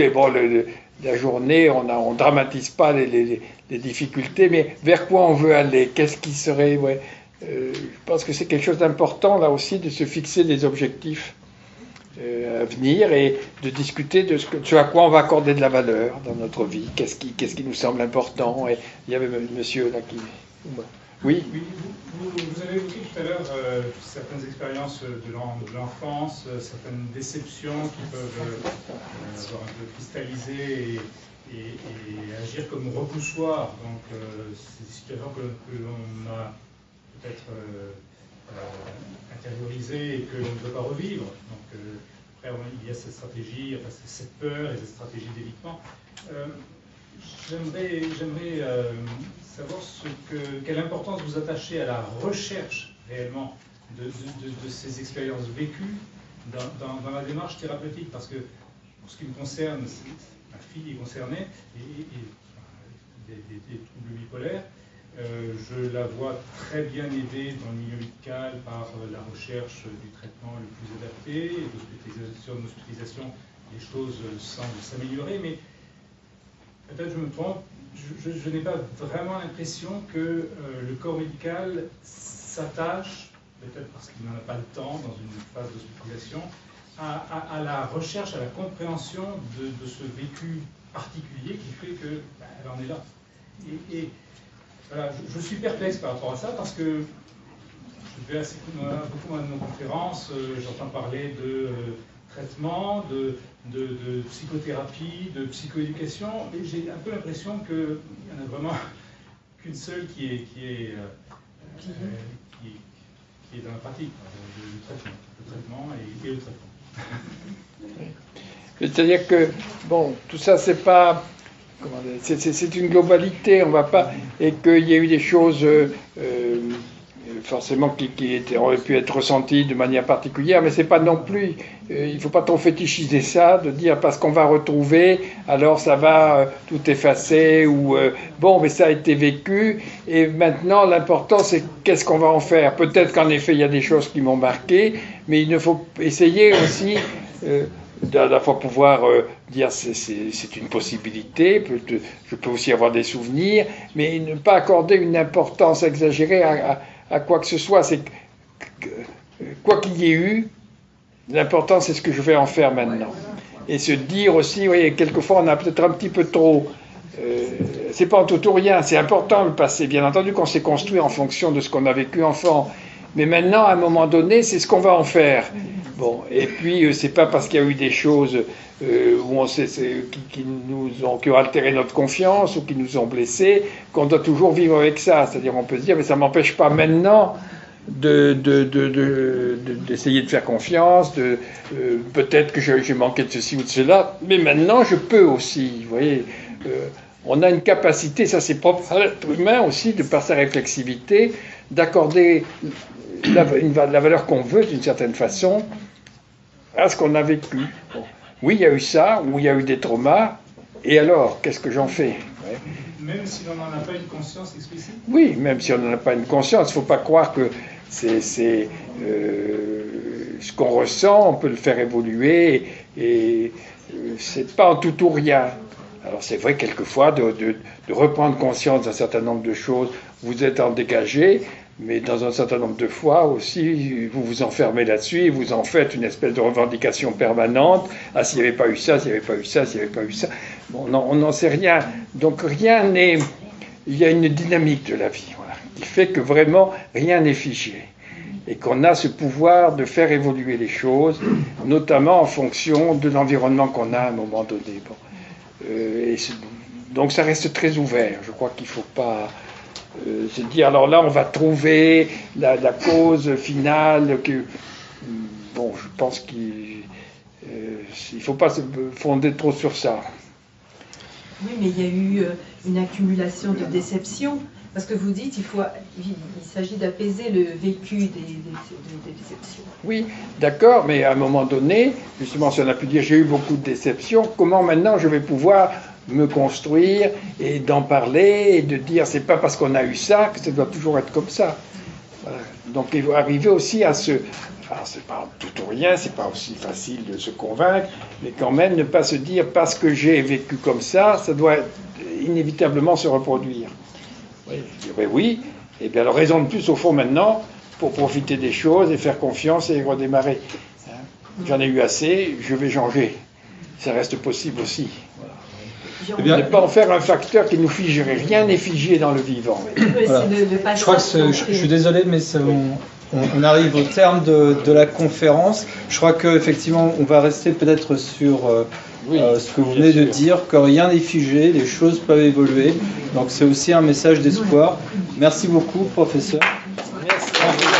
la journée, on dramatise pas les difficultés, mais vers quoi on veut aller, qu'est-ce qui serait... Ouais, je pense que c'est quelque chose d'important là aussi de se fixer des objectifs à venir et de discuter de ce à quoi on va accorder de la valeur dans notre vie, qu'est-ce qui nous semble important. Et il y avait monsieur là qui... Oui. Vous avez évoqué tout à l'heure certaines expériences de l'enfance, certaines déceptions qui peuvent avoir un peu cristallisé et agir comme repoussoir. Donc c'est des situations que l'on a peut-être intériorisées et que l'on ne veut pas revivre. Donc après il y a cette stratégie, enfin, cette peur et cette stratégie d'évitement. J'aimerais savoir quelle importance vous attachez à la recherche réellement de ces expériences vécues dans la démarche thérapeutique, parce que pour ce qui me concerne, ma fille est concernée et des troubles bipolaires. Je la vois très bien aidée dans le milieu médical par la recherche du traitement le plus adapté, d'hospitalisation, les choses semblent s'améliorer, mais peut-être je me trompe, je n'ai pas vraiment l'impression que le corps médical s'attache, peut-être parce qu'il n'en a pas le temps dans une phase d'hospitalisation, à la recherche, à la compréhension de ce vécu particulier qui fait qu'elle en est là. Et voilà, je suis perplexe par rapport à ça parce que je vais beaucoup à nos conférences, j'entends parler de traitement, de psychothérapie, de psychoéducation, mais j'ai un peu l'impression qu'il n'y en a vraiment qu'une seule qui est dans la pratique, le traitement et le traitement. C'est-à-dire que, bon, tout ça, c'est pas... C'est une globalité, on va pas... Et qu'il y a eu des choses... forcément qui auraient pu être ressenties de manière particulière, mais c'est pas non plus, il ne faut pas trop fétichiser ça, de dire parce qu'on va retrouver, alors ça va tout effacer, ou bon, mais ça a été vécu, et maintenant l'important c'est qu'est-ce qu'on va en faire. Peut-être qu'en effet il y a des choses qui m'ont marqué, mais il ne faut essayer aussi à la fois pouvoir dire c'est une possibilité, je peux aussi avoir des souvenirs, mais ne pas accorder une importance exagérée à quoi que ce soit. C'est quoi qu'il y ait eu, l'important c'est ce que je vais en faire maintenant. Et se dire aussi, vous voyez, quelquefois on a peut-être un petit peu trop... c'est pas en tout ou rien, c'est important le passé. Bien entendu qu'on s'est construit en fonction de ce qu'on a vécu enfant. Mais maintenant, à un moment donné, c'est ce qu'on va en faire. Bon, et puis, c'est pas parce qu'il y a eu des choses où on sait, qui ont altéré notre confiance ou qui nous ont blessés qu'on doit toujours vivre avec ça. C'est-à-dire, on peut se dire, mais ça m'empêche pas maintenant d'essayer de faire confiance, peut-être que j'ai manqué de ceci ou de cela, mais maintenant, je peux aussi, vous voyez. On a une capacité, ça c'est propre à l'être humain aussi, de par sa réflexivité, d'accorder la valeur qu'on veut d'une certaine façon à ce qu'on a vécu. Bon. Oui, il y a eu ça, ou il y a eu des traumas, et alors, qu'est-ce que j'en fais? Même si on n'en a pas une conscience explicite? Oui, même si on n'en a pas une conscience, il ne faut pas croire que c'est ce qu'on ressent, on peut le faire évoluer, et c'est pas en tout ou rien. Alors c'est vrai quelquefois de reprendre conscience d'un certain nombre de choses, vous êtes en dégagé, mais dans un certain nombre de fois aussi, vous vous enfermez là-dessus et vous en faites une espèce de revendication permanente. Ah, s'il n'y avait pas eu ça, s'il n'y avait pas eu ça, s'il n'y avait pas eu ça. Bon, on n'en sait rien. Donc rien n'est... Il y a une dynamique de la vie, voilà, qui fait que vraiment rien n'est figé. Et qu'on a ce pouvoir de faire évoluer les choses, notamment en fonction de l'environnement qu'on a à un moment donné. Bon. Donc ça reste très ouvert. Je crois qu'il ne faut pas se dire, alors là on va trouver la cause finale. Bon, je pense qu'il ne faut pas se fonder trop sur ça. Oui, mais il y a eu une accumulation de déceptions. Parce que vous dites, il s'agit d'apaiser le vécu des déceptions. Oui, d'accord, mais à un moment donné, justement, si on a pu dire j'ai eu beaucoup de déceptions, comment maintenant je vais pouvoir me construire et d'en parler et de dire c'est pas parce qu'on a eu ça que ça doit toujours être comme ça. Voilà. Donc il faut arriver aussi à se... Enfin, c'est pas tout ou rien, c'est pas aussi facile de se convaincre, mais quand même ne pas se dire parce que j'ai vécu comme ça doit inévitablement se reproduire. Oui, je dirais oui, et bien alors raison de plus au fond maintenant pour profiter des choses et faire confiance et redémarrer. J'en ai eu assez, je vais changer. Ça reste possible aussi. Eh bien, ne pas en faire un facteur qui nous figerait. Rien n'est figé dans le vivant. Voilà. Je crois que je suis désolé, mais on arrive au terme de la conférence. Je crois qu'effectivement, on va rester peut-être sur ce que vous venez de dire, que rien n'est figé, les choses peuvent évoluer. Donc c'est aussi un message d'espoir. Merci beaucoup, professeur. Merci.